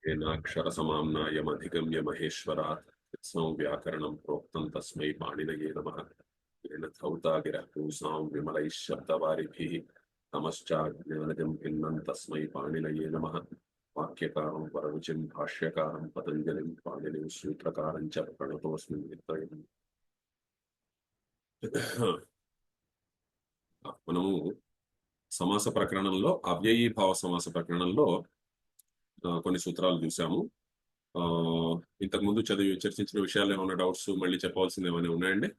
येनाक्षरसमाम्नायमधिगम्य महेश्वरात् यत्सं व्याकरणं प्रोक्तं तस्मै पाणिनये नमः। येन धौतागिरः पूसां विमलैः शब्दवारिभिः तमश्चाज्ञानजं भिन्नं तस्मै पाणिनये नमः। वाक्यकारं वररुचिं भाष्यकारं पतञ्जलिं पाणिनिं सूत्रकारं च प्रणतोऽस्मि नित्यम्। మనము సమాస ప్రకరణంలో అవ్యయీభావ సమాస ప్రకరణంలో కొన్ని సూత్రాలు చూసాము. ఇంతకుముందు చర్చించిన విషయాలు ఏమైనా డౌట్స్ మళ్ళీ చెప్పాల్సింది ఏమైనా ఉన్నాయండి?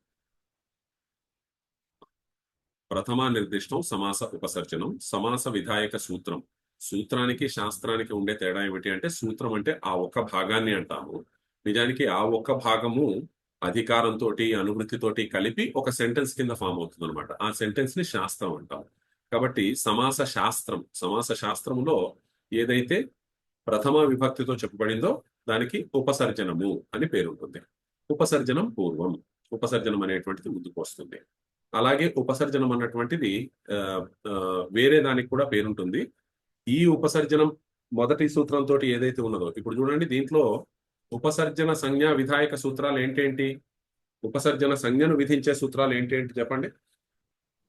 ప్రథమ నిర్దిష్టం సమాస ఉపసర్జనం. సమాస విధాయక సూత్రం. సూత్రానికి శాస్త్రానికి ఉండే తేడా ఏమిటి అంటే, సూత్రం అంటే ఆ ఒక్క భాగాన్ని అంటాము. నిజానికి ఆ ఒక్క భాగము అధికారంతో అనువృత్తితోటి కలిపి ఒక సెంటెన్స్ కింద ఫామ్ అవుతుంది అనమాట. ఆ సెంటెన్స్ ని శాస్త్రం అంటాం. కాబట్టి సమాస శాస్త్రంలో ఏదైతే ప్రథమ విభక్తితో చెప్పబడిందో దానికి ఉపసర్జనము అని పేరు ఉంటుంది. ఉపసర్జనం పూర్వం, ఉపసర్జనం అనేటువంటిది ముందుకు వస్తుంది. అలాగే ఉపసర్జనం అన్నటువంటిది వేరే దానికి కూడా పేరుంటుంది. ఈ ఉపసర్జనం మొదటి సూత్రంతో ఏదైతే ఉన్నదో, ఇప్పుడు చూడండి, దీంట్లో ఉపసర్జన సంజ్ఞా విధాయక సూత్రాలు ఏంటేంటి? ఉపసర్జన సంజ్ఞను విధించే సూత్రాలు ఏంటేంటి చెప్పండి.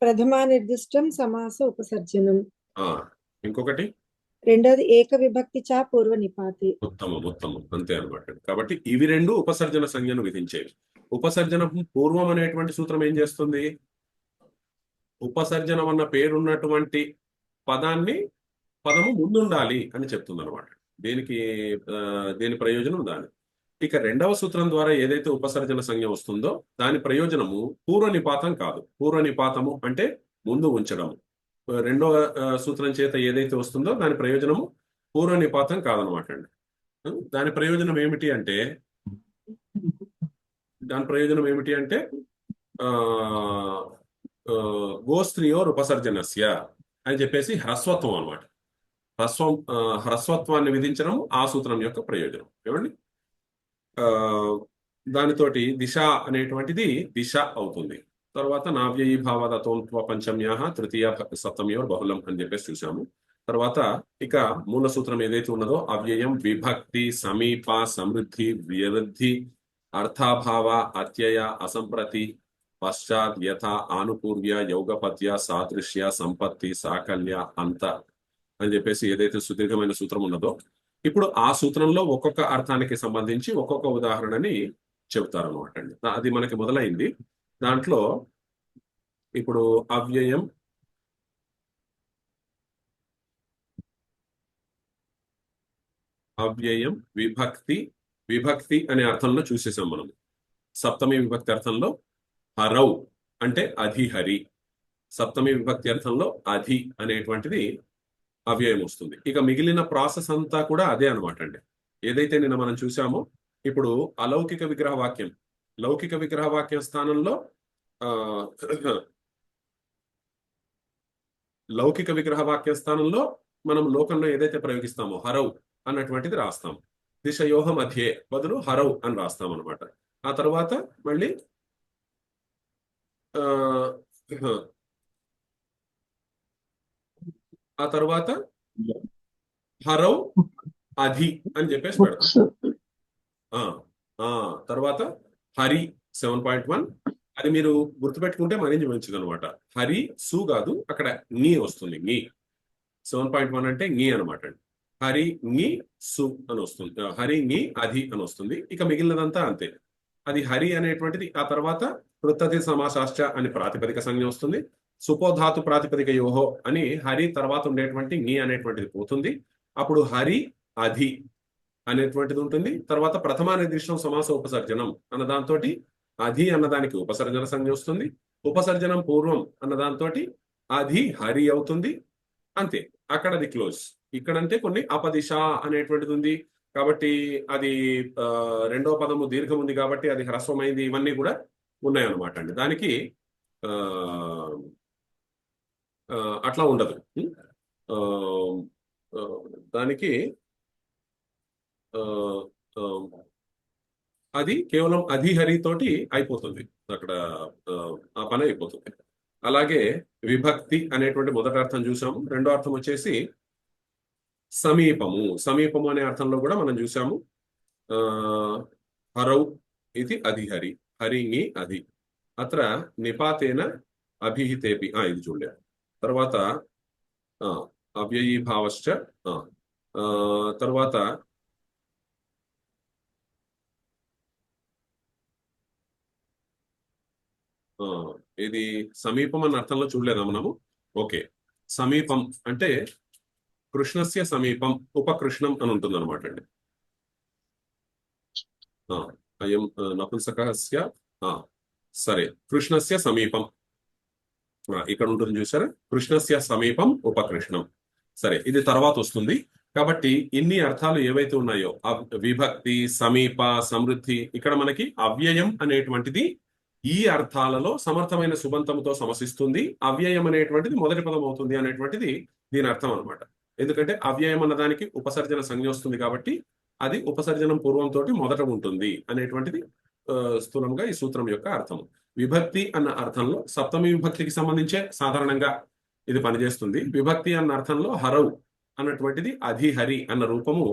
ప్రథమా నిర్దిష్టం సమాస ఉపసర్జనం. ఇంకొకటి రెండోది ఏక విభక్తి చ పూర్వ నిపాతి. ఉత్తమం అంతే అనమాట. కాబట్టి ఇవి రెండు ఉపసర్జన సంజ్ఞను విధించేవి. ఉపసర్జనం పూర్వం అనేటువంటి సూత్రం ఏం చేస్తుంది? ఉపసర్జనం అన్న పేరున్నటువంటి పదము ముందుండాలి అని చెప్తుంది అనమాట. దేని ప్రయోజనం దాని. ఇక రెండవ సూత్రం ద్వారా ఏదైతే ఉపసర్జన సంజ్ఞ వస్తుందో దాని ప్రయోజనము పూర్వ నిపాతం కాదు. పూర్వ నిపాతము అంటే ముందు ఉంచడము. రెండవ సూత్రం చేత ఏదైతే వస్తుందో దాని ప్రయోజనము పూర్వ నిపాతం కాదనమాట అండి. దాని ప్రయోజనం ఏమిటి అంటే గోస్త్రీయోర్ ఉపసర్జనస్య అని చెప్పేసి హ్రస్వత్వం అనమాట. హ్రస్వత్వాన్ని విధించడం ఆ సూత్రం యొక్క ప్రయోజనం. ఏమండి, దానితోటి దిశ అనేటువంటిది దిశ అవుతుంది. తర్వాత నావ్యయీభావదతోత్వ పంచమ్యాహ తృతీయ సప్తమ్యోర్ బహుళం అని చెప్పేసి చూసాము. తర్వాత ఇక మూల సూత్రం ఏదైతే ఉన్నదో అవ్యయం, విభక్తి, సమీప, సమృద్ధి, వ్యవృద్ధి, అర్థాభావ, అత్యయ, అసంప్రతి, పశ్చాత్, యథ, ఆనుపూర్వ్య, యౌగపత్య, సాదృశ్య, సంపత్తి, సాకల్య, అంత అని చెప్పేసి ఏదైతే సుదీర్ఘమైన సూత్రం ఉన్నదో, ఇప్పుడు ఆ సూత్రంలో ఒక్కొక్క అర్థానికి సంబంధించి ఒక్కొక్క ఉదాహరణని చెబుతారన్నమాట అండి. అది మనకి మొదలైంది. దాంట్లో ఇప్పుడు అవ్యయం, విభక్తి అనే అర్థంలో చూసేసాం మనం. సప్తమి విభక్తి అర్థంలో హరౌ అంటే అధిహరి. సప్తమి విభక్తి అర్థంలో అధి అనేటువంటిది అవ్యయం వస్తుంది. ఇక మిగిలిన ప్రాసెస్ అంతా కూడా అదే అనమాట అండి. ఏదైతే నిన్న మనం చూసామో, ఇప్పుడు అలౌకిక విగ్రహవాక్యం, లౌకిక విగ్రహవాక్యం స్థానంలో లౌకిక విగ్రహవాక్య స్థానంలో మనం లోకంలో ఏదైతే ప్రయోగిస్తామో హరౌ అన్నటువంటిది రాస్తాం. దిశయోహ మధ్యే బదులు హరౌ అని రాస్తాం అనమాట. ఆ తర్వాత మళ్ళీ హరౌ అధి అని చెప్పేసి పెడతాం. తర్వాత హరి 7.1, అది మీరు గుర్తుపెట్టుకుంటే మరింత మంచిది అనమాట. హరి సు కాదు, అక్కడ నీ వస్తుంది. నీ 7.1 అంటే నీ అనమాట. హరి నీ సు అని వస్తుంది. హరి నీ అధి అని వస్తుంది. ఇక మిగిలినదంతా అంతే. అది హరి అనేటువంటిది ఆ తర్వాత కృతతి సమాసాశ్చ అని ప్రాతిపదిక సంజ్ఞ వస్తుంది. సుపోధాతు ప్రాతిపదిక యోహో అని హరి తర్వాత ఉండేటువంటి నీ అనేటువంటిది పోతుంది. అప్పుడు హరి అధి అనేటువంటిది ఉంటుంది. తర్వాత ప్రథమ నిర్దిష్టం సమాస ఉపసర్జనం అన్న దాంతో అధి అన్నదానికి ఉపసర్జన సంజ్ఞ వస్తుంది. ఉపసర్జనం పూర్వం అన్నదాంతో అధి హరి అవుతుంది. అంతే, అక్కడ అది క్లోజ్. ఇక్కడంటే కొన్ని అపదిశ అనేటువంటిది ఉంది కాబట్టి అది రెండవ పదము దీర్ఘం ఉంది కాబట్టి అది హ్రస్వమైంది. ఇవన్నీ కూడా ఉన్నాయన్నమాట అండి. దానికి అట్లా ఉండదు. దానికి అది కేవలం అధిహరితోటి అయిపోతుంది. అక్కడ ఆ పని అయిపోతుంది. అలాగే విభక్తి అనేటువంటి మొదటి అర్థం చూసాము. రెండో అర్థం వచ్చేసి సమీపము, సమీపము అనే అర్థంలో కూడా మనం చూసాము. ఆ హరౌ ఇది అధిహరి, హరిణి అది అత్ర నిపాతేన అభిహితేపి, ఇది చూడలేదు. తర్వాత ఆ, అవ్యయీభావశ్చ, ఆ, ఆ, తర్వాత ఆ, ఇది సమీపం అన్న అర్థంలో చూడలేదా మనము? ఓకే, సమీపం అంటే కృష్ణస్య సమీపం ఉపకృష్ణం అని ఉంటుంది అనమాట అండి. ఆ, అయం నపుంసకస్య, ఆ, సరే, కృష్ణస్య సమీపం, ఇక్కడ ఉంటుంది చూసారా, కృష్ణస్య సమీపం ఉపకృష్ణం. సరే, ఇది తర్వాత వస్తుంది. కాబట్టి ఇన్ని అర్థాలు ఏవైతే ఉన్నాయో విభక్తి, సమీప, సమృద్ధి, ఇక్కడ మనకి అవ్యయం అనేటువంటిది ఈ అర్థాలలో సమర్థమైన సుబంతంతో సమసిస్తుంది. అవ్యయం అనేటువంటిది మొదటి పదం అవుతుంది అనేటువంటిది దీని అర్థం అనమాట. ఎందుకంటే అవ్యయం అన్నదానికి ఉపసర్జన సంజ్ఞ వస్తుంది కాబట్టి అది ఉపసర్జనం పూర్వంతో మొదట ఉంటుంది అనేటువంటిది స్థూలంగా ఈ సూత్రం యొక్క అర్థం. విభక్తి అన్న అర్థంలో సప్తమి విభక్తికి సంబంధించే సాధారణంగా ఇది పనిచేస్తుంది. విభక్తి అన్న అర్థంలో హరవు అన్నటువంటిది అధిహరి అన్న రూపము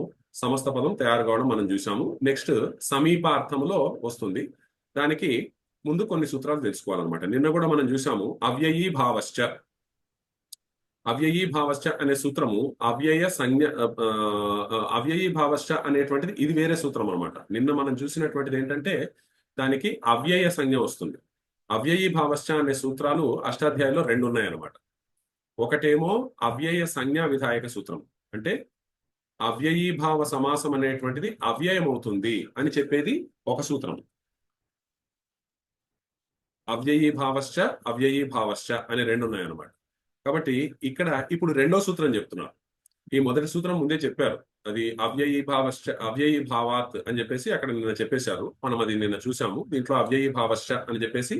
సమస్త పదం తయారు కావడం మనం చూసాము. నెక్స్ట్ సమీప అర్థంలో వస్తుంది. దానికి ముందు కొన్ని సూత్రాలు తెలుసుకోవాలన్నమాట. నిన్న కూడా మనం చూసాము అవ్యయీభావశ్చ. అవ్యయీభావశ్చ అనే సూత్రము అవ్యయ సంజ్ఞ, అవ్యయీభావశ్చ అనేటువంటిది ఇది వేరే సూత్రం అనమాట. నిన్న మనం చూసినటువంటిది ఏంటంటే దానికి అవ్యయ సంజ్ఞ వస్తుంది. అవ్యయీభావశ్చ అనే సూత్రాలు అష్టాధ్యాయంలో 2 ఉన్నాయన్నమాట. ఒకటేమో అవ్యయ సంజ్ఞా విధాయక సూత్రం, అంటే అవ్యయీభావ సమాసం అనేటువంటిది అవ్యయం అవుతుంది అని చెప్పేది ఒక సూత్రం. అవ్యయీభావశ్చ అవ్యయీభావశ్చ అనే 2 ఉన్నాయన్నమాట. కాబట్టి ఇక్కడ ఇప్పుడు రెండో సూత్రం చెప్తున్నారు. ఈ మొదటి సూత్రం ముందే చెప్పారు, అది అవ్యయీభావశ్చ అవ్యయీభావాత్ అని చెప్పేసి అక్కడ నిన్న చెప్పేశారు. మనం అది నిన్న చూసాము. దీంట్లో అవ్యయీభావశ్చ అని చెప్పేసి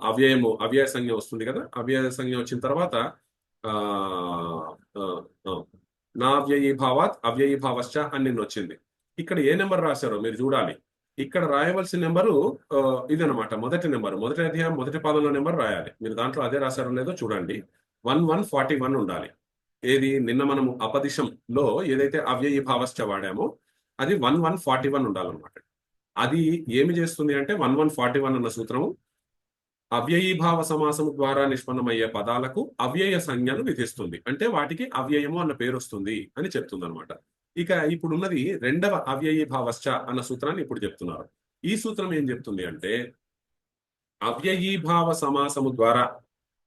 అవ్యయ సంజ్ఞ వస్తుంది కదా. అవ్యయ సంజ్ఞ వచ్చిన తర్వాత నా అవ్యయీభావాత్ అవ్యయీభావశ్చ అని నిన్న వచ్చింది. ఇక్కడ ఏ నెంబర్ రాశారో మీరు చూడాలి. ఇక్కడ రాయవలసిన నెంబరు ఇదనమాట, మొదటి నెంబర్, మొదటి అధ్యాయం మొదటి పాదంలో నెంబర్ రాయాలి. మీరు దాంట్లో అదే రాశారో లేదో చూడండి. 1141 ఉండాలి. ఏది నిన్న మనము అపదిశంలో ఏదైతే అవ్యయీభావశ్చ వాడామో అది 1141 ఉండాలన్నమాట. అది ఏమి చేస్తుంది అంటే 1141 అన్న సూత్రము అవ్యయీభావ సమాసము ద్వారా నిష్పన్నమయ్యే పదాలకు అవ్యయ సంజ్ఞను విధిస్తుంది. అంటే వాటికి అవ్యయము అన్న పేరు వస్తుంది అని చెప్తుంది అనమాట. ఇక ఇప్పుడున్నది రెండవ అవ్యయీభావశ్చ అన్న సూత్రాన్ని ఇప్పుడు చెప్తున్నారు. ఈ సూత్రం ఏం చెప్తుంది అంటే అవ్యయీభావ సమాసము ద్వారా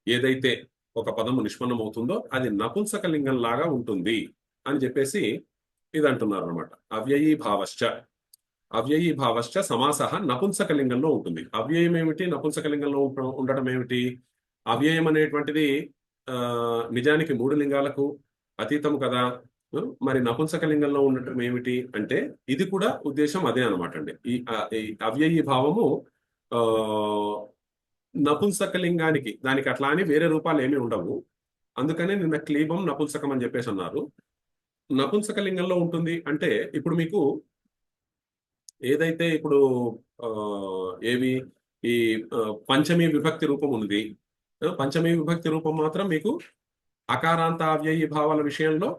ఏదైతే ఒక పదము నిష్పన్నమవుతుందో అది నపుంసక లింగం లాగా ఉంటుంది అని చెప్పేసి ఇది అంటున్నారు అనమాట. అవ్యయీభావశ్చ, అవ్యయీభావశ్చ సమాస నపుంసక లింగంలో ఉంటుంది. అవ్యయం ఏమిటి, నపుంసక లింగంలో ఉండటం ఏమిటి? అవ్యయం అనేటువంటిది నిజానికి 3 లింగాలకు అతీతం కదా. మరి నపుంసక లింగంలో ఉండటం ఏమిటి అంటే ఇది కూడా ఉద్దేశం అదే అనమాట అండి. ఈ అవ్యయీభావము నపుంసక లింగానికి, దానికి అట్లా అని వేరే రూపాలు ఏమీ ఉండవు. అందుకనే నిన్న క్లీబం నపుంసకం అని చెప్పేసి అన్నారు. నపుంసక లింగంలో ఉంటుంది అంటే ఇప్పుడు మీకు ఏదైతే ఇప్పుడు ఏవి ఈ పంచమీ విభక్తి రూపం ఉంది. పంచమీ విభక్తి రూపం మాత్రం మీకు అకారాంత అవ్యయీ భావాల విషయంలో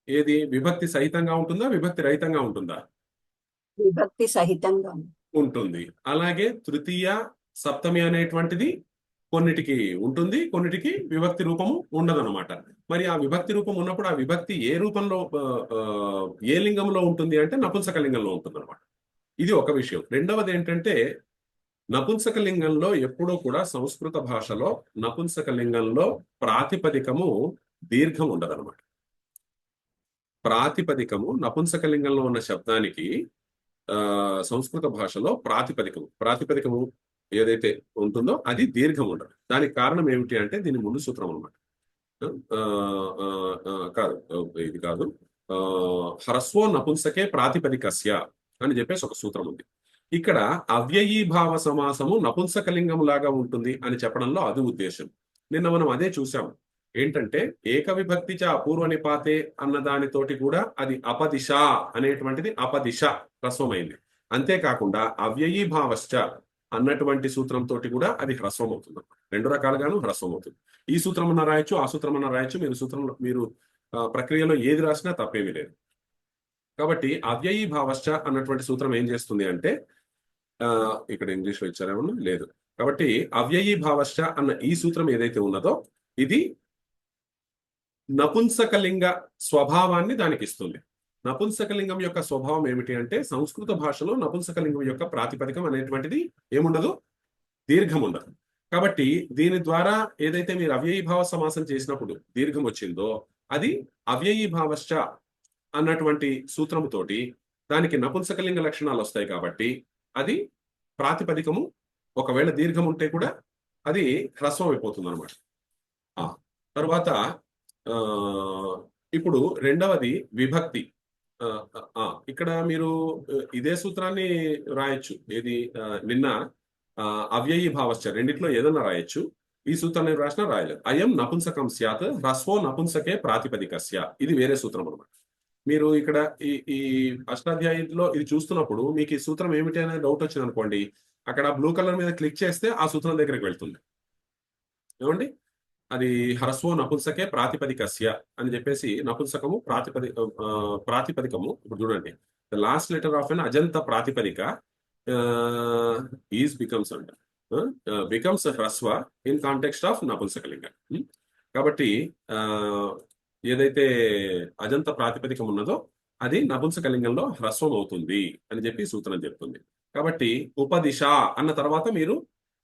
ఏది విభక్తి సహితంగా ఉంటుందా, విభక్తి రహితంగా ఉంటుందా? విభక్తి సహితంగా ఉంటుంది. అలాగే తృతీయ సప్తమి అనేటువంటిది కొన్నిటికి ఉంటుంది, కొన్నిటికి విభక్తి రూపము ఉండదన్నమాట. మరి ఆ విభక్తి రూపం ఉన్నప్పుడు ఆ విభక్తి ఏ రూపంలో ఏ లింగంలో ఉంటుంది అంటే నపుంసక లింగంలో ఉంటుంది అనమాట. ఇది ఒక విషయం. రెండవది ఏంటంటే నపుంసక లింగంలో ఎప్పుడూ కూడా సంస్కృత భాషలో నపుంసక లింగంలో ప్రాతిపదికము దీర్ఘం ఉండదన్నమాట. ప్రాతిపదికము నపుంసక లింగంలో ఉన్న శబ్దానికి సంస్కృత భాషలో ప్రాతిపదికము ఏదైతే ఉంటుందో అది దీర్ఘం ఉండదు. దానికి కారణం ఏమిటి అంటే దీని ముందు సూత్రం అనమాట. కాదు, ఇది కాదు, హ్రస్వో నపుంసకే ప్రాతిపదికస్య అని చెప్పేసి ఒక సూత్రం ఉంది. ఇక్కడ అవ్యయీభావ సమాసము నపుంసక లింగం లాగా ఉంటుంది అని చెప్పడంలో అది ఉద్దేశం. నిన్న మనం అదే చూసాం. ఏంటంటే ఏకవిభక్తి చ అపూర్వ నిపాతే అన్న దానితోటి కూడా అది అపదిశ అనేటువంటిది అపదిశ హ్రస్వమైంది. అంతేకాకుండా అవ్యయీభావశ్చ అన్నటువంటి సూత్రంతో కూడా అది హ్రస్వం అవుతుంది. రెండు రకాలుగాను హ్రస్వం అవుతుంది. ఈ సూత్రం అన్న రాయొచ్చు, ఆ సూత్రం అన్న రాయొచ్చు. మీరు ప్రక్రియలో ఏది రాసినా తప్పేమీ లేదు. కాబట్టి అవ్యయీ భావశ్చ అన్నటువంటి సూత్రం ఏం చేస్తుంది అంటే ఇక్కడ ఇంగ్లీష్లో ఇచ్చారేమన్నా లేదు. కాబట్టి అవ్యయీ భావశ్చ అన్న ఈ సూత్రం ఏదైతే ఉన్నదో ఇది నపుంసకలింగ స్వభావాన్ని దానికి ఇస్తుంది. నపుంసకలింగం యొక్క స్వభావం ఏమిటి అంటే సంస్కృత భాషలో నపుంసకలింగం యొక్క ప్రాతిపదికం అనేటువంటిది ఏముండదు, దీర్ఘం ఉండదు. కాబట్టి దీని ద్వారా ఏదైతే మీరు అవ్యయీభావ సమాసం చేసినప్పుడు దీర్ఘం వచ్చిందో అది అవ్యయీభావశ్చ అన్నటువంటి సూత్రముతోటి దానికి నపుంసకలింగ లక్షణాలు వస్తాయి. కాబట్టి అది ప్రాతిపదికము ఒకవేళ దీర్ఘం ఉంటే కూడా అది హ్రస్వం అయిపోతుంది అనమాట. తర్వాత ఇప్పుడు రెండవది విభక్తి. ఇక్కడ మీరు ఇదే సూత్రాన్ని రాయొచ్చు. ఏది నిన్న అవ్యయీ భావశ్చ రెండిట్లో ఏదన్నా రాయొచ్చు. ఈ సూత్రాన్ని రాసినా రాయలేదు. అయం నపుంసకం స్యాత్ హ్రస్వో నపుంసకే ప్రాతిపదికస్య. ఇది వేరే సూత్రం అనమాట. మీరు ఇక్కడ ఈ అష్టాధ్యాయంలో ఇది చూస్తున్నప్పుడు మీకు ఈ సూత్రం ఏమిటి అనే డౌట్ వచ్చింది అనుకోండి, అక్కడ బ్లూ కలర్ మీద క్లిక్ చేస్తే ఆ సూత్రం దగ్గరికి వెళ్తుంది. ఏమండి, అది హ్రస్వో నపుంసకే ప్రాతిపదికస్య అని చెప్పేసి నపుంసకము ప్రాతిపదికము. ఇప్పుడు చూడండి, ద లాస్ట్ లెటర్ ఆఫ్ ఎన్ అజంత ప్రాతిపదిక ఈజ్ బికమ్స్ అంట బికమ్స్ హ్రస్వ ఇన్ కాంటెక్స్ట్ ఆఫ్ నపుంసకలింగ. కాబట్టి ఏదైతే అజంత ప్రాతిపదికం ఉన్నదో అది నపుంసకలింగంలో హ్రస్వం అవుతుంది అని చెప్పి సూత్రం చెప్తుంది. కాబట్టి ఉపదిశ అన్న తర్వాత మీరు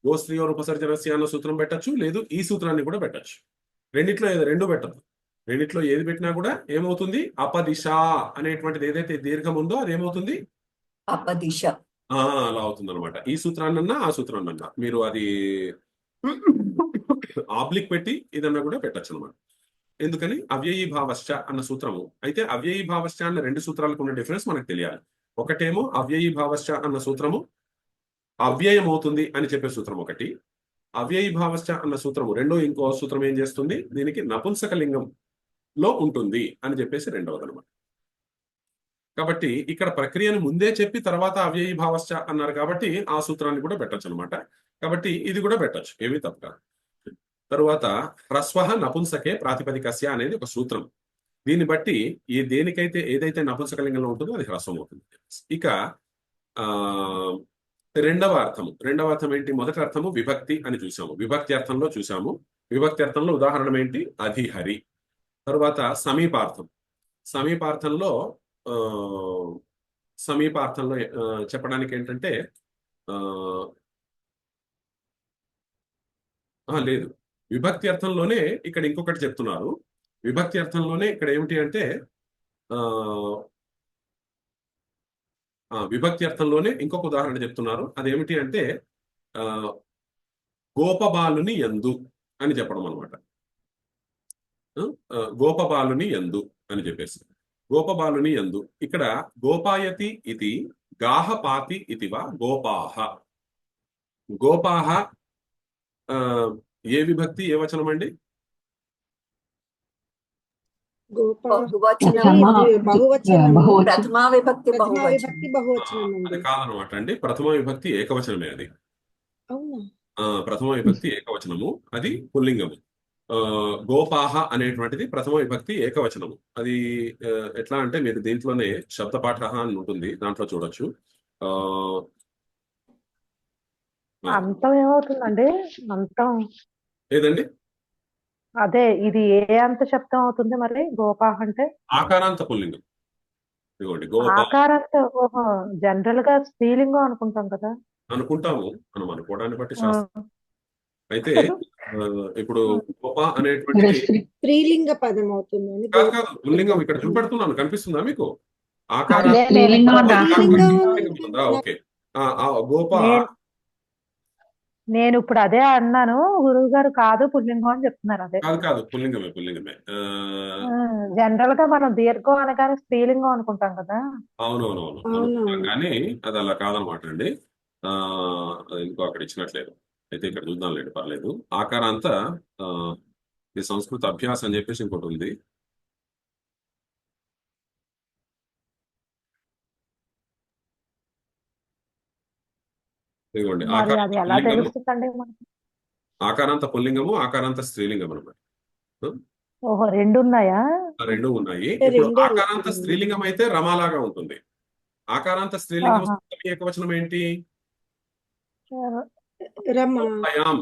గోస్త్రీయోర్ ఉపసర్జనస్య అన్న సూత్రం పెట్టచ్చు, లేదు ఈ సూత్రాన్ని కూడా పెట్టచ్చు. రెండిట్లో రెండు పెట్టద్దు. రెండిట్లో ఏది పెట్టినా కూడా ఏమవుతుంది, అపదిశ అనేటువంటిది ఏదైతే దీర్ఘం ఉందో అది ఏమవుతుంది, అపదిశ. అలా అవుతుంది అనమాట. ఈ సూత్రాన్నన్నా ఆ సూత్రాన్నన్నా మీరు అది ఆబ్లిక్ పెట్టి ఇదన్నా కూడా పెట్టచ్చు అనమాట. ఎందుకని అవ్యయీ భావశ్చ అన్న సూత్రము. అయితే అవ్యయీ భావశ్చ అన్న రెండు సూత్రాలకు ఉన్న డిఫరెన్స్ మనకు తెలియాలి. ఒకటేమో అవ్యయీ భావశ్చ అన్న సూత్రము అవ్యయం అవుతుంది అని చెప్పే సూత్రం ఒకటి. అవ్యయీ భావశ్చ అన్న సూత్రము ఇంకో సూత్రం ఏం చేస్తుంది, దీనికి నపుంసకలింగంలో ఉంటుంది అని చెప్పేసి రెండవది అనమాట. కాబట్టి ఇక్కడ ప్రక్రియను ముందే చెప్పి తర్వాత అవ్యయీ భావశ్చ అన్నారు కాబట్టి ఆ సూత్రాన్ని కూడా పెట్టచ్చు అనమాట. కాబట్టి ఇది కూడా పెట్టచ్చు, ఏమీ తప్పు కాదు. తరువాత హ్రస్వ నపుంసకే ప్రాతిపదికస్య అనేది ఒక సూత్రం. దీన్ని బట్టి దేనికైతే ఏదైతే నపుంసకలింగంలో ఉంటుందో అది హ్రస్వం అవుతుంది. ఇక రెండవ అర్థం ఏంటి? మొదటి అర్థము విభక్తి అని చూసాము, విభక్తి అర్థంలో చూసాము. విభక్తి అర్థంలో ఉదాహరణ ఏంటి, అధిహరి. తరువాత సమీపార్థంలో చెప్పడానికి ఏంటంటే లేదు, విభక్తి అర్థంలోనే ఇక్కడ ఇంకొకటి చెప్తున్నారు. విభక్తి అర్థంలోనే ఇక్కడ ఏమిటి అంటే విభక్తి అర్థంలోనే ఇంకొక ఉదాహరణ చెప్తున్నారు. అదేమిటి అంటే గోపబాలుని యందు అని చెప్పడం అనమాట. గోపబాలుని యందు అని చెప్పేసి గోపబాలుని యందు. ఇక్కడ గోపాయతి ఇది గాహపాతి ఇతివా గోపాహ. గోపాహ ఏ విభక్తి ఏ వచనం అండి? ప్రథమా విభక్తి బహువచనం అది కాదనమాట అండి. ప్రథమ విభక్తి ఏకవచనమే అది. ప్రథమ విభక్తి ఏకవచనము, అది పుల్లింగము. గోపాహ అనేటువంటిది ప్రథమ విభక్తి ఏకవచనము. అది ఎట్లా అంటే మీరు దీంట్లోనే శబ్దపాఠ అని ఉంటుంది, దాంట్లో చూడొచ్చు. అంతం ఏమవుతుందండి? అంతం ఏదండి? అదే ఇది ఏ అంత శబ్దం అవుతుంది మరి గోపాహ అంటే? ఆకారాంత పుల్లింగం. ఆకారాంత. ఓహో, జనరల్ గా స్త్రీలింగం అనుకుంటాం కదా. అనుకుంటాము, మనం అనుకోవడాన్ని బట్టి శాస్త్రం. అయితే ఇప్పుడు గోప అనేటువంటి స్త్రీలింగ పదం అవుతుంది. కాదు, పుల్లింగం ఇక్కడ చూపెడుతున్నాను, కనిపిస్తుందా మీకు? ఆకారం. ఓకే, గోప. నేను ఇప్పుడు అదే అన్నాను, గురువు గారు కాదు పుల్లింగం అని చెప్తున్నారు. అదే కాదు, పుల్లింగమే. జనరల్ గా మనం దీర్ఘం అనగానే స్త్రీలింగం అనుకుంటాం కదా. అవునవును, కానీ అది అలా కాదనమాట అండి. ఇంకో అక్కడ ఇచ్చినట్లేదు, అయితే ఇక్కడ చూద్దాంలేండి, పర్లేదు. ఆకారాంత ఈ సంస్కృత అభ్యాసం అని చెప్పేసి ఇంకోటి ఉంది. ఇదిగోండి మరి ఆకారాంత అది ఎలా పుల్లింగము, తెలుస్తుందండి మనకి? ఆకారాంత పుల్లింగము, ఆకారాంత స్త్రీలింగం అనమాట. ఓహో, రెండు ఉన్నాయా? ఆ రెండు ఉన్నాయి. అంటే ఇప్పుడు రెండే ఆకారాంత వస్తుంది. స్త్రీలింగం అయితే రమాలాగా ఉంటుంది. ఆకారాంత స్త్రీలింగం ఆహా. సప్తమి ఏకవచనం ఏంటి? రమ గోపాయాం,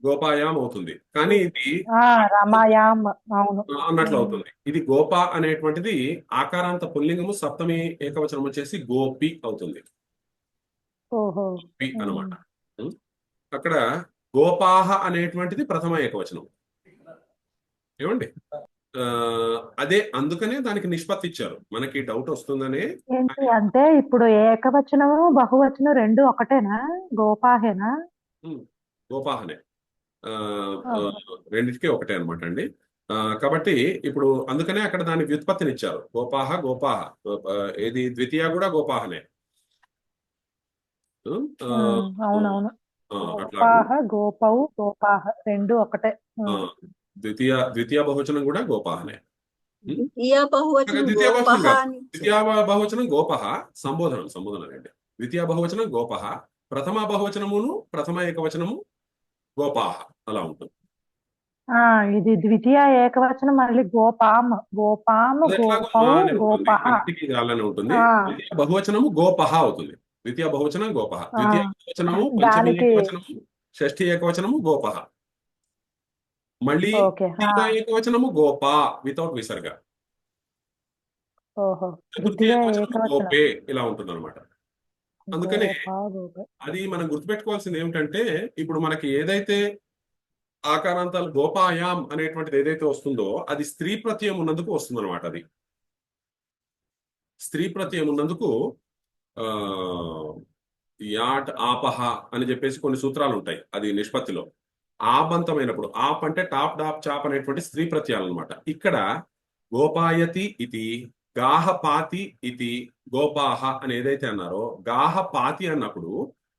గోపాయాం అవుతుంది. కానీ ఇది ఆ, రమాయాం. అవును. అన్నట్లు అవుతుంది. ఇది గోప అనేటువంటిది ఆకారాంత పుల్లింగము, సప్తమి ఏకవచనం వచ్చేసి గోపి అవుతుంది. ఓహో. గోపి అనమాట. ఉం? అక్కడ గోపాహ అనేటువంటిది ప్రథమ ఏకవచనం. ఏమండి? ఆ, అదే అందుకనే దానికి నిష్పత్తి ఇచ్చారు. మనకి డౌట్ వస్తుందనే ఏంటి అంటే ఇప్పుడు ఏకవచనము బహువచనం రెండు ఒకటేనా? గోపాహేనా? ఉం, గోపాహనే. ఆ, ఆ, ఓహో. రెండిటికి ఒకటే అనమాట అండి. కాబట్టి ఇప్పుడు అందుకనే అక్కడ దాని వ్యుత్పత్తినిచ్చారు. గోపాహ, గోపాహ. ఆ, ఏది ద్వితీయ కూడా గోపాహనే. ఆ, అవునవును. అట్లాగే గోపాహ, గోపౌ, గోపాహ రెండు ఒకటే. ఆ, ద్వితీయ బహువచనం కూడా గోపాహనే. ఉం? ద్వితీయ బహువచనం ద్వితీయ బహువచనం గోపహ కాదు. అని ద్వితీయ బహువచనం గోపహ, సంబోధనం అండి. ద్వితీయ బహువచనం గోపహ, ప్రథమ బహువచనమును ప్రథమ ఏకవచనము గోపాహ, అలా ఉంటుంది. ఆ, ఇది ద్వితీయ ఏకవచనం మళ్ళీ గోపాం, గోపాం, అది ఎట్లాగో గోపౌ, మా అని ఉంటుంది. గోపహ. రెండింటికి ఇది అలానే ఉంటుంది. ఆ, ద్వితీయ బహువచనము గోపహ అవుతుంది. ద్వితీయ బహువచనం గోపహ. ఆ, ద్వితీయ ఏకవచనము, పంచమి దానికి ఏకవచనము, షష్ఠి ఏకవచనము గోపహ. మళ్ళీ ఓకే. తృతీయ ఏకవచనము గోప వితౌట్ విసర్గ. ఓహో, తృతీయ ద్వితీయ ఏకవచనము ఏకవచనం గోపే, ఇలా ఉంటుంది అనమాట. అందుకనే గోపా, గోప. అది మనం గుర్తుపెట్టుకోవాల్సింది ఏమిటంటే, ఇప్పుడు మనకి ఏదైతే ఆకారాంతాలు గోపాయాం అనేటువంటిది ఏదైతే వస్తుందో అది స్త్రీ ప్రత్యయం ఉన్నందుకు వస్తుంది అనమాట. అది స్త్రీ ప్రత్యయం ఉన్నందుకు ఆ యాట్ ఆపహ అని చెప్పేసి కొన్ని సూత్రాలు ఉంటాయి. అది నిష్పత్తిలో ఆబంతమైనప్పుడు, ఆప్ అంటే టాప్ డాప్ చాప్ అనేటువంటి స్త్రీ ప్రత్యయాలు అనమాట. ఇక్కడ గోపాయతి ఇది, గాహపాతి ఇది, గోపాహ అని ఏదైతే అన్నారో, గాహపాతి అన్నప్పుడు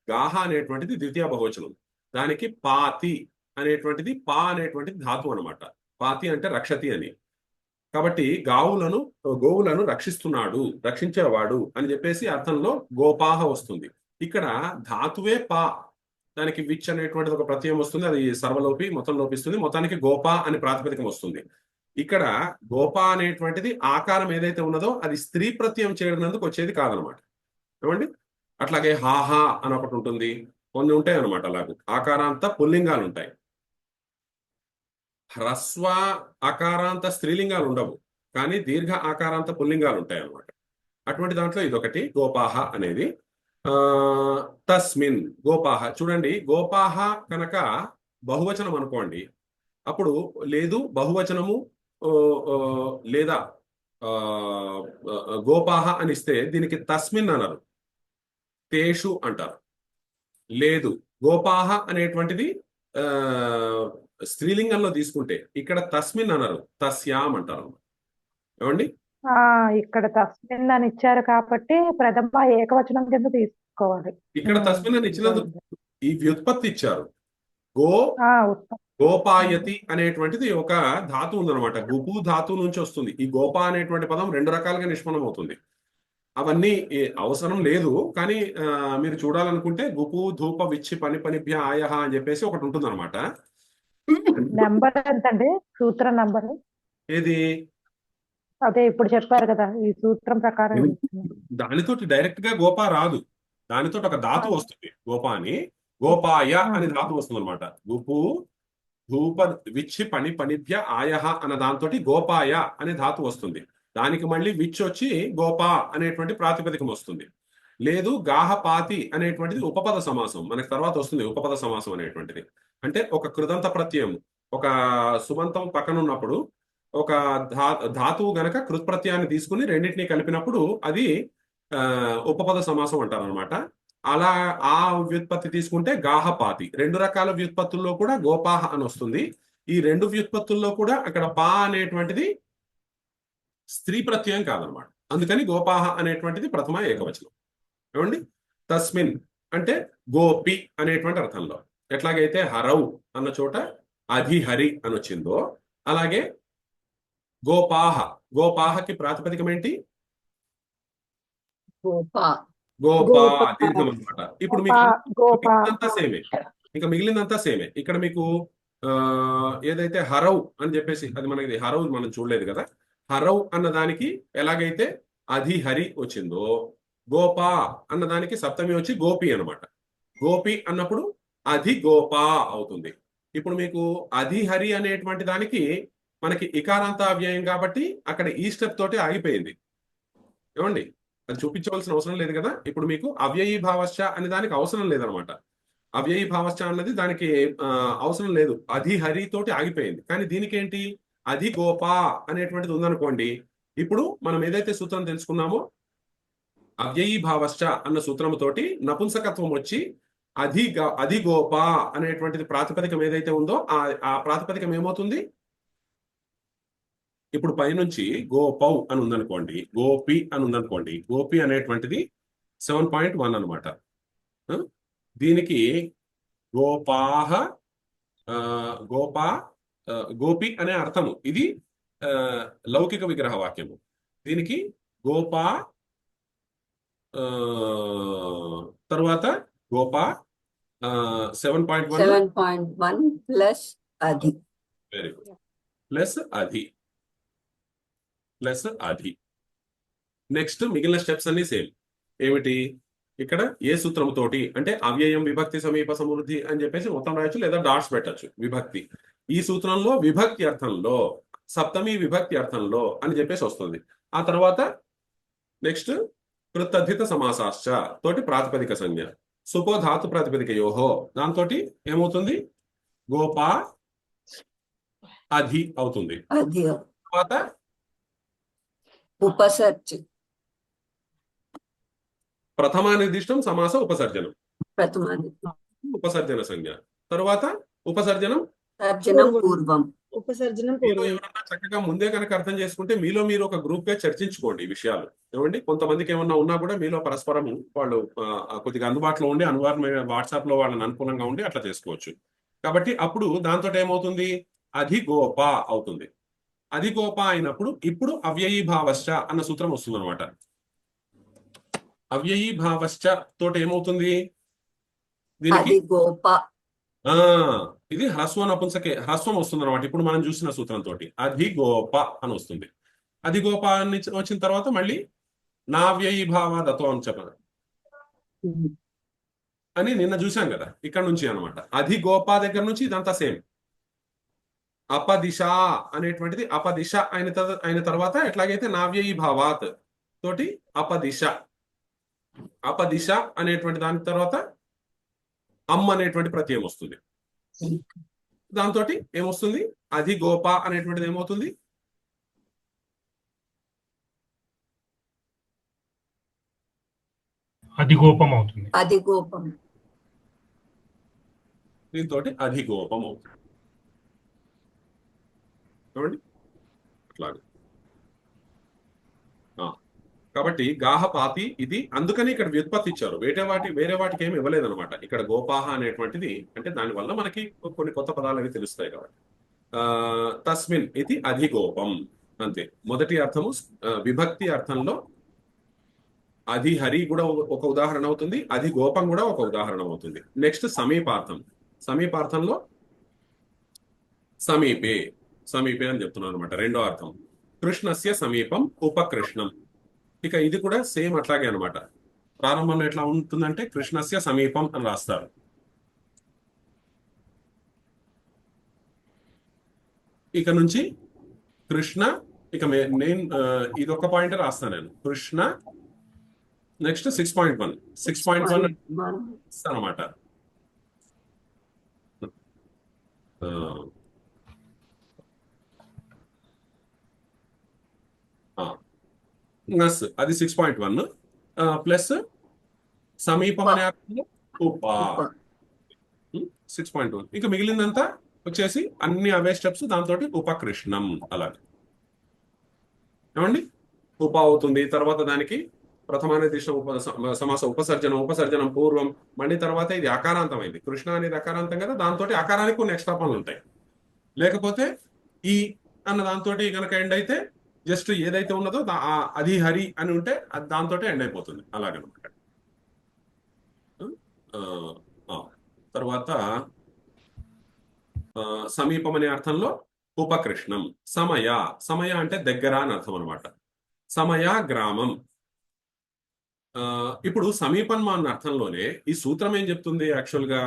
గాహ అనేటువంటిది ద్వితీయ బహువచనం. దానికి పాతి అనేటువంటిది పా అనేటువంటిది ధాతు అనమాట. పాతి అంటే రక్షతి అని. కాబట్టి గోవులను రక్షిస్తున్నాడు, రక్షించేవాడు అని చెప్పేసి అర్థంలో గోపాహ వస్తుంది. ఇక్కడ ధాతువే పా, దానికి విచ్ అనేటువంటిది ఒక ప్రత్యయం వస్తుంది. అది సర్వలోపి, మొత్తం లోపిస్తుంది. మొత్తానికి గోపా అని ప్రాతిపదికం వస్తుంది. ఇక్కడ గోపా అనేటువంటిది ఆకారం ఏదైతే ఉన్నదో అది స్త్రీ ప్రత్యయం చేయడానికి వచ్చేది కాదనమాట. ఏమండి? అట్లాగే హాహా అని ఒకటి ఉంటుంది. కొన్ని ఉంటాయి అనమాట. అలాగే ఆకారాంత పుల్లింగాలు ఉంటాయి. హ్రస్వ ఆకారాంత స్త్రీలింగాలు ఉండవు, కానీ దీర్ఘ ఆకారాంత పుల్లింగాలు ఉంటాయి అన్నమాట. అటువంటి దాంట్లో ఇదొకటి గోపాహ అనేది. ఆ తస్మిన్ గోపాహ. చూడండి, గోపాహ కనుక బహువచనం అనుకోండి, అప్పుడు లేదు బహువచనము ఓ, ఓ, లేదా ఆ, గోపాహ అని ఇస్తే దీనికి తస్మిన్ అన్నారు, తేషు అంటారు. లేదు గోపాహ అనేటువంటిది ఆ స్త్రీలింగంలో తీసుకుంటే ఇక్కడ తస్మిన్ అనరు, తస్యాం అంటారు. ఏమండి? ఆ, ఇక్కడ తస్మిన్ అని ఇచ్చారు కాబట్టి ప్రథమ ఏకవచనం కింద తీసుకోవాలి. ఇక్కడ తస్మిన్ అని ఇచ్చినందుకు అర్థమైంది. ఈ వ్యుత్పత్తి ఇచ్చారు. గో ఉత్తమం. గోపాయతి అనేటువంటిది ఒక ధాతు ఉందన్నమాట. గుపు ధాతు నుంచి వస్తుంది. ఈ గోప అనేటువంటి పదం రెండు రకాలుగా నిష్పన్నం అవుతుంది. అవన్నీ అవసరం లేదు, కానీ మీరు చూడాలనుకుంటే గుపు ధూప విచ్చి పని పనిభ్య ఆయహ అని చెప్పేసి ఒకటి ఉంటుంది అనమాట. నెంబర్ ఎంతండి? సూత్రం నంబర్ ఏది? అదే ఇప్పుడు చెప్పారు కదా, ఈ సూత్రం ప్రకారం దానితోటి డైరెక్ట్ గా గోపా రాదు. దానితో ఒక ధాతు వస్తుంది గోపా అని. గోపాయ అని ధాతు వస్తుంది అనమాట. గుపు ధూప విచ్చి పని పనిభ్య ఆయహ అన్న దాంతో గోపాయ అనే ధాతు వస్తుంది. దానికి మళ్ళీ విచ్ వచ్చి గోపా అనేటువంటి ప్రాతిపదికం వస్తుంది. లేదు గాహపాతి అనేటువంటిది ఉపపద సమాసం, మనకి తర్వాత వస్తుంది ఉపపద సమాసం అనేటువంటిది. అంటే ఒక కృదంత ప్రత్యయం, ఒక సుబంతం పక్కన ఉన్నప్పుడు ఒక ధాతువు గనక కృత్ప్రత్యయాన్ని తీసుకుని రెండింటినీ కలిపినప్పుడు అది ఉపపద సమాసం అంటారు అనమాట. అలా ఆ వ్యుత్పత్తి తీసుకుంటే గాహపాతి. రెండు రకాల వ్యుత్పత్తుల్లో కూడా గోపాహ అని వస్తుంది. ఈ రెండు వ్యుత్పత్తుల్లో కూడా అక్కడ పా అనేటువంటిది స్త్రీ ప్రత్యయం కాదనమాట. అందుకని గోపాహ అనేటువంటిది ప్రథమ ఏకవచనం. ఏమండి? తస్మిన్ అంటే గోపి అనేటువంటి అర్థంలో. ఎట్లాగైతే హరౌ అన్న చోట అధిహరి అని వచ్చిందో, అలాగే గోపాహ, గోపాహకి ప్రాతిపదికం ఏంటి? గోప గోపా గోపా. దీర్ఘం అనమాట. ఇప్పుడు గోపా మీకు గోపా మిగిలినంతా సేమే. ఇంకా మిగిలినంతా సేమే. ఇక్కడ మీకు ఆ, ఏదైతే హరవ్ అని చెప్పేసి అది మనకి హరవ్ మనం చూడలేదు కదా. హరవ్ అన్న దానికి ఎలాగైతే అధి హరి వచ్చిందో గోపా అన్న దానికి సప్తమి వచ్చి గోపి అన్నమాట. గోపి అన్నప్పుడు అధి గోపా అవుతుంది. ఇప్పుడు మీకు అధి హరి అనేటువంటి దానికి మనకి ఇకారాంత అవ్యయం కాబట్టి అక్కడ ఈ స్టెప్ తోటి ఆగిపోయింది. ఏమండి, అది చూపించవలసిన అవసరం లేదు కదా. ఇప్పుడు మీకు అవ్యయీ భావశ్చ అనే దానికి అవసరం లేదనమాట. అవ్యయీ భావశ్చ అన్నది దానికి అవసరం లేదు. అధి హరి తోటి ఆగిపోయింది. కానీ దీనికి ఏంటి, అధి గోపా అనేటువంటిది ఉందనుకోండి. ఇప్పుడు మనం ఏదైతే సూత్రం తెలుసుకున్నామో అవ్యయీ భావశ్చ అన్న సూత్రముతోటి నపుంసకత్వం వచ్చి అధి గోపా అనేటువంటిది ప్రాతిపదికం ఏదైతే ఉందో ఆ ప్రాతిపదికం ఏమవుతుంది. ఇప్పుడు పైనుంచి గోపౌ అని ఉందనుకోండి, గోపి అని ఉందనుకోండి. గోపి అనేటువంటిది 7.1 అనమాట. దీనికి గోపాహ గోపా గోపి అనే అర్థము. ఇది లౌకిక విగ్రహ వాక్యము. దీనికి గోపా తర్వాత గోపా 7.1 7.1 ప్లస్ అది. Very good. ప్లస్ అధి. నెక్స్ట్ మిగిలిన స్టెప్స్ అన్ని సేమ్. ఏమిటి, ఇక్కడ ఏ సూత్రం తోటి అంటే అవ్యయం విభక్తి సమీప సమృద్ధి అని చెప్పేసి మొత్తం రాయొచ్చు, లేదా డాట్స్ పెట్టచ్చు. విభక్తి ఈ సూత్రంలో విభక్తి అర్థంలో, సప్తమి విభక్తి అర్థంలో అని చెప్పేసి వస్తుంది. ఆ తర్వాత నెక్స్ట్ కృతద్ధిత సమాసాశ్చ తోటి ప్రాతిపదిక సంజ్ఞ, సుపో ధాతు ప్రాతిపదిక యోహో దాంతో ఏమవుతుంది, గోపా అధి అవుతుంది. అది తర్వాత ఉపసర్జి ప్రథమా నిర్దిష్టం సమాస ఉపసర్జనం, ప్రథమాది ఉపసర్జన సంజ్ఞ. తర్వాత ఉపసర్జనం సర్జనం పూర్వం. ఉపసర్జనం మీరు పూర్వం. ఎవరన్నా చక్కగా ముందే కనుక అర్థం చేసుకుంటే మీలో మీరు ఒక గ్రూప్ గా చర్చించుకోండి ఈ విషయాలు. ఏమండి, కొంతమందికి ఏమన్నా ఉన్నా కూడా మీలో పరస్పరం వాళ్ళు కొద్దిగా అందుబాటులో ఉండి వాట్సాప్ లో వాళ్ళని అనుకూలంగా ఉండి అట్లా చేసుకోవచ్చు. కాబట్టి అప్పుడు దాంతో ఏమవుతుంది, అధి గోప అవుతుంది. అధి గోప అయినప్పుడు ఇప్పుడు అవ్యయీ భావశ్చ అన్న సూత్రం వస్తుంది అనమాట. అవ్యయీ భావశ్చ తోటి ఏమవుతుంది, దీనికి అది గోప. ఇది హ్రస్వ నపుంసకే హ్రస్వం వస్తుంది అనమాట. ఇప్పుడు మనం చూసిన సూత్రంతో అధి గోప అని వస్తుంది. అధి గోప అని వచ్చిన తర్వాత మళ్ళీ నావ్యయీ భావాదతో అని చెప్పదు అని నిన్న చూసాం కదా. ఇక్కడ నుంచి అనమాట అధి గోప దగ్గర నుంచి ఇదంతా సేమ్. అపదిశ అనేటువంటిది అపదిశ అయిన తర్వాత ఎట్లాగైతే నావ్యయీ భావాత్ తోటి అపదిశ అనేటువంటి దాని తర్వాత అమ్ అనేటువంటి ప్రత్యయం వస్తుంది. దాంతో ఏమొస్తుంది, అధి గోప అనేటువంటిది ఏమవుతుంది, అధిగోపం అవుతుంది. అది గోపం. దీంతో అధిగోపం అవుతుంది. చూడండి అట్లాగే. కాబట్టి గాహపాతి ఇది అందుకని ఇక్కడ వ్యుత్పత్తి ఇచ్చారు. వేరే వాటికి ఏమి ఇవ్వలేదన్నమాట. ఇక్కడ గోపాహ అనేటువంటిది అంటే దానివల్ల మనకి కొన్ని కొత్త పదాలు అవి తెలుస్తాయి కాబట్టి. తస్మిన్ ఇది అధిగోపం అంతే. మొదటి అర్థము విభక్తి అర్థంలో అధి హరి కూడా ఒక ఉదాహరణ అవుతుంది, అధి గోపం కూడా ఒక ఉదాహరణ అవుతుంది. నెక్స్ట్ సమీపార్థంలో సమీపే అని చెప్తున్నాను అనమాట. రెండో అర్థం కృష్ణస్య సమీపం ఉపకృష్ణం. ఇక ఇది కూడా సేమ్ అట్లాగే అనమాట. ప్రారంభంలో ఎట్లా ఉంటుందంటే కృష్ణస్య సమీపం అని రాస్తారు. ఇక నుంచి కృష్ణ, ఇక నేను ఇదొక పాయింట్ రాస్తాను నేను. కృష్ణ నెక్స్ట్ 6.1 అనమాట. అది 6.1 ప్లస్ సమీపం అనే అర్థంలో ఉప 6.1. ఇంకా మిగిలిందంతా వచ్చేసి అన్ని అవే స్టెప్స్. దాంతో ఉపకృష్ణం అలాగే. ఏమండి, ఉప అవుతుంది. తర్వాత దానికి ప్రథమానిర్దిష్టం సమాస ఉపసర్జనం పూర్వం. మళ్ళీ తర్వాత ఇది అకారాంతమైంది. కృష్ణ అనేది అకారాంతం కదా, దాంతో అకారానికి కొన్ని ఎక్స్ట్రా పనులు ఉంటాయి. లేకపోతే ఈ అన్న దాంతో కనుక ఎండ్ అయితే జస్ట్ ఏదైతే ఉన్నదో అది హరి అని ఉంటే దాంతో ఎండ్ అయిపోతుంది అలాగనమాట. ఆ, ఆ. తర్వాత సమీపం అనే అర్థంలో ఉపకృష్ణం. సమయ, సమయ అంటే దగ్గర అని అర్థం అనమాట. సమయ గ్రామం. ఇప్పుడు సమీపం అన్న అర్థంలోనే ఈ సూత్రం ఏం చెప్తుంది యాక్చువల్ గా?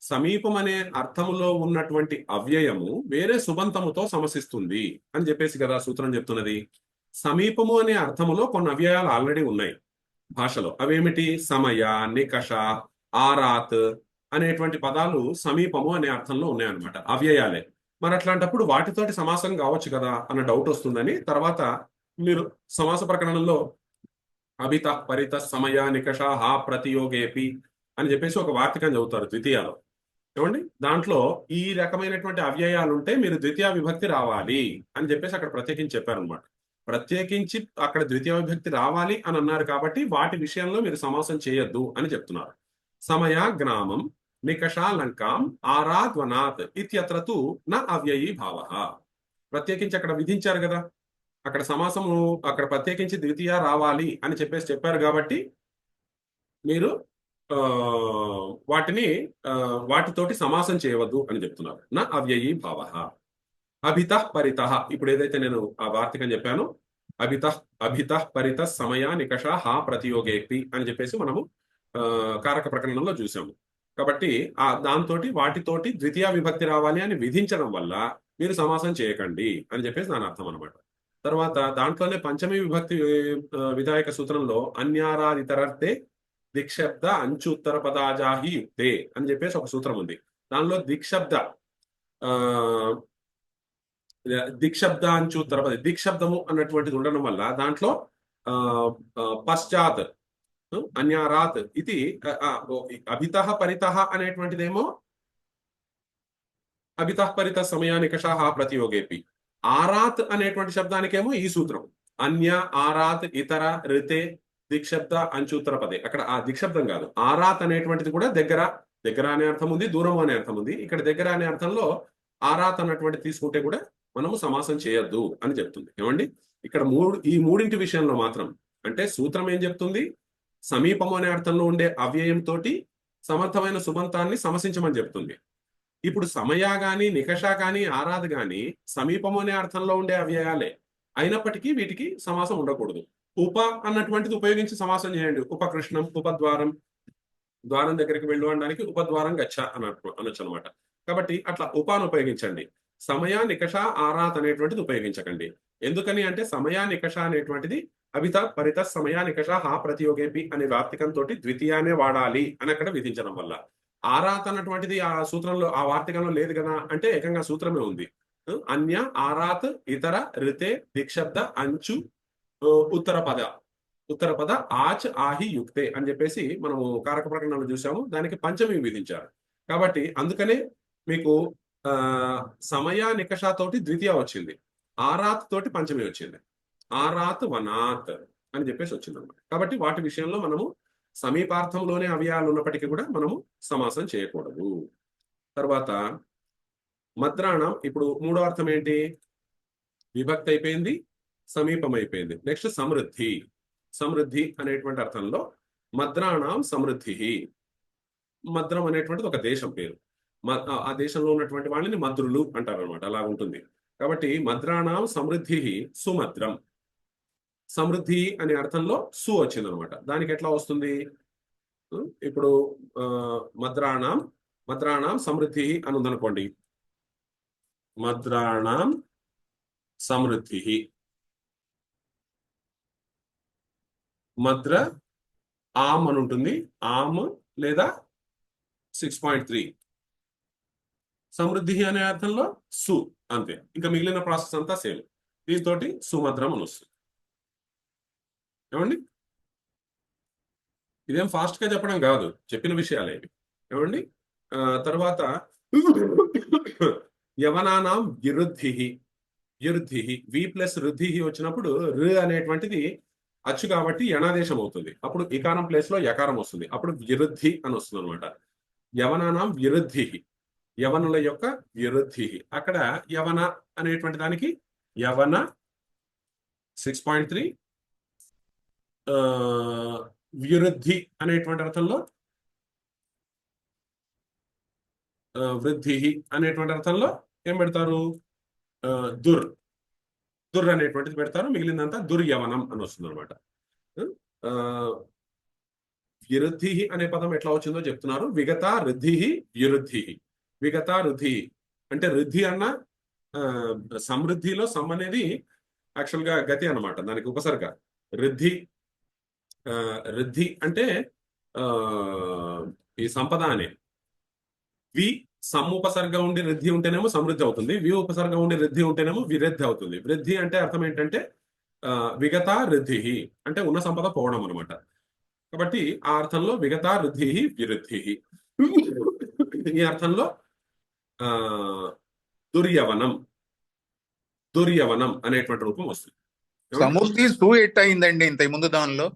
సమీపం అనే అర్థములో ఉన్నటువంటి అవ్యయము వేరే సుబంతముతో సమసిస్తుంది అని చెప్పేసి కదా సూత్రం చెప్తున్నది. సమీపము అనే అర్థములో కొన్ని అవ్యయాలు ఆల్రెడీ ఉన్నాయి భాషలో. అవేమిటి? సమయ, నికష, ఆరాత్ అనేటువంటి పదాలు సమీపము అనే అర్థంలో ఉన్నాయన్నమాట, అవ్యయాలే. మరి అట్లాంటప్పుడు వాటితోటి సమాసం కావచ్చు కదా అన్న డౌట్ వస్తుందని తర్వాత మీరు సమాస ప్రకరణంలో అభిత పరిత సమయ నికష హా ప్రతియోగేపి అని చెప్పేసి ఒక వార్తికం చదువుతారు ద్వితీయాలో. ఏమండి? దాంట్లో ఈ రకమైనటువంటి అవ్యయాలు ఉంటే మీరు ద్వితీయ విభక్తి రావాలి అని చెప్పేసి అక్కడ ప్రత్యేకించి చెప్పారనమాట. ప్రత్యేకించి అక్కడ ద్వితీయ విభక్తి రావాలి అని అన్నారు కాబట్టి వాటి విషయంలో మీరు సమాసం చేయొద్దు అని చెప్తున్నారు. సమయ గ్రామం, నికష లంకాం, ఆరాత్ వనాత్ ఇత్యత్ర తు న అవ్యయీ భావ. ప్రత్యేకించి అక్కడ విధించారు కదా, అక్కడ సమాసము అక్కడ ప్రత్యేకించి ద్వితీయ రావాలి అని చెప్పేసి చెప్పారు కాబట్టి మీరు వాటిని వాటితోటి సమాసం చేయవద్దు అని చెప్తున్నారు. నా అవ్యయీ భావ. అభిత పరిత, ఇప్పుడు ఏదైతే నేను ఆ వార్తికం చెప్పానో అభిత పరిత సమయ నికష హా ప్రతియోగేపి అని చెప్పేసి మనము కారక ప్రకరణంలో చూసాము. కాబట్టి దాంతో వాటితోటి ద్వితీయ విభక్తి రావాలి అని విధించడం వల్ల మీరు సమాసం చేయకండి అని చెప్పేసి దాని అర్థం అనమాట. తర్వాత దాంట్లోనే పంచమీ విభక్తి విధాయక సూత్రంలో అన్యారాదితరర్తే దిక్శబ్ద అంచుత్తర పదాజాహి యుక్తే అని చెప్పేసి ఒక సూత్రం ఉంది. దానిలో దిక్శబ్ద అంచుత్తర పద, దిక్శబ్దము అన్నటువంటిది ఉండడం వల్ల దాంట్లో పశ్చాత్ అన్యారాత్ ఇది అభిత పరిత అనేటువంటిదేమో అభిత పరిత సమయా నికష హా ప్రతియోగేపి. ఆరాత్ అనేటువంటి శబ్దానికేమో ఈ సూత్రం అన్య ఆరాత్ ఇతర రితే దిక్శబ్ద అంచుత్తర పదే. అక్కడ ఆ దిక్శబ్దం కాదు, ఆరాత్ అనేటువంటిది కూడా దగ్గర అనే అర్థం ఉంది, దూరము అనే అర్థం ఉంది. ఇక్కడ దగ్గర అనే అర్థంలో ఆరాత్ అన్నటువంటి తీసుకుంటే కూడా మనము సమాసం చేయొద్దు అని చెప్తుంది. ఏమండి? ఇక్కడ ఈ మూడింటి విషయంలో మాత్రం అంటే సూత్రం ఏం చెప్తుంది? సమీపము అనే అర్థంలో ఉండే అవ్యయంతో సమర్థమైన సుబంతాన్ని సమసించమని చెప్తుంది. ఇప్పుడు సమయ గాని నికష గాని ఆరాధ గాని సమీపము అనే అర్థంలో ఉండే అవ్యయాలే అయినప్పటికీ వీటికి సమాసం ఉండకూడదు. ఉప అన్నటువంటిది ఉపయోగించి సమాసం చేయండి. ఉపకృష్ణం, ఉపద్వారం, ద్వారం దగ్గరికి వెళ్ళు అనడానికి ఉపద్వారం గచ్చ అనొచ్చు అనమాట. కాబట్టి అట్లా ఉపాను ఉపయోగించండి. సమయ నికష ఆరాత్ అనేటువంటిది ఉపయోగించకండి. ఎందుకని అంటే సమయ నికష అనేటువంటిది అభిత పరిత సమయ నికష హా ప్రతియోగేపి అనే వార్తికంతో ద్వితీయానే వాడాలి అని అక్కడ విధించడం వల్ల. ఆరాత్ అన్నటువంటిది ఆ సూత్రంలో ఆ వార్తికంలో లేదు కదా అంటే ఏకంగా సూత్రమే ఉంది. అన్య ఆరాత్ ఇతర రితే దిక్శబ్ద అంచు ఉత్తర పద ఆచ్ ఆహి యుక్తే అని చెప్పేసి మనము కారక ప్రకరణంలో చూసాము. దానికి పంచమి విధించారు. కాబట్టి అందుకనే మీకు సమయ నికషతోటి ద్వితీయ వచ్చింది, ఆరాత్ తోటి పంచమి వచ్చింది. ఆరాత్ వనాత్ అని చెప్పేసి వచ్చింది అనమాట. కాబట్టి వాటి విషయంలో మనము సమీపార్థంలోనే అవ్యయాలు ఉన్నప్పటికీ కూడా మనము సమాసం చేయకూడదు. తర్వాత మద్రాణం. ఇప్పుడు మూడో అర్థం ఏంటి? విభక్తి అయిపోయింది, సమీపం అయిపోయింది. నెక్స్ట్ సమృద్ధి అనేటువంటి అర్థంలో మద్రాణం సమృద్ధి. మద్రం అనేటువంటిది ఒక దేశం పేరు. ఆ దేశంలో ఉన్నటువంటి వాళ్ళని మద్రులు అంటారు అనమాట. అలా ఉంటుంది. కాబట్టి మద్రాణం సమృద్ధి సుమద్రం. సమృద్ధి అనే అర్థంలో సు వచ్చింది అనమాట. దానికి ఎట్లా వస్తుంది? ఇప్పుడు మద్రాణం సమృద్ధి అని ఉందనుకోండి. మద్రాణం సమృద్ధి. మద్ర ఆమ్ అని ఉంటుంది. ఆమ్ లేదా 6.3. సమృద్ధి అనే అర్థంలో సు, అంతే. ఇంకా మిగిలిన ప్రాసెస్ అంతా సేమ్. దీంతో సుమద్రం అని వస్తుంది. ఏమండి? ఇదేం ఫాస్ట్ గా చెప్పడం కాదు, చెప్పిన విషయాలే ఇవి. ఏమండి? తర్వాత యవనానాం విరుద్ధి. వి ప్లస్ వృద్ధి వచ్చినప్పుడు రు అనేటువంటిది అచ్చు కాబట్టి యనాదేశం అవుతుంది. అప్పుడు ఇకారం ప్లేస్ లో యకారం వస్తుంది. అప్పుడు విరుద్ధి అని వస్తుంది అనమాట. యవనానాం విరుద్ధి, యవనుల యొక్క విరుద్ధి. అక్కడ యవన అనేటువంటి దానికి యవన 6.3, విరుద్ధి అనేటువంటి అర్థంలో వృద్ధి అనేటువంటి అర్థంలో ఏం పెడతారు? ఆ, దుర్ దుర్ అనేటువంటిది పెడతారు. మిగిలిందంతా దుర్యవనం అని వస్తుంది అనమాట. విరుద్ధి అనే పదం ఎట్లా వచ్చిందో చెప్తున్నారు. విగత రుద్ధి విరుద్ధి. విగత రుద్ధి అంటే రుద్ధి అన్న ఆ, సమృద్ధిలో సమ్ అనేది యాక్చువల్ గా గతి అన్నమాట, దానికి ఉపసర్గ. రుద్ధి రుద్ధి అంటే ఆ, ఈ సంపద అనే. వి సమ్ ఉపసర్గ ఉండి వృద్ధి ఉంటేనేమో సమృద్ధి అవుతుంది. వి ఉపసర్గ ఉండి వృద్ధి ఉంటేనేమో విరుద్ధి అవుతుంది. వృద్ధి అంటే అర్థం ఏంటంటే విగత వృద్ధి అంటే ఉన్న సంపద పోవడం అనమాట. కాబట్టి ఆ అర్థంలో విగత వృద్ధి విరుద్ధి. ఈ అర్థంలో ఆ దుర్యవనం దుర్యవనం అనేటువంటి రూపం వస్తుంది. ఏమండి? సమృద్ధి సు ఎట్ అయిందండి ఇంతకు ముందు దానిలో?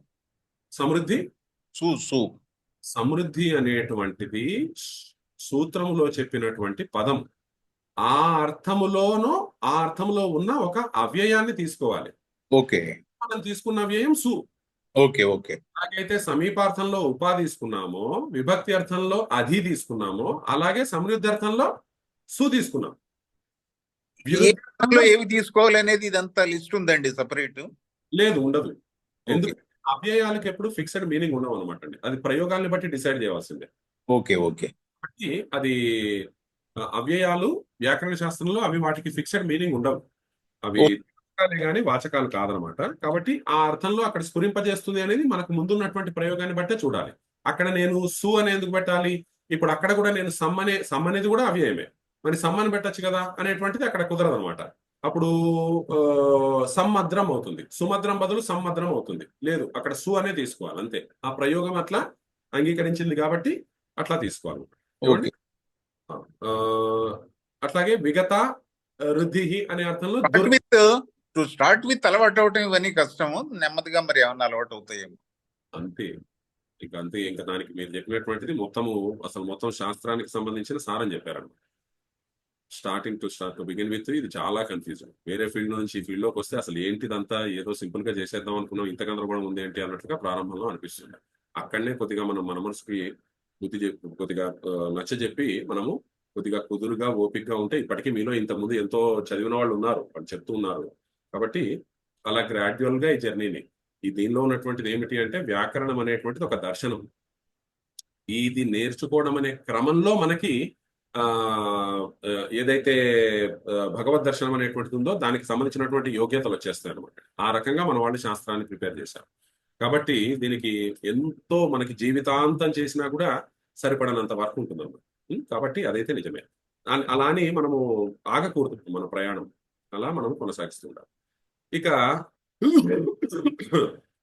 సమృద్ధి సు సమృద్ధి అనేటువంటిది సూత్రములో చెప్పినటువంటి పదం. ఆ అర్థములో ఉన్న ఒక అవ్యయాన్ని తీసుకోవాలి. ఓకే మనం తీసుకున్న అవ్యయం సు. Okay okay. ఎలాగైతే సమీపార్థంలో ఉపా తీసుకున్నామో, విభక్తి అర్థంలో అధి తీసుకున్నామో, అలాగే సమృద్ధి అర్థంలో సు తీసుకున్నాం. ఏ విరుద్ధి అర్థంలో ఏవి తీసుకోవాలి అనేది ఇదంతా లిస్ట్ ఉందండి సపరేట్? లేదు, ఉండదు. ఎందుకంటే అవ్యయాలకు ఎప్పుడు ఫిక్స్డ్ మీనింగ్ ఉండవు అనమాట అండి. అది ప్రయోగాల్ని బట్టి డిసైడ్ చేయాల్సిందే. Okay okay. కాబట్టి అది అవ్యయాలు వ్యాకరణ శాస్త్రంలో అవి వాటికి ఫిక్స్డ్ మీనింగ్ ఉండవు. అవి వాచకాలే గాని వాచకాలు కాదనమాట. కాబట్టి ఆ అర్థంలో అక్కడ స్ఫురింపజేస్తుంది అనేది మనకు ముందున్నటువంటి ప్రయోగాన్ని బట్టే చూడాలి. అక్కడ నేను సు అని ఎందుకు పెట్టాలి? ఇప్పుడు అక్కడ కూడా నేను సమ్ అనేది కూడా అవ్యయమే. మరి సమ్ అని పెట్టచ్చు కదా అనేటువంటిది అక్కడ కుదరదు అనమాట. అప్పుడు సమ్మద్రం అవుతుంది. సుమద్రం బదులు సమ్మద్రం అవుతుంది. లేదు, అక్కడ సు అనే తీసుకోవాలి అంతే. ఆ ప్రయోగం అట్లా అంగీకరించింది కాబట్టి అట్లా తీసుకోవాలి. ఏమండి? ఆ, అట్లాగే విగత వృద్ధి అనే అర్థంలో స్టార్ట్ విత్ అలవాటు అవటం ఇవన్నీ కష్టము. నెమ్మదిగా మరి ఏమన్నా అలవాటు అవుతాయేమో. అంతే. అంతే. ఇంకా దానికి మీరు చెప్పినటువంటిది మొత్తం శాస్త్రానికి సంబంధించిన సారం చెప్పారన్నమాట. స్టార్టింగ్ టు బిగిన్ విత్ ఇది చాలా కన్ఫ్యూజన్. వేరే ఫీల్డ్ నుంచి ఈ ఫీల్డ్ లోకి వస్తే అసలు ఏంటిదంతా ఏదో సింపుల్ గా చేసేద్దాం అనుకున్నాం, ఇంత గందరగోళం ఉంది ఏంటి అన్నట్టుగా ప్రారంభంలో అనిపిస్తుంది. అక్కడనే కొద్దిగా మన మనసుకి కొద్దిగా నచ్చ చెప్పి మనము కొద్దిగా కుదురుగా ఓపికగా ఉంటే, ఇప్పటికీ మీలో ఇంతకుముందు ఎంతో చదివిన వాళ్ళు ఉన్నారు, వాళ్ళు చెప్తూ ఉన్నారు. కాబట్టి అలా గ్రాడ్యువల్ గా ఈ జర్నీని దీనిలో ఉన్నటువంటిది ఏమిటి అంటే వ్యాకరణం అనేటువంటిది ఒక దర్శనం. ఇది నేర్చుకోవడం అనే క్రమంలో మనకి ఏదైతే భగవద్ దర్శనం అనేటువంటిది ఉందో దానికి సంబంధించినటువంటి యోగ్యతలు వచ్చేస్తాయి అనమాట. ఆ రకంగా మన వాళ్ళు శాస్త్రాన్ని ప్రిపేర్ చేశారు. కాబట్టి దీనికి ఎంతో మనకి జీవితాంతం చేసినా కూడా సరిపడనంత వర్క్ ఉంటుందన్నమాట. కాబట్టి అదైతే నిజమే. అలా అని మనము ఆగకూడదు మన ప్రయాణం. అలా మనం కొనసాగిస్తుంటాం. ఇక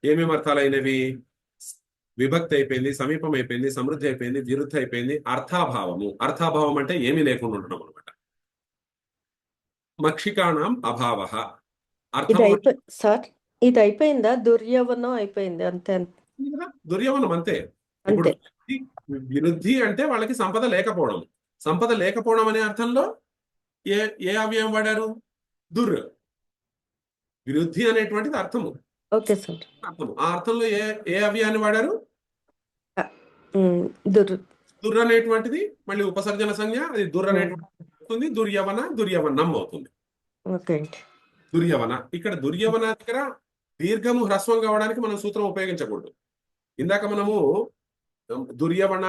ఏమేమి అర్థాలైనవి? విభక్తి అయిపోయింది, సమీపం అయిపోయింది, సమృద్ధి అయిపోయింది, విరుద్ధి అయిపోయింది. అర్థాభావము. అర్థాభావం అంటే ఏమీ లేకుండా ఉండడం అనమాట. మక్షికాణం అభావ. సార్ ఇది అయిపోయిందా? దుర్యవనం అయిపోయింది అంతే. దుర్యవనం అంతే. ఇప్పుడు విరుద్ధి అంటే వాళ్ళకి సంపద లేకపోవడం. సంపద లేకపోవడం అనే అర్థంలో ఏ అవ్యయం వాడారు? దుర్. విరుద్ధి అనేటువంటిది అర్థము. Okay sir. అర్థము. ఆ అర్థంలో ఏ అవ్యయాన్ని వాడారు? దుర్ అనేటువంటిది మళ్ళీ ఉపసర్జన సంజ్ఞ. అది దుర్ అనేటువంటి దుర్యవనం అవుతుంది. దుర్యవన. ఇక్కడ దుర్యవన దగ్గర దీర్ఘము హ్రస్వం కావడానికి మనం సూత్రం ఉపయోగించకూడదు. ఇందాక మనము దుర్యవన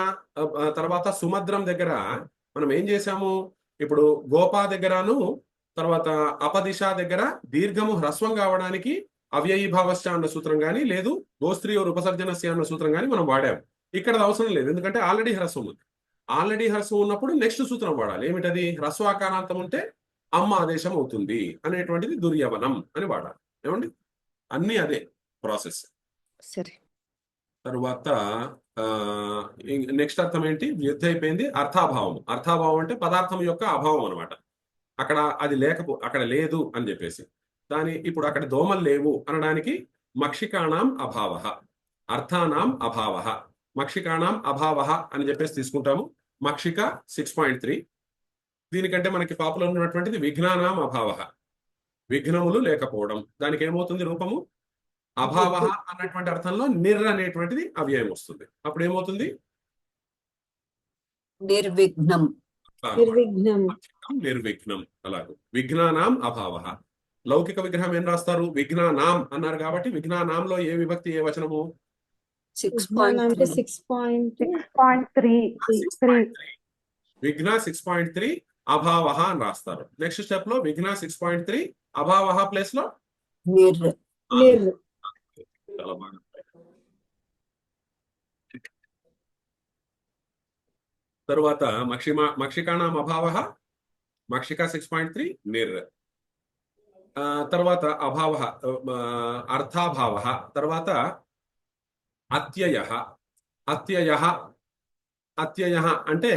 తర్వాత సుమద్రం దగ్గర మనం ఏం చేశాము? ఇప్పుడు గోపా దగ్గరను తర్వాత అపదిశ దగ్గర దీర్ఘము హ్రస్వం కావడానికి అవ్యయీభావశ్చ అన్న సూత్రం కానీ, లేదు గోస్త్రీయోర్ ఉపసర్జనస్య అన్న సూత్రం కానీ మనం వాడాము. ఇక్కడ అవసరం లేదు, ఎందుకంటే ఆల్రెడీ హ్రస్వం ఉంది. ఆల్రెడీ హ్రస్వం ఉన్నప్పుడు నెక్స్ట్ సూత్రం వాడాలి. ఏమిటది? హ్రస్వాకారాంతం ఉంటే అమ్మ ఆదేశం అవుతుంది అనేటువంటిది దుర్యవనం అని వాడాలి. ఏమండి? అన్ని అదే ప్రాసెస్. సరే. తరువాత నెక్స్ట్ అర్థం ఏంటి? వృద్ధి అయిపోయింది. అర్థాభావం. అర్థాభావం అంటే పదార్థం యొక్క అభావం అనమాట. అక్కడ అది అక్కడ లేదు అని చెప్పేసి ఇప్పుడు అక్కడ దోమలు లేవు అనడానికి మక్షికాణం అభావ, అర్థానాం అభావ. మక్షికాణం అభావ అని చెప్పేసి తీసుకుంటాము. మక్షిక 6.3. దీనికంటే మనకి పాపులర్ ఉన్నటువంటిది విఘ్నానాం అభావ. విఘ్నములు లేకపోవడం. దానికి ఏమవుతుంది రూపము? అభావ అన్నటువంటి అర్థంలో నిర్ అనేటువంటిది అవ్యయం వస్తుంది. అప్పుడు ఏమవుతుంది? నిర్విఘ్నం. నిర్విఘ్నం. నిర్విఘ్నం. అలాగే విఘ్నానాం అభావ. లౌకిక విగ్రహం ఏం రాస్తారు? విఘ్నానాం అన్నారు కాబట్టి విఘ్నానాంలో ఏ విభక్తి ఏ వచనము? 6.3. అంటే 6.3. 6.3 విఘ్న 6.3 అభావ అని రాస్తారు. నెక్స్ట్ స్టెప్ లో విఘ్న 6.3 అభావ ప్లేస్ లో నిర్. నిర్. చాలా బాగా. తరువాత మక్షికాణం అభావ మక్షిక 6.3 నిర్. తర్వాత అభావ అర్థాభావ. తర్వాత అత్యయ. అత్యయ అంటే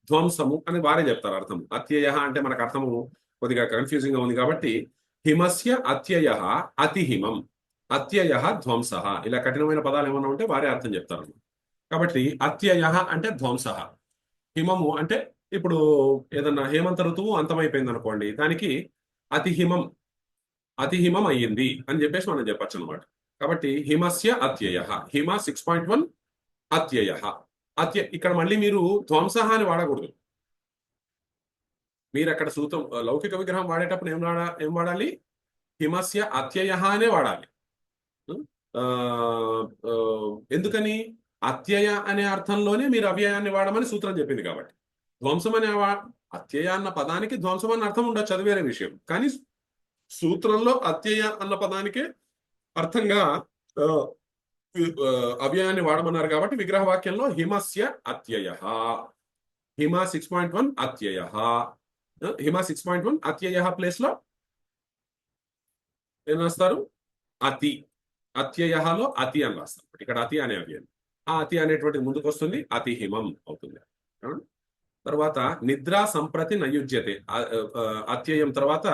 ధ్వంసము అని వారే చెప్తారు అర్థం. అత్యయ అంటే మనకు అర్థము కొద్దిగా కన్ఫ్యూజింగ్ గా ఉంది కాబట్టి హిమస్య అత్యయ అతిహిమం, అత్యయ ధ్వంస. ఇలా కఠినమైన పదాలు ఏమన్నా ఉంటే వారే అర్థం చెప్తారు. కాబట్టి అత్యయ అంటే ధ్వంస. హిమము అంటే ఇప్పుడు ఏదన్నా హేమంత ఋతువు అంతమైపోయింది అనుకోండి, దానికి అతిహిమం అయ్యింది అని చెప్పేసి మనం చెప్పచ్చు అనమాట. కాబట్టి హిమస్య అత్యయ. హిమ 6.1 అత్యయ. ఇక్కడ మళ్ళీ మీరు ధ్వంస అని వాడకూడదు. మీరు అక్కడ సూత్రం లౌకిక విగ్రహం వాడేటప్పుడు ఏం వాడాలి? హిమస్య అత్యయ అనే వాడాలి. ఎందుకని? అత్యయ అనే అర్థంలోనే మీరు అవ్యయాన్ని వాడమని సూత్రం చెప్పింది కాబట్టి. ధ్వంసం అనే అత్యయ అన్న పదానికి ధ్వంసం అన్న అర్థం ఉండొచ్చు, అది వేరే విషయం. కానీ సూత్రంలో అత్యయ అన్న పదానికే అర్థంగా అవ్యయాన్ని వాడమన్నారు కాబట్టి విగ్రహ వాక్యంలో హిమస్య అత్యయ. హిమ 6.1 అత్యయ. హిమ 6.1 అత్యయ ప్లేస్ లో ఏం రాస్తారు? అతి. అత్యయలో అతి అని రాస్తారు. ఇక్కడ అతి అనే అవ్యయం. ఆ అతి అనేటువంటి ముందుకు వస్తుంది, అతిహిమం అవుతుంది. తర్వాత నిద్రా సంప్రతి నయుజ్యతే. అత్యయం తర్వాత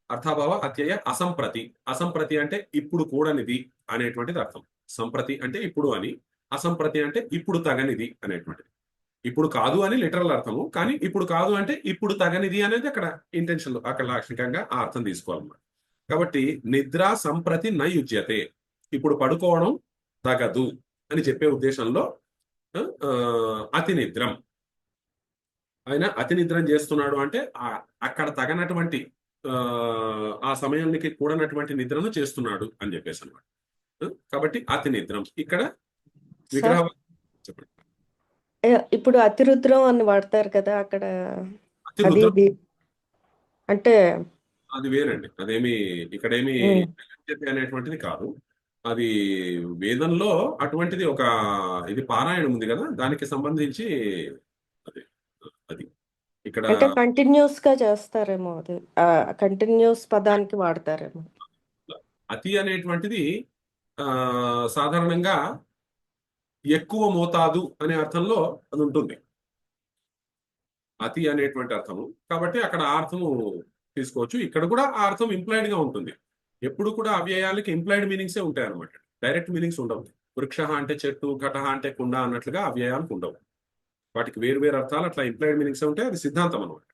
అర్థాభావ అత్యయ అసంప్రతి. అసంప్రతి అంటే ఇప్పుడు కూడనిది అనేటువంటిది అర్థం. సంప్రతి అంటే ఇప్పుడు అని, అసంప్రతి అంటే ఇప్పుడు తగనిది అనేటువంటిది. ఇప్పుడు కాదు అని లిటరల్ అర్థము, కానీ ఇప్పుడు కాదు అంటే ఇప్పుడు తగనిది అనేది అక్కడ ఇంటెన్షన్, అక్కడ లాక్షణికంగా ఆ అర్థం తీసుకోవాలన్నమాట. కాబట్టి నిద్రా సంప్రతి నయుజ్యతే, ఇప్పుడు పడుకోవడం తగదు అని చెప్పే ఉద్దేశంలో అతి నిద్రం. ఆయన అతి నిద్రం చేస్తున్నాడు అంటే అక్కడ తగనటువంటి ఆ సమయానికి కూడనటువంటి నిద్రను చేస్తున్నాడు అని చెప్పేసి అన్నమాట. కాబట్టి అతి నిద్రం. ఇక్కడ విగ్రహ చెప్పండి. ఇప్పుడు అతిరుద్రం అని వాడతారు కదా అక్కడ, అతి అది రుద్రం అంటే అది వేరండి. అదేమి ఇక్కడేమి అనేటువంటిది కాదు. అది వేదంలో అటువంటిది ఒక ఇది పారాయణం ఉంది కదా, దానికి సంబంధించి అది ఇక్కడ అంటే కంటిన్యూస్ గా చేస్తారేమో, అది కంటిన్యూస్ పదానికి వాడతారేమో. అతి అనేటువంటిది సాధారణంగా ఎక్కువ మోతాదు అనే అర్థంలో అది ఉంటుంది, అతి అనేటువంటి అర్థము. కాబట్టి అక్కడ ఆ అర్థము తీసుకోవచ్చు. ఇక్కడ కూడా ఆ అర్థం ఇంప్లాయిడ్ గా ఉంటుంది. ఎప్పుడు కూడా అవ్యయాలకి ఇంప్లాయిడ్ మీనింగ్సే ఉంటాయి అనమాట, డైరెక్ట్ మీనింగ్స్ ఉండవు. వృక్ష అంటే చెట్టు, ఘట అంటే కుండ అన్నట్లుగా అవ్యయాలకు ఉండవు. వాటికి వేరు వేరు అర్థాలు అట్లా ఇంప్లాయిడ్ మీనింగ్స్ ఉంటాయి. అది సిద్ధాంతం అనమాట.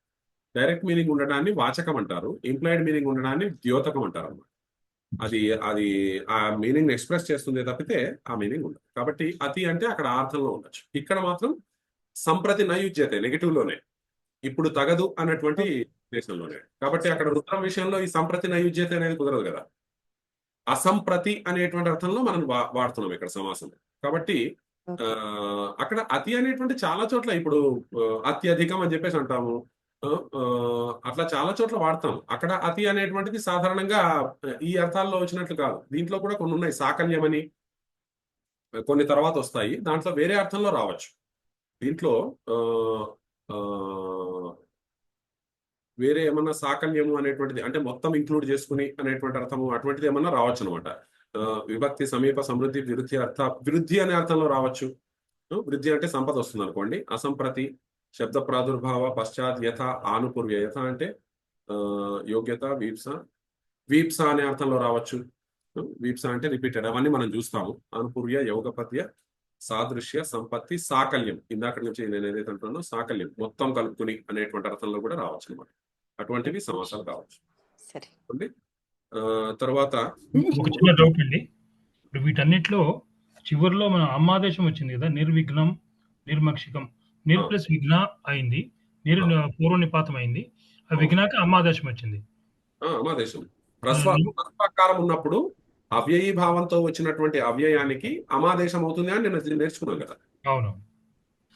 డైరెక్ట్ మీనింగ్ ఉండడాన్ని వాచకం అంటారు, ఇంప్లాయిడ్ మీనింగ్ ఉండడాన్ని ద్యోతకం అంటారు అనమాట. అది అది ఆ మీనింగ్ ఎక్స్ప్రెస్ చేస్తుంది తప్పితే ఆ మీనింగ్ ఉండదు. కాబట్టి అతి అంటే అక్కడ అర్థంలో ఉండొచ్చు. ఇక్కడ మాత్రం సంప్రతి నయుజ్యతే, నెగిటివ్ లోనే, ఇప్పుడు తగదు అన్నటువంటి దేశంలోనే. కాబట్టి అక్కడ రుద్రం విషయంలో ఈ సంప్రతి నయుజ్యత అనేది కుదరదు కదా. అసంప్రతి అనేటువంటి అర్థంలో మనం వాడుతున్నాం ఇక్కడ సమాసం. కాబట్టి అక్కడ అతి అనేటువంటి చాలా చోట్ల ఇప్పుడు అత్యధికం అని చెప్పేసి అంటాము, అట్లా చాలా చోట్ల వాడతాం. అక్కడ అతి అనేటువంటిది సాధారణంగా ఈ అర్థాల్లో వచ్చినట్లు కాదు. దీంట్లో కూడా కొన్ని ఉన్నాయి, సాకల్యమని కొన్ని తర్వాత వస్తాయి, దాంట్లో వేరే అర్థంలో రావచ్చు. దీంట్లో వేరే ఏమన్నా సాకల్యము అనేటువంటిది అంటే మొత్తం ఇంక్లూడ్ చేసుకుని అనేటువంటి అర్థము అటువంటిది ఏమన్నా రావచ్చు అనమాట. విభక్తి సమీప సమృద్ధి విరుద్ధి విరుద్ధి అనే అర్థంలో రావచ్చు. వృద్ధి అంటే సంపద వస్తుంది అనుకోండి. అసంప్రతి శబ్ద ప్రాదుర్భావ పశ్చాత్ యథ ఆనుపూర్వ్య. యథ అంటే యోగ్యత, వీప్స అనే అర్థంలో రావచ్చు. వీప్స అంటే రిపీటెడ్, అవన్నీ మనం చూస్తాము. ఆనుపూర్య, యోగపద్య, సాదృశ్య, సంపత్తి, సాకల్యం. ఇందాక నుంచి నేను ఏదైతే అంటున్నానో సాకల్యం మొత్తం కలుపుకుని అనేటువంటి అర్థంలో కూడా రావచ్చు అనమాట. అటువంటివి సమాసాలు కావచ్చు. తర్వాత ఒక చిన్న డౌట్ అండి. ఇప్పుడు వీటన్నిటిలో చివరిలో మన అమ్మాదేశం వచ్చింది కదా, నిర్విఘ్నం నిర్మక్షికం, నిర్ ప్లస్ విఘ్న అయింది. నీరు పూర్వ నిపాతం అయింది. అది విగినాక అమ్మాదేశం వచ్చింది. అమాదేశం ఆ, నువ్వు- హ్రస్వకారం ఉన్నప్పుడు అవ్యయీ భావంతో వచ్చినటువంటి అవ్యయానికి అమాదేశం అవుతుంది అని నేను నేర్చుకున్నాను కదా. అవును,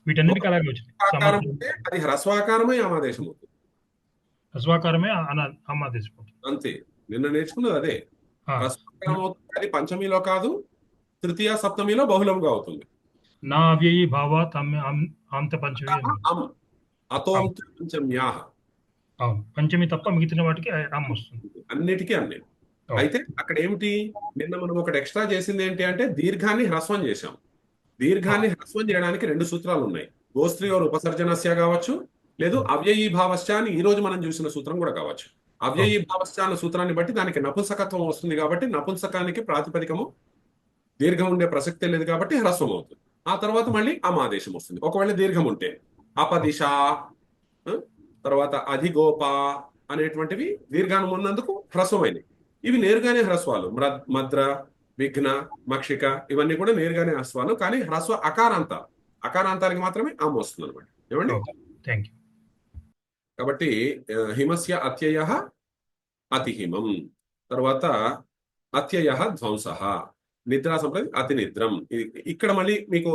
వీటన్నిటికీ అలాగే వచ్చింది. ఆకారం ఉంటే అది హ్రస్వాకారమే అమాదేశం అవుతుంది. హస్వాకారమే అమ్మాదేశం అవుతుంది. అంతే, నిన్న నేర్చుకున్నది అదే. ఆ, హ్రస్వాకారం అవుతుంది, అది పంచమిలో కాదు, తృతీయ సప్తమిలో బహుళంగా అవుతుంది. నా అవ్యయీ భావాత్ అంత పంచమి అని. అం అతోంతు పంచమ్యాహ, అవును, పంచమి తప్ప మిగిలిన వాటికి అమ్మ వస్తుంది. అన్నిటికీ అన్నే. అవును. అయితే అక్కడ ఏమిటి, నిన్న మనం ఒకటి ఎక్స్ట్రా చేసింది ఏంటి అంటే దీర్ఘాన్ని హ్రస్వం చేశాం. దీర్ఘాన్ని హ్రస్వం చేయడానికి 2 సూత్రాలు ఉన్నాయి. గోస్త్రీయోర్ ఉపసర్జనస్య కావచ్చు, లేదు అవ్యయీ భావశ్చ అని ఈ రోజు మనం చూసిన సూత్రం కూడా కావచ్చు. అవ్యయీ భావశ్చ అన్న సూత్రాన్ని బట్టి దానికి నపుంసకత్వం వస్తుంది కాబట్టి నపుంసకానికి ప్రాతిపదికము దీర్ఘం ఉండే ప్రసక్తే లేదు కాబట్టి హ్రస్వం అవుతుంది. ఆ తర్వాత మళ్ళీ అమాదేశం వస్తుంది. ఒకవేళ దీర్ఘం ఉంటే అపదిశ, తర్వాత అధిగోప అనేటువంటివి దీర్ఘానం ఉన్నందుకు హ్రస్వమైనవి. ఇవి నేరుగానే హ్రస్వాలు. మద్ర, విఘ్న, మక్షిక ఇవన్నీ కూడా నేరుగానే హ్రస్వాలు. కానీ హ్రస్వ అకారాంతాలకి మాత్రమే ఆమె వస్తుంది అనమాట. ఏమండి? Thank you. కాబట్టి హిమస్య అత్యయ అతిహిమం, తర్వాత అత్యయ ధ్వంస, నిద్రా సంప్రతి అతి నిద్రం. ఇక్కడ మళ్ళీ మీకు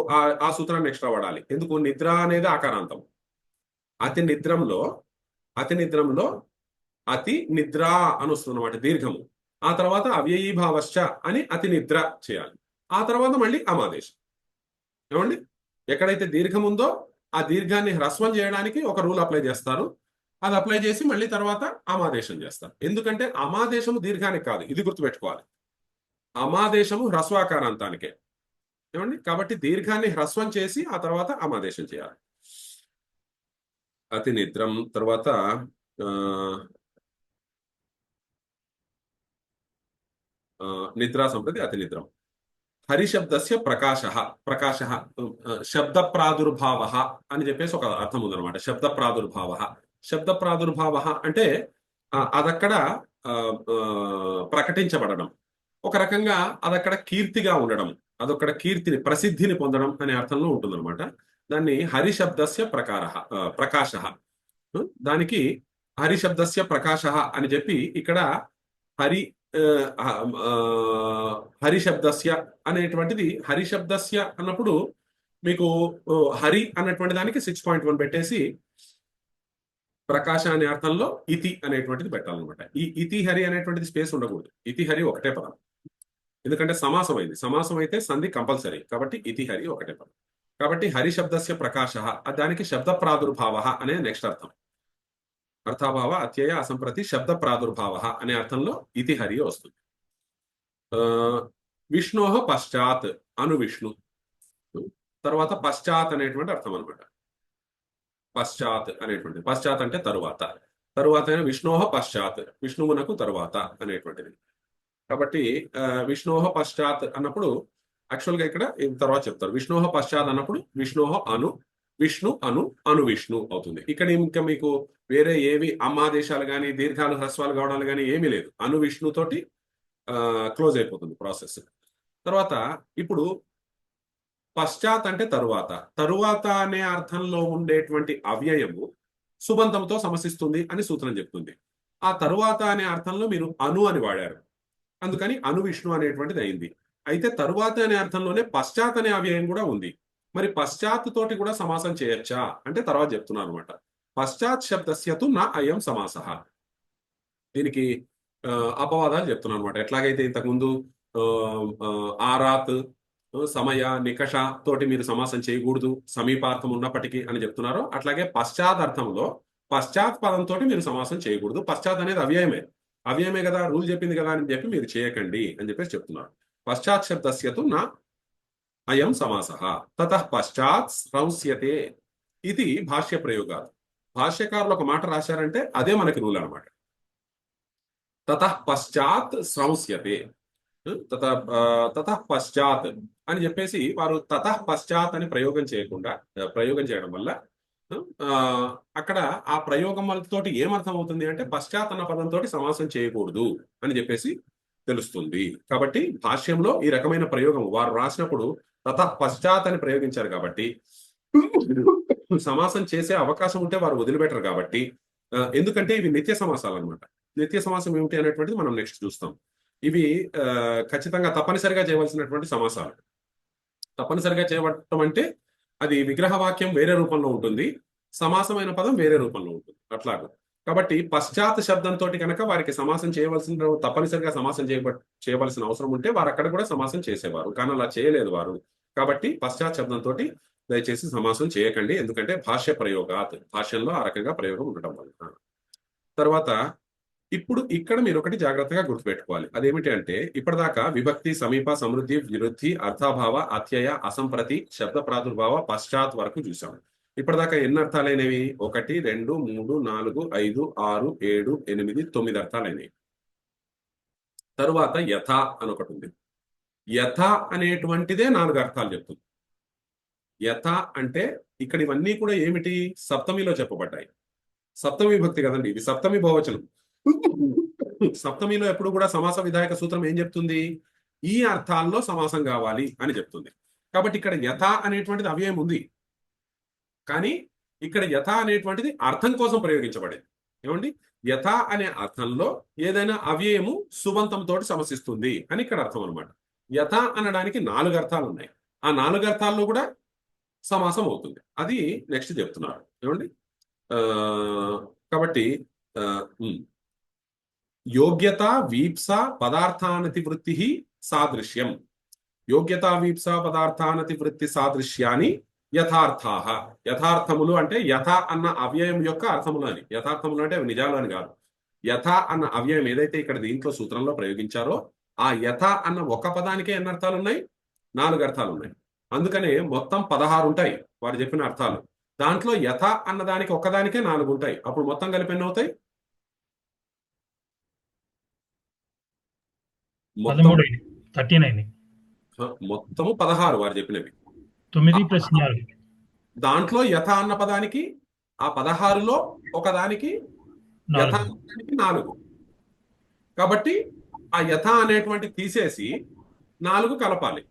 ఆ సూత్రాన్ని ఎక్స్ట్రా వాడాలి. ఎందుకు? నిద్ర అనేది ఆకారాంతం. అతి నిద్రంలో అతి నిద్ర అని వస్తుంది అనమాట, దీర్ఘము. ఆ తర్వాత అవ్యయీ భావశ్చ అని అతి నిద్ర చేయాలి. ఆ తర్వాత మళ్ళీ అమాదేశం. ఏమండి? ఎక్కడైతే దీర్ఘం ఉందో ఆ దీర్ఘాన్ని హ్రస్వం చేయడానికి ఒక రూల్ అప్లై చేస్తారు. అది అప్లై చేసి మళ్ళీ తర్వాత అమాదేశం చేస్తారు. ఎందుకంటే అమాదేశము దీర్ఘానికి కాదు, ఇది గుర్తుపెట్టుకోవాలి. అమాదేశము హ్రస్వాకారాంతానికే. ఏమండి? కాబట్టి దీర్ఘాన్ని హ్రస్వం చేసి ఆ తర్వాత అమాదేశం చేయాలి. అతి నిద్రం, తర్వాత నిద్రా సంప్రతి అతి నిద్రం. హరిశబ్దస్య ప్రకాశ శబ్ద ప్రాదుర్భావ అని చెప్పేసి ఒక అర్థం ఉందన్నమాట. శబ్ద ప్రాదుర్భావ అంటే అదక్కడ ప్రకటించబడడం, ఒక రకంగా అదక్కడ కీర్తిగా ఉండడం, అదొక్కడ కీర్తిని ప్రసిద్ధిని పొందడం అనే అర్థంలో ఉంటుందన్నమాట. దాన్ని హరిశబ్దస్య ప్రకాశ, దానికి హరిశబ్దస్య ప్రకాశ అని చెప్పి ఇక్కడ హరిశబ్దస్య అనేటువంటిది, హరిశబ్దస్య అన్నప్పుడు మీకు హరి అన్నటువంటి దానికి 6.1 పెట్టేసి ప్రకాశ అనే అర్థంలో ఇతి అనేటువంటిది పెట్టాలన్నమాట. ఈ ఇతి హరి అనేటువంటిది స్పేస్ ఉండకూడదు. ఇతి హరి ఒకటే పదం, ఎందుకంటే సమాసం అయింది. సమాసం అయితే సంధి కంపల్సరీ, కాబట్టి ఇతి హరి ఒకటే పదం. కాబట్టి హరిశబ్దస్య ప్రకాశ, దానికి శబ్ద ప్రాదుర్భావ అనే నెక్స్ట్ అర్థం. అర్థాభావ అత్యయ అసంప్రతి శబ్ద ప్రాదుర్భావ అనే అర్థంలో ఇతి హరి వస్తుంది. విష్ణోహ పశ్చాత్ అను విష్ణు, తర్వాత పశ్చాత్ అనేటువంటి అర్థం అనమాట. పశ్చాత్ అనేటువంటి, పశ్చాత్ అంటే తరువాత విష్ణోహ పశ్చాత్, విష్ణువునకు తరువాత అనేటువంటిది. కాబట్టి విష్ణోహ పశ్చాత్ అన్నప్పుడు యాక్చువల్గా ఇక్కడ తర్వాత చెప్తారు. విష్ణోహ పశ్చాత్ అన్నప్పుడు విష్ణోహ అను విష్ణు అను విష్ణు అవుతుంది. ఇక్కడ ఇంకా మీకు వేరే ఏవి అమ్మాదేశాలు కానీ దీర్ఘాలు హ్రస్వాలు కావడాలు కానీ ఏమీ లేదు. అను విష్ణుతోటి క్లోజ్ అయిపోతుంది ప్రాసెస్. తర్వాత ఇప్పుడు పశ్చాత్ అంటే తరువాత అనే అర్థంలో ఉండేటువంటి అవ్యయము సుబంతంతో సమసిస్తుంది అని సూత్రం చెప్తుంది. ఆ తరువాత అనే అర్థంలో మీరు అను అని వాడారు, అందుకని అను విష్ణు అనేటువంటిది అయింది. అయితే తరువాత అనే అర్థంలోనే పశ్చాత్ అనే అవ్యయం కూడా ఉంది. మరి పశ్చాత్ తోటి కూడా సమాసం చేయొచ్చా అంటే తర్వాత చెప్తున్నారు అనమాట. పశ్చాత్ శబ్దస్యతు నా అయం సమాసః. దీనికి అపవాదాలు చెప్తున్నాను అనమాట. ఎట్లాగైతే ఇంతకుముందు ఆరాత్, సమయ, నికష తోటి మీరు సమాసం చేయకూడదు సమీపార్థం ఉన్నప్పటికీ అని చెప్తున్నారో, అట్లాగే పశ్చాత్ అర్థంలో పశ్చాత్ పదంతో మీరు సమాసం చేయకూడదు. పశ్చాత్ అనేది అవ్యయమే కదా, రూల్ చెప్పింది కదా అని చెప్పి మీరు చేయకండి అని చెప్పేసి చెప్తున్నారు. పశ్చాత్ శబ్దస్యతు నా అయం సమాసః. తతః పశ్చాత్ స్రౌస్యతే ఇది భాష్య ప్రయోగాలు. భాష్యకారులు ఒక మాట రాశారంటే అదే మనకి రూల్ అనమాట. తతః పశ్చాత్ స్రౌస్యతే, తతః పశ్చాత్ అని చెప్పేసి వారు తతః పశ్చాత్ అని ప్రయోగం చేయడం వల్ల అక్కడ ఆ ప్రయోగం తోటి ఏమర్థం అవుతుంది అంటే పశ్చాత్ అన్న పదంతో సమాసం చేయకూడదు అని చెప్పేసి తెలుస్తుంది. కాబట్టి భాష్యంలో ఈ రకమైన ప్రయోగం వారు రాసినప్పుడు తతః పశ్చాత్ అని ప్రయోగించారు కాబట్టి సమాసం చేసే అవకాశం ఉంటే వారు వదిలిపెట్టరు కాబట్టి ఎందుకంటే ఇవి నిత్య సమాసాలు అనమాట. నిత్య సమాసం ఏమిటి అనేటువంటిది మనం నెక్స్ట్ చూస్తాం. ఇవి ఖచ్చితంగా తప్పనిసరిగా చేయవలసినటువంటి సమాసాలు. తప్పనిసరిగా చేయబడటం అంటే అది విగ్రహ వాక్యం వేరే రూపంలో ఉంటుంది, సమాసమైన పదం వేరే రూపంలో ఉంటుంది అట్లాగా. కాబట్టి పశ్చాత్ శబ్దంతో కనుక వారికి సమాసం చేయవలసిన తప్పనిసరిగా సమాసం చేయవలసిన అవసరం ఉంటే వారు అక్కడ కూడా సమాసం చేసేవారు, కానీ అలా చేయలేదు వారు. కాబట్టి పశ్చాత్ శబ్దంతో దయచేసి సమాసం చేయకండి, ఎందుకంటే భాష్య ప్రయోగాత్, భాష్యంలో ఆ రకంగా ప్రయోగం ఉండటం వల్ల. తర్వాత ఇప్పుడు ఇక్కడ మీరు ఒకటి జాగ్రత్తగా గుర్తుపెట్టుకోవాలి. అదేమిటి అంటే ఇప్పటిదాకా విభక్తి, సమీప, సమృద్ధి, విరుద్ధి, అర్థాభావ, అత్యయ, అసంప్రతి, శబ్ద ప్రాదుర్భావ, పశ్చాత్ వరకు చూసాం. ఇప్పటిదాకా ఎన్ని అర్థాలైనవి? 1, 2, 3, 4, 5, 6, 7, 8, 9 అర్థాలైనవి. తరువాత యథ అని ఒకటి ఉంది. యథ అనేటువంటిదే 4 అర్థాలు చెప్తుంది. యథ అంటే ఇక్కడ ఇవన్నీ కూడా ఏమిటి? సప్తమిలో చెప్పబడ్డాయి. సప్తమి విభక్తి కదండి, ఇది సప్తమి బహువచనం. సప్తమిలో ఎప్పుడు కూడా సమాస విధాయక సూత్రం ఏం చెప్తుంది? ఈ అర్థాల్లో సమాసం కావాలి అని చెప్తుంది. కాబట్టి ఇక్కడ యథ అనేటువంటిది అవ్యయం ఉంది, కానీ ఇక్కడ యథ అనేటువంటిది అర్థం కోసం ప్రయోగించబడేది. ఏమండి? యథ అనే అర్థంలో ఏదైనా అవ్యయము సుబంతంతో సమసిస్తుంది అని ఇక్కడ అర్థం అనమాట. యథ అనడానికి 4 అర్థాలు ఉన్నాయి. ఆ 4 అర్థాల్లో కూడా సమాసం అవుతుంది. అది నెక్స్ట్ చెప్తున్నారు. ఏమండి? కాబట్టి యోగ్యత, వీప్స, పదార్థానతి వృత్తి సాదృశ్యం. యోగ్యత, వీప్స, పదార్థానతి వృత్తి సాదృశ్యాన్ని యథార్థాః. యథార్థములు అంటే యథ అన్న అవ్యయం యొక్క అర్థములు అని. యథార్థములు అంటే అవి నిజాలు అని కాదు. యథ అన్న అవ్యయం ఏదైతే ఇక్కడ దీంట్లో సూత్రంలో ప్రయోగించారో ఆ యథ అన్న ఒక పదానికే ఎన్ని అర్థాలు ఉన్నాయి? 4 అర్థాలు ఉన్నాయి. అందుకనే మొత్తం 16 ఉంటాయి వారు చెప్పిన అర్థాలు. దాంట్లో యథ అన్న దానికి ఒక్కదానికే 4 ఉంటాయి. అప్పుడు మొత్తం కలిపి ఎన్ని అవుతాయి? 39 మొత్తము 16 వారు చెప్పినవి. 9 + 4. దాంట్లో యథ అన్న పదానికి ఆ 16లో ఒకదానికి యథ అన్నదానికి 4. కాబట్టి ఆ యథ అనేటువంటి తీసేసి 4 కలపాలి.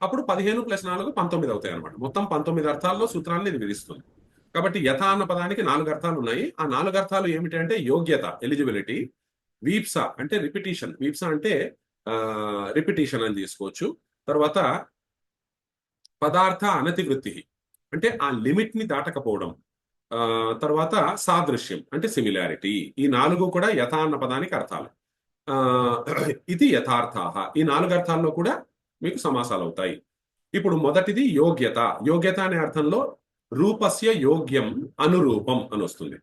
అప్పుడు 15 + 4 19 అవుతాయి అనమాట. మొత్తం 19 అర్థాల్లో సూత్రాన్ని ఇది విధిస్తుంది. కాబట్టి యథ అన్న పదానికి 4 అర్థాలు ఉన్నాయి. ఆ 4 అర్థాలు ఏమిటి అంటే యోగ్యత, ఎలిజిబిలిటీ, వీప్స అంటే రిపిటీషన్, వీప్స అంటే రిపిటీషన్ అని తీసుకోవచ్చు. తర్వాత పదార్థ అనతివృత్తి అంటే ఆ లిమిట్ ని దాటకపోవడం. తర్వాత సాదృశ్యం అంటే సిమిలారిటీ. ఈ 4 కూడా యథ అన్న పదానికి అర్థాలు. ఇది యథార్థాః. ఈ 4 అర్థాల్లో కూడా మీకు సమాసాలు అవుతాయి. ఇప్పుడు మొదటిది యోగ్యత. యోగ్యత అనే అర్థంలో రూపస్య యోగ్యం అనురూపం అని వస్తుంది.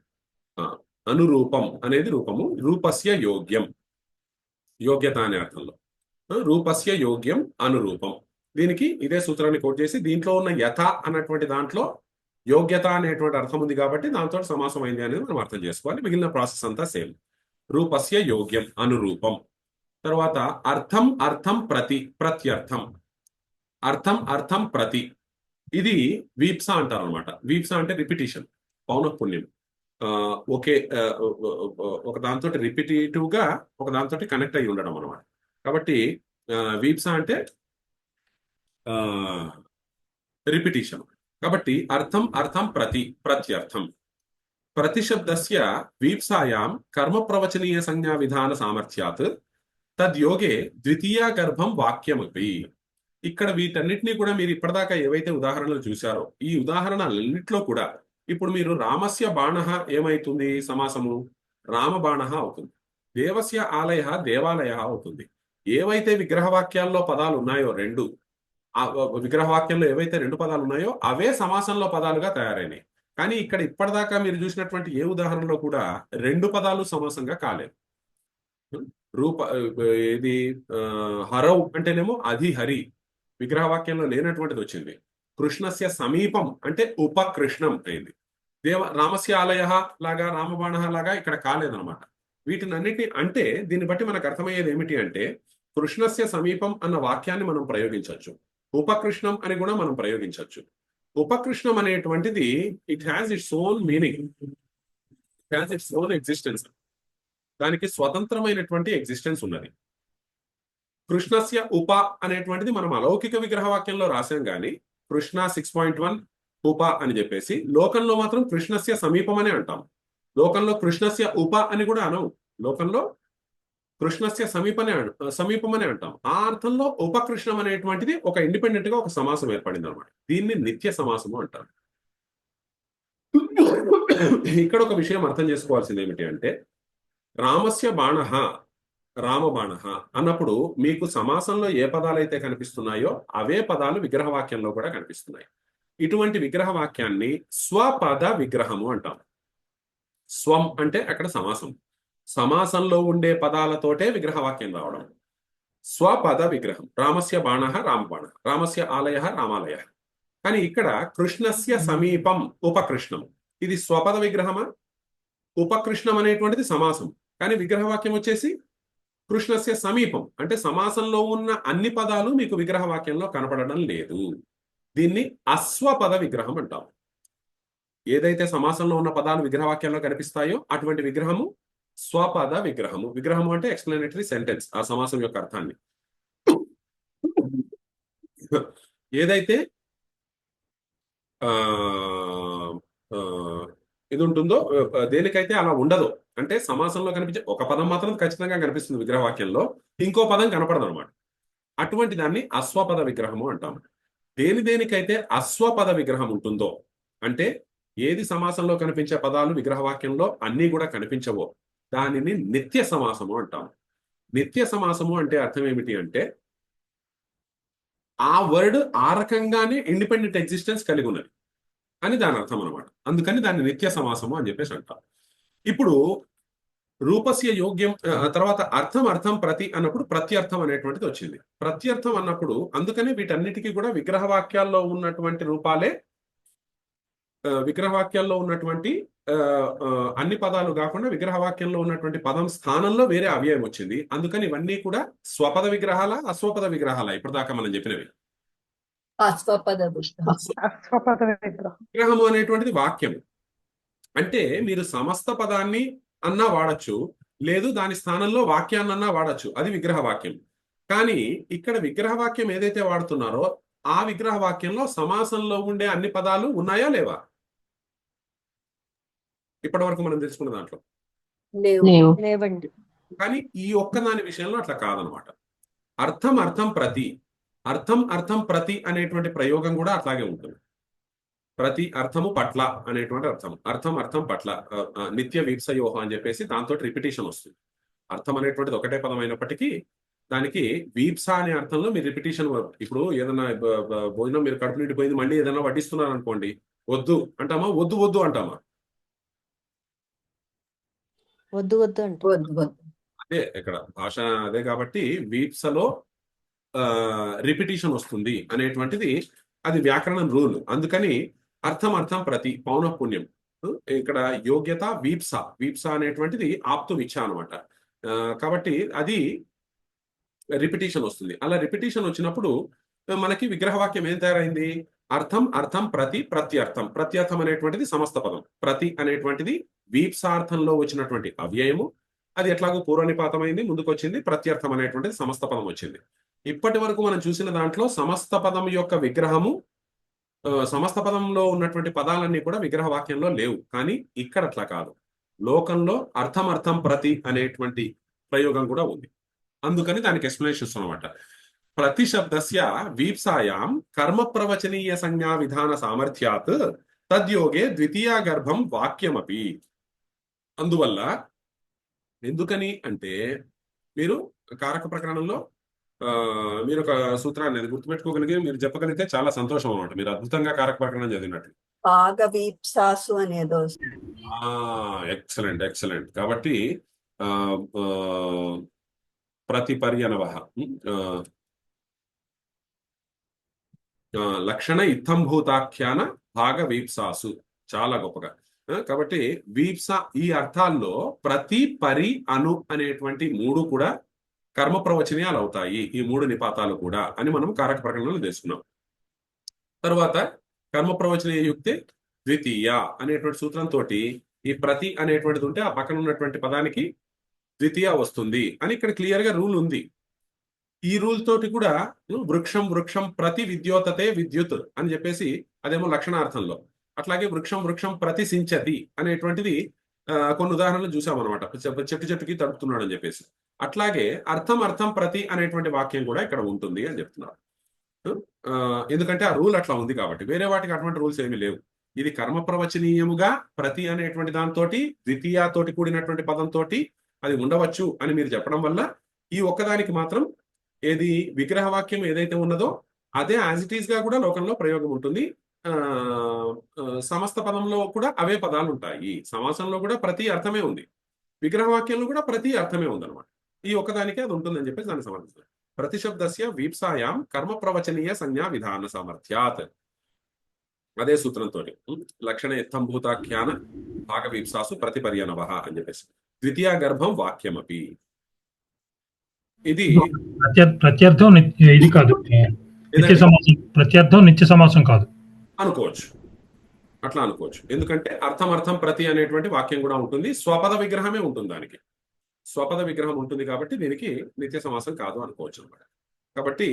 అనురూపం అనేది రూపము, రూపస్య యోగ్యం యోగ్యత అనే అర్థంలో. రూపస్య యోగ్యం అనురూపం. దీనికి ఇదే సూత్రాన్ని కోట్ చేసి దీంట్లో ఉన్న యథ అన్నటువంటి దాంట్లో యోగ్యత అనేటువంటి అర్థం ఉంది కాబట్టి దాంతో సమాసం అయింది అనేది మనం అర్థం చేసుకోవాలి. మిగిలిన ప్రాసెస్ అంతా సేమ్. రూపస్య యోగ్యం అనురూపం. తర్వాత అర్థం, అర్థం ప్రతి, ప్రత్యర్థం. అర్థం, అర్థం ప్రతి ఇది వీప్స అంటారు అనమాట. వీప్స అంటే రిపిటీషన్, పౌనఃపున్యం. ఒకే ఒక దాంతో రిపిటేటివ్ గా ఒక దాంతో కనెక్ట్ అయి ఉండడం అనమాట. కాబట్టి వీప్స అంటే రిపిటీషన్. కాబట్టి అర్థం, అర్థం ప్రతి, ప్రత్యర్థం. ప్రతిశబ్దస్య వీప్సాయాం కర్మ ప్రవచనీయ సంజ్ఞా విధాన సామర్థ్యాత్ తద్యోగే ద్వితీయ గర్భం వాక్యమపి. ఇక్కడ వీటన్నిటినీ కూడా మీరు ఇప్పటిదాకా ఏవైతే ఉదాహరణలు చూశారో ఈ ఉదాహరణలన్నింటిలో కూడా ఇప్పుడు మీరు రామస్య బాణః ఏమైతుంది? సమాసము రామ బాణః అవుతుంది. దేవస్య ఆలయ దేవాలయ అవుతుంది. ఏవైతే విగ్రహవాక్యాల్లో పదాలు ఉన్నాయో 2, ఆ విగ్రహవాక్యంలో ఏవైతే 2 పదాలు ఉన్నాయో అవే సమాసంలో పదాలుగా తయారైనాయి. కానీ ఇక్కడ ఇప్పటిదాకా మీరు చూసినటువంటి ఏ ఉదాహరణలో కూడా 2 పదాలు సమాసంగా కాలేదు. రూప ఇది హరౌ అంటేనేమో అది హరి విగ్రహవాక్యంలో లేనటువంటిది వచ్చింది. కృష్ణస్య సమీపం అంటే ఉపకృష్ణం అయింది. రామస్య ఆలయ లాగా రామబాణ లాగా ఇక్కడ కాలేదనమాట. వీటినన్నిటిని అంటే దీన్ని బట్టి మనకు అర్థమయ్యేది ఏమిటి అంటే కృష్ణస్య సమీపం అన్న వాక్యాన్ని మనం ప్రయోగించవచ్చు, ఉపకృష్ణం అని కూడా మనం ప్రయోగించవచ్చు. ఉపకృష్ణం అనేటువంటిది it has its own meaning, it has its own existence. దానికి స్వతంత్రమైనటువంటి ఎగ్జిస్టెన్స్ ఉన్నది. కృష్ణస్య ఉప అనేటువంటిది మనం అలౌకిక విగ్రహవాక్యంలో రాసాం కానీ కృష్ణ 6.1 ఉప అని చెప్పేసి, లోకంలో మాత్రం కృష్ణస్య సమీపం అనే అంటాం. లోకంలో కృష్ణస్య ఉప అని కూడా అనం. లోకంలో కృష్ణస్య సమీపం అని అంటాం. ఆ అర్థంలో ఉపకృష్ణం అనేటువంటిది ఒక ఇండిపెండెంట్ గా ఒక సమాసం ఏర్పడింది అనమాట. దీన్ని నిత్య సమాసము అంటారు. ఇక్కడ ఒక విషయం అర్థం చేసుకోవాల్సింది ఏమిటి అంటే, రామస్య బాణ రామబాణ అన్నప్పుడు మీకు సమాసంలో ఏ పదాలు అయితే కనిపిస్తున్నాయో అవే పదాలు విగ్రహవాక్యంలో కూడా కనిపిస్తున్నాయి. ఇటువంటి విగ్రహవాక్యాన్ని స్వపద విగ్రహము అంటాం. స్వం అంటే అక్కడ సమాసం, సమాసంలో ఉండే పదాలతోటే విగ్రహవాక్యం రావడం. స్వపద విగ్రహం. రామస్య బాణ రామబాణ, రామస్య ఆలయ రామాలయ. కానీ ఇక్కడ కృష్ణస్య సమీపం ఉపకృష్ణం. ఇది స్వపద విగ్రహమా? ఉపకృష్ణం అనేటువంటిది సమాసం, కానీ విగ్రహవాక్యం వచ్చేసి కృష్ణస్య సమీపం. అంటే సమాసంలో ఉన్న అన్ని పదాలు మీకు విగ్రహవాక్యంలో కనపడడం లేదు. దీన్ని అస్వపద విగ్రహం అంటాం. ఏదైతే సమాసంలో ఉన్న పదాలు విగ్రహవాక్యంలో కనిపిస్తాయో అటువంటి విగ్రహము స్వపద విగ్రహము. విగ్రహము అంటే ఎక్స్ప్లెనేటరీ సెంటెన్స్, ఆ సమాసం యొక్క అర్థాన్ని. ఏదైతే ఇది ఉంటుందో దేనికైతే అలా ఉండదు. అంటే సమాసంలో కనిపించే ఒక పదం మాత్రం ఖచ్చితంగా కనిపిస్తుంది విగ్రహవాక్యంలో, ఇంకో పదం కనపడదు అనమాట. అటువంటి దాన్ని అస్వపద విగ్రహము అంటాం. దేనికైతే అస్వపద విగ్రహం ఉంటుందో, అంటే ఏది సమాసంలో కనిపించే పదాలు విగ్రహవాక్యంలో అన్నీ కూడా కనిపించవో, దానిని నిత్య సమాసము అంటాం. నిత్య సమాసము అంటే అర్థం ఏమిటి అంటే, ఆ వర్డ్ ఆ రకంగానే ఇండిపెండెంట్ ఎగ్జిస్టెన్స్ కలిగి ఉన్నది అని దాని అర్థం అనమాట. అందుకని దాన్ని నిత్య సమాసము అని చెప్పేసి అంటాం. ఇప్పుడు రూపస్య యోగ్యం తర్వాత అర్థం ప్రతి అన్నప్పుడు ప్రత్యర్థం అనేటువంటిది వచ్చింది. ప్రత్యర్థం అన్నప్పుడు అందుకని వీటన్నిటికీ కూడా విగ్రహవాక్యాల్లో ఉన్నటువంటి రూపాలే, విగ్రహవాక్యాల్లో ఉన్నటువంటి అన్ని పదాలు కాకుండా విగ్రహవాక్యంలో ఉన్నటువంటి పదం స్థానంలో వేరే అవ్యయం వచ్చింది. అందుకని ఇవన్నీ కూడా స్వపద విగ్రహాల అస్వపద విగ్రహాల ఇప్పటిదాకా మనం చెప్పినవి. అస్వపద విగ్రహం. అస్వపద విగ్రహం. విగ్రహము అనేటువంటిది వాక్యం. అంటే మీరు సమస్త పదాన్ని అన్నా వాడచ్చు, లేదు దాని స్థానంలో వాక్యాన్నన్నా వాడచ్చు, అది విగ్రహవాక్యం. కానీ ఇక్కడ విగ్రహవాక్యం ఏదైతే వాడుతున్నారో ఆ విగ్రహవాక్యంలో సమాసంలో ఉండే అన్ని పదాలు ఉన్నాయా లేవా? ఇప్పటి వరకు మనం తెలుసుకున్న దాంట్లో లేవు. లేవండి. కానీ ఈ ఒక్కదాని విషయంలో అట్లా కాదనమాట. అర్థం ప్రతి అనేటువంటి ప్రయోగం కూడా అట్లాగే ఉంటుంది. ప్రతి అర్థము పట్ల అనేటువంటి అర్థం పట్ల నిత్య వీప్సయోహ అని చెప్పేసి దాంతో రిపిటేషన్ వస్తుంది. అర్థం అనేటువంటిది ఒకటే పదం అయినప్పటికీ దానికి వీప్స అనే అర్థంలో మీరు రిపిటేషన్. ఇప్పుడు ఏదైనా భోజనం మీరు కడుపు నిండిపోయింది, మళ్ళీ ఏదైనా వడ్డిస్తున్నారు అనుకోండి, వద్దు అంటామా, వద్దు అంటామా? వద్దు అంటే అదే ఇక్కడ భాష అదే. కాబట్టి వీప్సలో రిపిటేషన్ వస్తుంది అనేటువంటిది అది వ్యాకరణం రూల్. అందుకని అర్థం ప్రతి పౌనఃపుణ్యం. ఇక్కడ యోగ్యత వీప్స అనేటువంటిది ఆప్తు విచ్చ అనమాట. కాబట్టి అది రిపిటేషన్ వస్తుంది. అలా రిపిటేషన్ వచ్చినప్పుడు మనకి విగ్రహవాక్యం ఏం తయారైంది? అర్థం ప్రతి ప్రత్యర్థం అనేటువంటిది సమస్త పదం. ప్రతి అనేటువంటిది వీప్సార్థంలో వచ్చినటువంటి అవ్యయము. అది ఎట్లాగో పూర్వనిపాతమైంది, ముందుకు వచ్చింది. ప్రత్యర్థం అనేటువంటిది సమస్త పదం వచ్చింది. ఇప్పటి వరకు మనం చూసిన దాంట్లో సమస్త పదం యొక్క విగ్రహము, సమస్త పదంలో ఉన్నటువంటి పదాలన్నీ కూడా విగ్రహవాక్యంలో లేవు. కానీ ఇక్కడ అట్లా కాదు. లోకంలో అర్థం ప్రతి అనేటువంటి ప్రయోగం కూడా ఉంది. అందుకని దానికి ఎక్స్ప్లెనేషన్స్ అనమాట. ప్రతి శబ్దస్య వీప్సాయాం కర్మ ప్రవచనీయ సంజ్ఞా విధాన సామర్థ్యాత్ తద్యోగే ద్వితీయ గర్భం వాక్యమపి. అందువల్ల ఎందుకని అంటే, మీరు కారక ప్రకరణంలో మీరు ఒక సూత్రాన్ని అది గుర్తుపెట్టుకోగలిగి మీరు చెప్పగలిగితే చాలా సంతోషం అనమాట. మీరు అద్భుతంగా కారక ప్రకరణం చదివినట్లు. భాగవీప్సాసు అనేదో. ఎక్సలెంట్. కాబట్టి ప్రతిపర్యనవః లక్షణ ఇత్తంభూతాఖ్యాన భాగవీప్సాసు. చాలా గొప్పగా. కాబట్టి వీప్స ఈ అర్థాల్లో ప్రతి పరి అను అనేటువంటి మూడు కూడా కర్మ ప్రవచనీయాలు అవుతాయి. ఈ మూడు నిపాతాలు కూడా అని మనం కారక ప్రకరణలో తెలుసుకున్నాం. తర్వాత కర్మ ప్రవచనీయ యుక్తే ద్వితీయ అనేటువంటి సూత్రంతో ఈ ప్రతి అనేటువంటిది ఉంటే ఆ పక్కన ఉన్నటువంటి పదానికి ద్వితీయ వస్తుంది అని ఇక్కడ క్లియర్ గా రూల్ ఉంది. ఈ రూల్ తోటి కూడా వృక్షం ప్రతి విద్యోతతే విద్యుత్ అని చెప్పేసి అదేమో లక్షణార్థంలో. అట్లాగే వృక్షం వృక్షం ప్రతిసించతి అనేటువంటిది కొన్ని ఉదాహరణలు చూసామన్నమాట. చెట్టు చెట్టుకి తడుపుతున్నాడు అని చెప్పేసి. అట్లాగే అర్థం అర్థం ప్రతి అనేటువంటి వాక్యం కూడా ఇక్కడ ఉంటుంది అని చెప్తున్నారు. ఎందుకంటే ఆ రూల్ అట్లా ఉంది కాబట్టి. వేరే వాటికి అటువంటి రూల్స్ ఏమీ లేవు. ఇది కర్మ ప్రవచనీయముగా ప్రతి అనేటువంటి దాంతోటి ద్వితీయతోటి కూడినటువంటి పదంతో అది ఉండవచ్చు అని మీరు చెప్పడం వల్ల ఈ ఒక్కదానికి మాత్రం ఏది విగ్రహ వాక్యం ఏదైతే ఉన్నదో అదే యాజ్ ఇట్ ఈస్ గా కూడా లోకంలో ప్రయోగం ఉంటుంది. సమస్త పదంలో కూడా అవే పదాలు ఉంటాయి. సమాసంలో కూడా ప్రతి అర్థమే ఉంది, విగ్రహ వాక్యంలో కూడా ప్రతి అర్థమే ఉందన్నమాట. ఈ ఒక్కదానికే అది ఉంటుందని చెప్పేసి దాన్ని సమర్థిస్తారు. ప్రతిశబ్దస్య వీప్సాయాం కర్మ ప్రవచనీయ సంజ్ఞా విధాన సామర్థ్యాత్. అదే సూత్రంతో లక్షణ ఇత్తంభూతాఖ్యాన భాగవీప్సాసు ప్రతిపర్యనవ అని చెప్పేసి ద్వితీయ గర్భం వాక్యమపి. ఇది ప్రత్యర్థం ఇది కాదు, నిత్య సమాసం. ప్రత్యర్థం నిత్య సమాసం కాదు అనుకోవచ్చు, అట్లా అనుకోవచ్చు. ఎందుకంటే అర్థం అర్థం ప్రతి అనేటువంటి వాక్యం కూడా ఉంటుంది. స్వపద విగ్రహమే ఉంటుంది, దానికి స్వపద విగ్రహం ఉంటుంది కాబట్టి దీనికి నిత్య సమాసం కాదు అనుకోవచ్చు అనమాట. కాబట్టి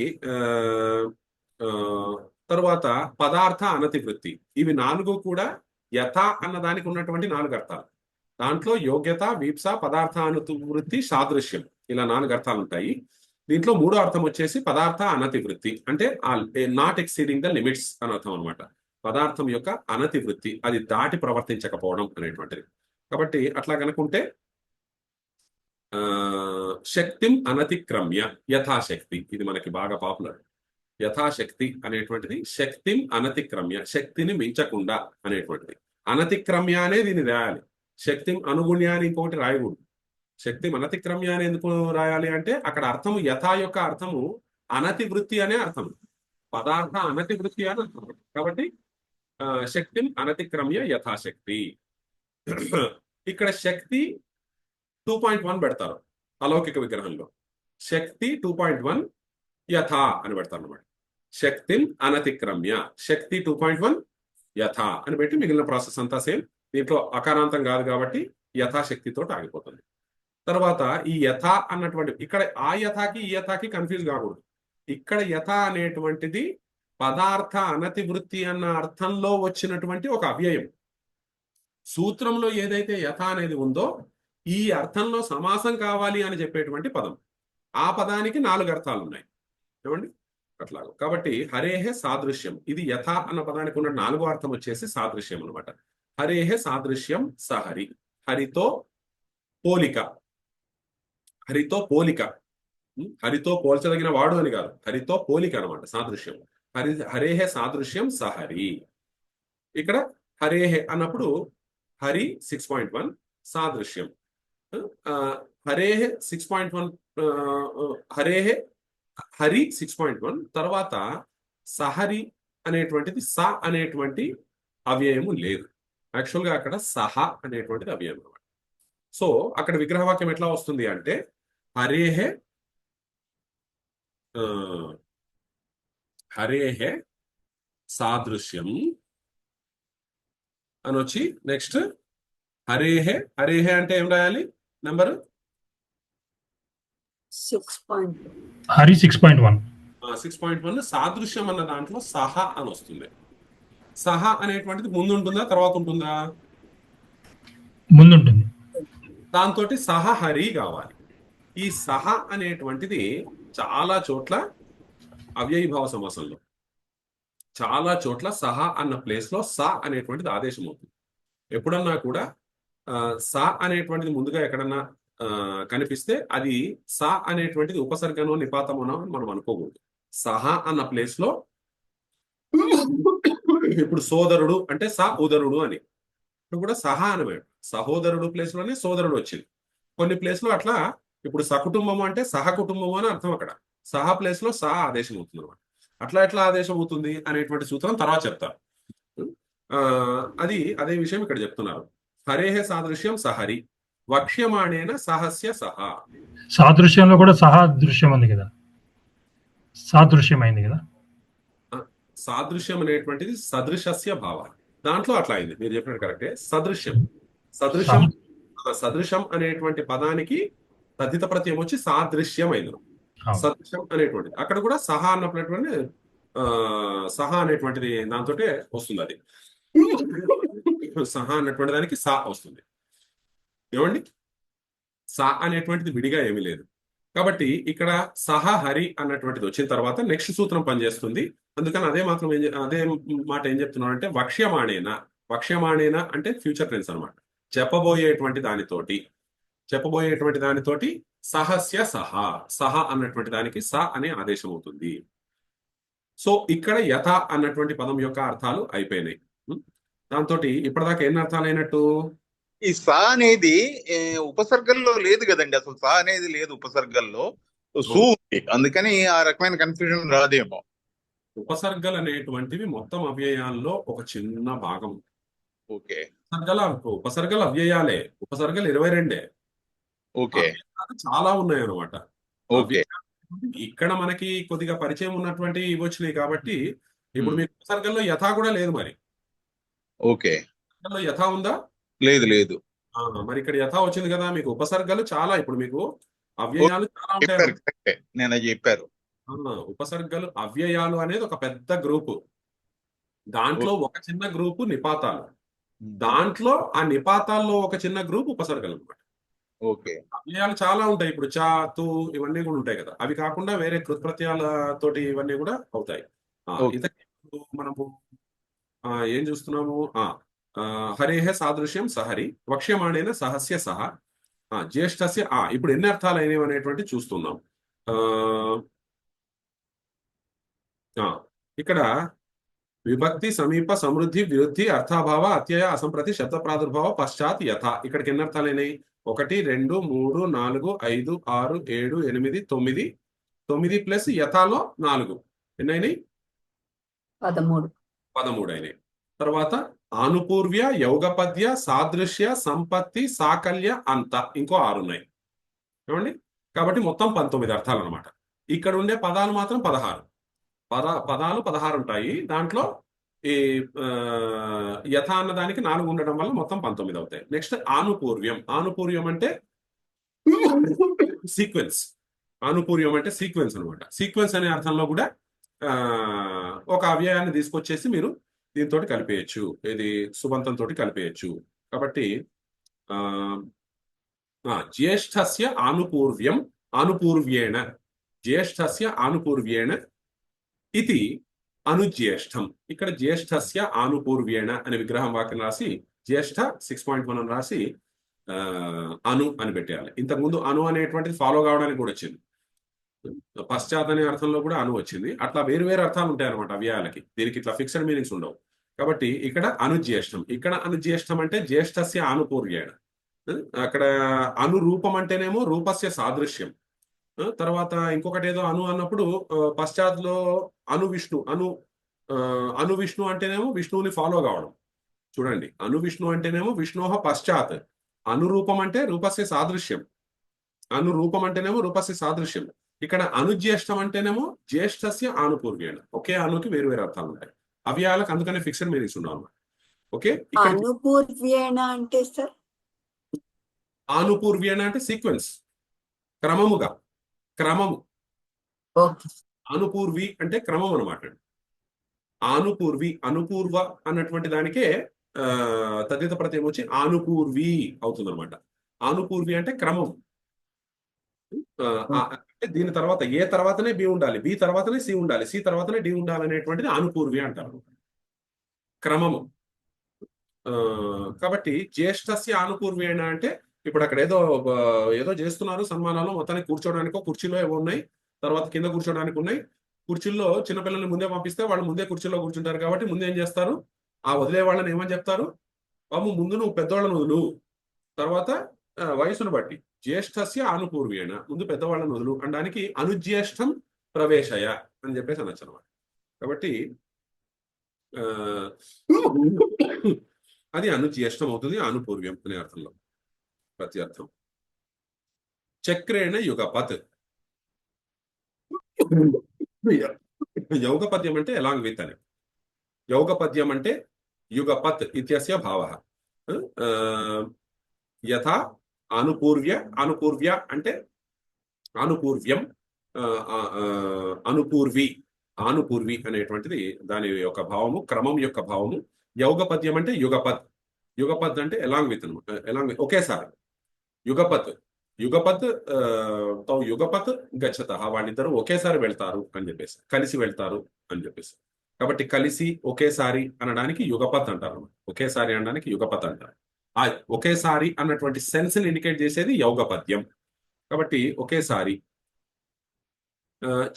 తరువాత పదార్థ అనతివృత్తి, ఇవి 4 కూడా యథ అన్న దానికి ఉన్నటువంటి 4 అర్థాలు. దాంట్లో యోగ్యత, వీప్స, పదార్థ అనతివృత్తి, సాదృశ్యం, ఇలా 4 అర్థాలు ఉంటాయి. దీంట్లో 3వ అర్థం వచ్చేసి పదార్థ అనతివృత్తి, అంటే నాట్ ఎక్సీడింగ్ ద లిమిట్స్ అని అర్థం అనమాట. పదార్థం యొక్క అనతివృత్తి, అది దాటి ప్రవర్తించకపోవడం అనేటువంటిది. కాబట్టి అట్లా కనుకుంటే శక్తిం అనతిక్రమ్య యథాశక్తి, ఇది మనకి బాగా పాపులర్. యథాశక్తి అనేటువంటిది శక్తిం అనతిక్రమ్య, శక్తిని మించకుండా అనేటువంటిది. అనతిక్రమ్య అనే దీన్ని రాయాలి. శక్తిం అనుగుణ్య అని ఇంకొకటి రాయకూడదు. శక్తి అనతిక్రమ్య అని ఎందుకు రాయాలి అంటే అక్కడ అర్థము యథా యొక్క అర్థము అనతివృత్తి అనే అర్థం, పదార్థ అనతివృత్తి అని అర్థం. కాబట్టి శక్తిం అనతిక్రమ్య యథాశక్తి. ఇక్కడ శక్తి 2.1 పెడతారు అలౌకిక విగ్రహంలో. శక్తి 2.1 యథా అని పెడతారు అనమాట. శక్తిం అనతిక్రమ్య, శక్తి 2.1 యథా అని పెట్టి మిగిలిన ప్రాసెస్ అంతా సేమ్. దీంట్లో అకారాంతం కాదు కాబట్టి యథాశక్తితో ఆగిపోతుంది. తర్వాత ఈ యథ అన్నటువంటి ఇక్కడ ఆ యథాకి ఈ యథాకి కన్ఫ్యూజ్ కాకూడదు. ఇక్కడ యథ అనేటువంటిది పదార్థ అనతివృత్తి అన్న అర్థంలో వచ్చినటువంటి ఒక అవ్యయం. సూత్రంలో ఏదైతే యథ అనేది ఉందో ఈ అర్థంలో సమాసం కావాలి అని చెప్పేటువంటి పదం. ఆ పదానికి 4 అర్థాలు ఉన్నాయి ఏమండి అట్లా. కాబట్టి హరేహే సాదృశ్యం, ఇది యథ అన్న పదానికి ఉన్న 4వ అర్థం వచ్చేసి సాదృశ్యం అనమాట. హరేహే సాదృశ్యం సహరి, హరితో పోలిక, హరితో పోలిక, హరితో పోల్చదగిన వాడు అని కాదు, హరితో పోలిక అనమాట సాదృశ్యం. హరేహే సాదృశ్యం సహరి. ఇక్కడ హరేహే అన్నప్పుడు హరి 6.1 సాదృశ్యం. హరేహే 6.1 హరేహే హరి 6.1 తర్వాత సహరి అనేటువంటిది స అనేటువంటి అవ్యయము లేదు. యాక్చువల్గా అక్కడ సహ అనేటువంటిది అవ్యయం అనమాట. సో అక్కడ విగ్రహవాక్యం ఎట్లా వస్తుంది అంటే హరేహే హరేహే సాదృశ్యం అని వచ్చి నెక్స్ట్ హరేహే, హరేహే అంటే ఏం రాయాలి నెంబరు 6.1. హరి 6.1. 6.1 సాదృశ్యం అన్న దాంట్లో సహ అని వస్తుంది. సహ అనేటువంటిది ముందు ఉంటుందా తర్వాత ఉంటుందా? ముందుంటుంది. దాంతో సహ హరి కావాలి. ఈ సహ అనేటువంటిది చాలా చోట్ల అవ్యయీభావ సమాసంలో, చాలా చోట్ల సహ అన్న ప్లేస్ లో స అనేటువంటిది ఆదేశం అవుతుంది. ఎప్పుడన్నా కూడా స అనేటువంటిది ముందుగా ఎక్కడన్నా కనిపిస్తే అది స అనేటువంటిది ఉపసర్గనో నిపాతమనో మనం అనుకోకూడదు. సహ అన్న ప్లేస్ లో ఇప్పుడు సోదరుడు అంటే స ఉదరుడు అని, ఇప్పుడు కూడా సహ అనమాట. సహోదరుడు ప్లేస్ లోనే సోదరుడు వచ్చింది. కొన్ని ప్లేస్ లో అట్లా ఇప్పుడు సకుటుంబము అంటే సహ కుటుంబము అని అర్థం. అక్కడ సహ ప్లేస్ లో సహ ఆదేశం అవుతుంది అనమాట. అట్లా ఎట్లా ఆదేశం అవుతుంది అనేటువంటి సూత్రం తర్వాత చెప్తారు. అదే విషయం ఇక్కడ చెప్తున్నారు. హరేహే సాదృశ్యం సహరి వక్ష్యమాణేన సహస్య సహ. సాదృశ్యంలో కూడా సహా దృశ్యం ఉంది కదా, సాదృశ్యమైంది కదా. సాదృశ్యం అనేటువంటిది సదృశస్య భావ, దాంట్లో అట్లా అయింది. మీరు చెప్పినట్టు కరెక్టే. సదృశ్యం, సదృశ్యం, సదృశం అనేటువంటి పదానికి తద్ధిత ప్రత్యయం వచ్చి సాదృశ్యం అయింది. సదృశ్యం అనేటువంటిది అక్కడ కూడా సహా అన్నటువంటి సహ అనేటువంటిది దాంతో వస్తుంది. అది సహ అన్నటువంటి దానికి సా వస్తుంది. ఏమండి, సా అనేటువంటిది విడిగా ఏమీ లేదు. కాబట్టి ఇక్కడ సహ హరి అన్నటువంటిది వచ్చిన తర్వాత నెక్స్ట్ సూత్రం పనిచేస్తుంది. అందుకని అదే మాట ఏం చెప్తున్నాడు అంటే వక్ష్యమాణేన. వక్ష్యమాణేన అంటే ఫ్యూచర్ టెన్స్ అన్నమాట. చెప్పబోయేటువంటి దానితోటి సహస్య సహ. సహ అన్నటువంటి దానికి స అనే ఆదేశం అవుతుంది. సో ఇక్కడ యథ అన్నటువంటి పదం యొక్క అర్థాలు అయిపోయినాయి. దాంతో ఇప్పటిదాకా ఎన్ని అర్థాలు అయినట్టు? ఈ సా అనేది ఉపసర్గంలో లేదు కదండి, అసలు సా అనేది లేదు ఉపసర్గంలో, సు ఉంది. అందుకని ఆ రకమైన కన్ఫ్యూజన్ రాదేమో. ఉపసర్గలు అనేటువంటివి మొత్తం అవ్యయాల్లో ఒక చిన్న భాగం. ఓకే ఉపసర్గలు అవ్యయాలే. ఉపసర్గలు 22. ఓకే చాలా ఉన్నాయి అన్నమాట. ఓకే ఇక్కడ మనకి కొద్దిగా పరిచయం ఉన్నటువంటి ఇవి వచ్చినాయి కాబట్టి ఇప్పుడు మీకు ఉపసర్గల్లో యథా కూడా లేదు. మరి ఓకే ఉపసర్గల్లో యథా ఉందా? లేదు లేదు. మరి ఇక్కడ యథా వచ్చింది కదా. మీకు ఉపసర్గలు చాలా, ఇప్పుడు మీకు అవ్యయాలు చాలా ఉంటాయి. చెప్పారు, కరెక్టే, నేను చెప్పారు. ఉపసర్గలు అవ్యయాలు అనేది ఒక పెద్ద గ్రూపు. దాంట్లో ఒక చిన్న గ్రూపు నిపాతాలు. దాంట్లో ఆ నిపాతాల్లో ఒక చిన్న గ్రూప్ ఉపసర్గలు అన్నమాట. ఓకే అవ్యయాలు చాలా ఉంటాయి. ఇప్పుడు చా, తు ఇవన్నీ కూడా ఉంటాయి కదా. అవి కాకుండా వేరే కృత్ప్రత్యయాలతోటి ఇవన్నీ కూడా అవుతాయి. మనము ఏం చూస్తున్నాము? హరేహ సాదృశ్యం సహరి, వక్ష్యమాణేన సహస్య సహ, జ్యేష్ఠస్య. ఇప్పుడు ఎన్ని అర్థాలు అయినవి అనేటువంటి చూస్తున్నాం. ఇక్కడ విభక్తి, సమీప, సమృద్ధి, విరుద్ధి, అర్థాభావ, అత్యయ, అసంప్రతి, శబ్ద ప్రాదుర్భావ, పశ్చాత్, యథ. ఇక్కడికి ఎన్ని అర్థాలు అయినాయి? 1, 2, 3, 4, 5, 6, 7, 8, 9. 9 ప్లస్ యథాలో 4 ఎన్నైనాయి? 13 అయినాయి. తర్వాత ఆనుపూర్వ్య, యౌగపద్య, సాదృశ్య, సంపత్తి, సాకల్య, అంత ఇంకో 6 ఉన్నాయి. ఏమండి? కాబట్టి మొత్తం 19 అర్థాలు అనమాట. ఇక్కడ ఉండే పదాలు మాత్రం 16. పదాలు 16 ఉంటాయి. దాంట్లో ఈ యథ అన్న దానికి 4 ఉండడం వల్ల మొత్తం 19 అవుతాయి. నెక్స్ట్ ఆనుపూర్వ్యం. ఆనుపూర్వ్యం అంటే సీక్వెన్స్. ఆనుపూర్వ్యం అంటే సీక్వెన్స్ అనమాట. సీక్వెన్స్ అనే అర్థంలో కూడా ఒక అవ్యయాన్ని తీసుకొచ్చేసి మీరు దీంతో కలిపేయచ్చు. ఇది సుబంతంతో కలిపేయచ్చు. కాబట్టి జ్యేష్ఠస్య ఆనుపూర్వ్యం ఆనుపూర్వ్యేణ, జ్యేష్ఠస్య ఆనుపూర్వ్యేణ ఇది అనుజ్యేష్ఠం. ఇక్కడ జ్యేష్ఠస్య ఆనుపూర్వ్యేణ అనే విగ్రహం వాక్యం రాసి జ్యేష్ఠ 6.1 అని రాసి అను అని పెట్టేయాలి. ఇంతకుముందు అను అనేటువంటిది ఫాలో కావడానికి కూడా వచ్చింది. పశ్చాత్ అనే అర్థంలో కూడా అను వచ్చింది. అట్లా వేరు వేరు అర్థాలు ఉంటాయి అనమాట అవ్యయాలకి. దీనికి ఇట్లా ఫిక్స్డ్ మీనింగ్స్ ఉండవు. కాబట్టి ఇక్కడ అనుజ్యేష్ఠం. ఇక్కడ అనుజ్యేష్ఠం అంటే జ్యేష్ఠస్య ఆనుపూర్వ్యేణ. అక్కడ అనురూపం అంటేనేమో రూపస్య సాదృశ్యం. తర్వాత ఇంకొకటి ఏదో అను అన్నప్పుడు పశ్చాత్లో అను విష్ణు. అను విష్ణు అంటేనేమో విష్ణువుని ఫాలో కావడం. చూడండి, అను విష్ణు అంటేనేమో విష్ణోహ పశ్చాత్. అనురూపం అంటే రూపస్య సాదృశ్యం. అనురూపం అంటేనేమో రూపస్య సాదృశ్యం. ఇక్కడ అనుజ్యేష్ఠం అంటేనేమో జ్యేష్ఠస్య ఆనుపూర్వ్యేణ. ఒకే అనుకి వేరు వేరు అర్థాలు ఉంటాయి. అవ్యయాలకు అందుకనే ఫిక్స్డ్ మీనింగ్స్ ఉన్నాం. ఓకే, అనుపూర్వ్యేణ అంటే సార్, ఆనుపూర్వ్యేణ అంటే సీక్వెన్స్, క్రమముగా, క్రమము. అనుపూర్వి అంటే క్రమం అనమాట. ఆనుపూర్వి, అనుపూర్వ అన్నటువంటి దానికే తద్ధిత ప్రత్యయం వచ్చి ఆనుపూర్వి అవుతుంది అనమాట. ఆనుపూర్వి అంటే క్రమం. అంటే దీని తర్వాత ఏ తర్వాతనే బి ఉండాలి, బి తర్వాతనే సి ఉండాలి, సి తర్వాతనే డి ఉండాలి అనేటువంటిది ఆనుపూర్వి అంటారు, క్రమము. కాబట్టి జ్యేష్ఠస్య ఆనుపూర్వేణ అంటే ఇప్పుడు అక్కడ ఏదో చేస్తున్నారు సన్మానాలు, మొత్తానికి కూర్చోడానికి కుర్చీలో ఏవో ఉన్నాయి, తర్వాత కింద కూర్చోడానికి ఉన్నాయి. కుర్చీల్లో చిన్నపిల్లల్ని ముందే పంపిస్తే వాళ్ళు ముందే కుర్చీలో కూర్చుంటారు. కాబట్టి ముందు ఏం చేస్తారు, ఆ వదిలే వాళ్ళని ఏమని చెప్తారు, బాబు ముందు నువ్వు పెద్దవాళ్ళని వదులు, తర్వాత వయసును బట్టి జ్యేష్ఠస్య ఆనుపూర్వేణ, ముందు పెద్దవాళ్ళని వదులు అనడానికి అనుజ్యేష్ఠం ప్రవేశయ అని చెప్పేసి అనొచ్చు అనమాట. కాబట్టి అది అనుజ్యేష్ఠం అవుతుంది ఆనుపూర్వ్యం అనే అర్థంలో ప్రతి అర్థం. చక్రేణ యుగపత్. యౌగపద్యం అంటే అలాంగ్ విత్ అని. యౌగపద్యం అంటే యుగపత్ ఇత్యస్య భావః. యథా అనుపూర్వ్య. అనుపూర్వ్య అంటే ఆనుపూర్వ్యం, అనుపూర్వి ఆనుపూర్వి అనేటువంటిది దాని యొక్క భావము, క్రమం యొక్క భావము. యౌగపద్యం అంటే యుగపద్. యుగపద్ అంటే ఎలాంగ్ విత్ అనమాట, ఎలాంగ్ విత్ ఒకేసారి. యుగపత్ యుగపత్ తౌ యుగపత్ గచ్చత, వాళ్ళిద్దరూ ఒకేసారి వెళ్తారు అని చెప్పేసి, కలిసి వెళ్తారు అని చెప్పేసి. కాబట్టి కలిసి ఒకేసారి అనడానికి యుగపత్ అంటారు. ఒకేసారి అనడానికి యుగపత్ అంటారు. ఆ ఒకేసారి అన్నటువంటి సెన్స్ ని ఇండికేట్ చేసేది యౌగపద్యం. కాబట్టి ఒకేసారి.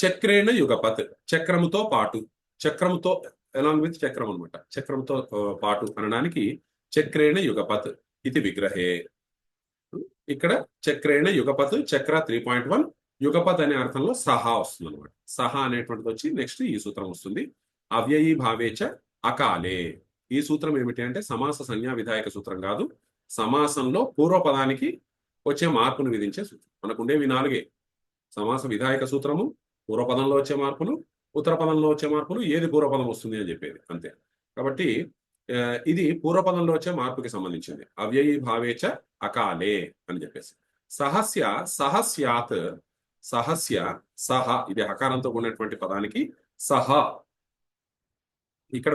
చక్రేణ యుగపత్, చక్రముతో పాటు, చక్రముతో అలాంగ్ విత్ చక్రం అనమాట, చక్రంతో పాటు అనడానికి చక్రేణ యుగపత్ ఇది విగ్రహే. ఇక్కడ చక్రేణ యుగపత్, చక్ర 3.1, యుగపత్ అనే అర్థంలో సహా వస్తుంది అనమాట. సహా అనేటువంటిది వచ్చి నెక్స్ట్ ఈ సూత్రం వస్తుంది. అవ్యయీ భావేచ అకాలే. ఈ సూత్రం ఏమిటి అంటే సమాస సంజ్ఞా విధాయక సూత్రం కాదు, సమాసంలో పూర్వపదానికి వచ్చే మార్పును విధించే సూత్రం. మనకు ఉండేవి 4: సమాస విధాయక సూత్రము, పూర్వపదంలో వచ్చే మార్పులు, ఉత్తర పదంలో వచ్చే మార్పులు, ఏది పూర్వపదం వస్తుంది అని చెప్పేది, అంతే. కాబట్టి ఇది పూర్వపదంలో వచ్చే మార్పుకి సంబంధించింది. అవ్యయీ భావేచ అకాలే అని చెప్పేసి. సహస్య సహస్యాత్, సహస్య సహ, ఇది హకారంతో కూడినటువంటి పదానికి సహ. ఇక్కడ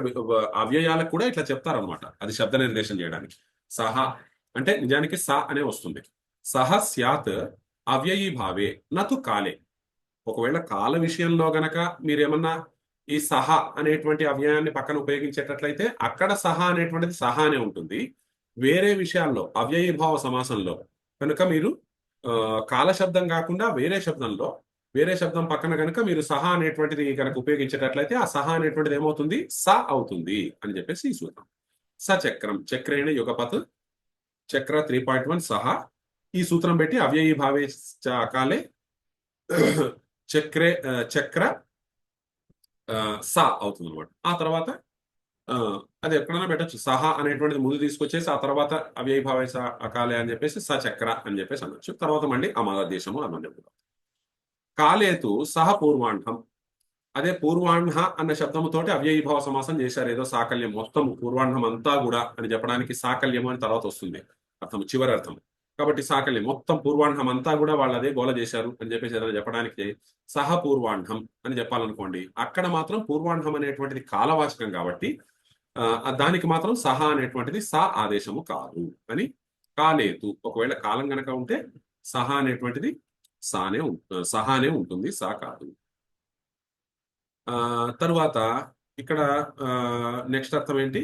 అవ్యయాలకు కూడా ఇట్లా చెప్తారనమాట, అది శబ్ద నిర్దేశం చేయడానికి. సహ అంటే నిజానికి స అనే వస్తుంది. సహ స్యాత్ అవ్యయీ భావే నతు కాలే. ఒకవేళ కాల విషయంలో గనక మీరేమన్నా ఈ సహ అనేటువంటి అవ్యయాన్ని పక్కన ఉపయోగించేటట్లయితే అక్కడ సహ అనేటువంటిది సహానే ఉంటుంది. వేరే విషయాల్లో అవ్యయీభావ సమాసంలో కనుక మీరు కాల శబ్దం కాకుండా వేరే శబ్దం పక్కన కనుక మీరు సహ అనేటువంటిది కనుక ఉపయోగించేటట్లయితే ఆ సహ అనేటువంటిది ఏమవుతుంది, స అవుతుంది అని చెప్పేసి ఈ సూత్రం. సచక్రం, చక్రేణ యుగపత్, చక్ర 3.1 సహ. ఈ సూత్రం పెట్టి అవ్యయీ భావే అకాలే చక్ర స అవుతుంది అనమాట. ఆ తర్వాత అది ఎక్కడైనా పెట్టచ్చు, సహా అనేటువంటిది ముందు తీసుకొచ్చేసి ఆ తర్వాత అవ్యయీభావే అకాలే అని చెప్పేసి సచక్ర అని చెప్పేసి అనొచ్చు. తర్వాత మళ్ళీ అమరదేశము అని చెప్తాం. కాలేతు సహ పూర్వాంఢం. అదే పూర్వాంఢ అన్న శబ్దముతోటి అవ్యయీభావ సమాసం చేశారు. ఏదో సాకల్యం మొత్తం పూర్వాంఢం అంతా కూడా అని చెప్పడానికి సాకల్యము అని తర్వాత వస్తుంది అర్థం, చివరి అర్థం. కాబట్టి సాకల్యం మొత్తం పూర్వాంఢం అంతా కూడా వాళ్ళు అదే గోల చేశారు అని చెప్పేసి ఏదైనా చెప్పడానికి సహ పూర్వాంఢం అని చెప్పాలనుకోండి, అక్కడ మాత్రం పూర్వాంఢం అనేటువంటిది కాలవాచకం కాబట్టి దానికి మాత్రం సహ అనేటువంటిది స ఆదేశము కాదు అని. కాలేతు, ఒకవేళ కాలం గనక ఉంటే సహ అనేటువంటిది సహానే ఉంటుంది, సా కాదు. తరువాత ఇక్కడ నెక్స్ట్ అర్థం ఏంటి,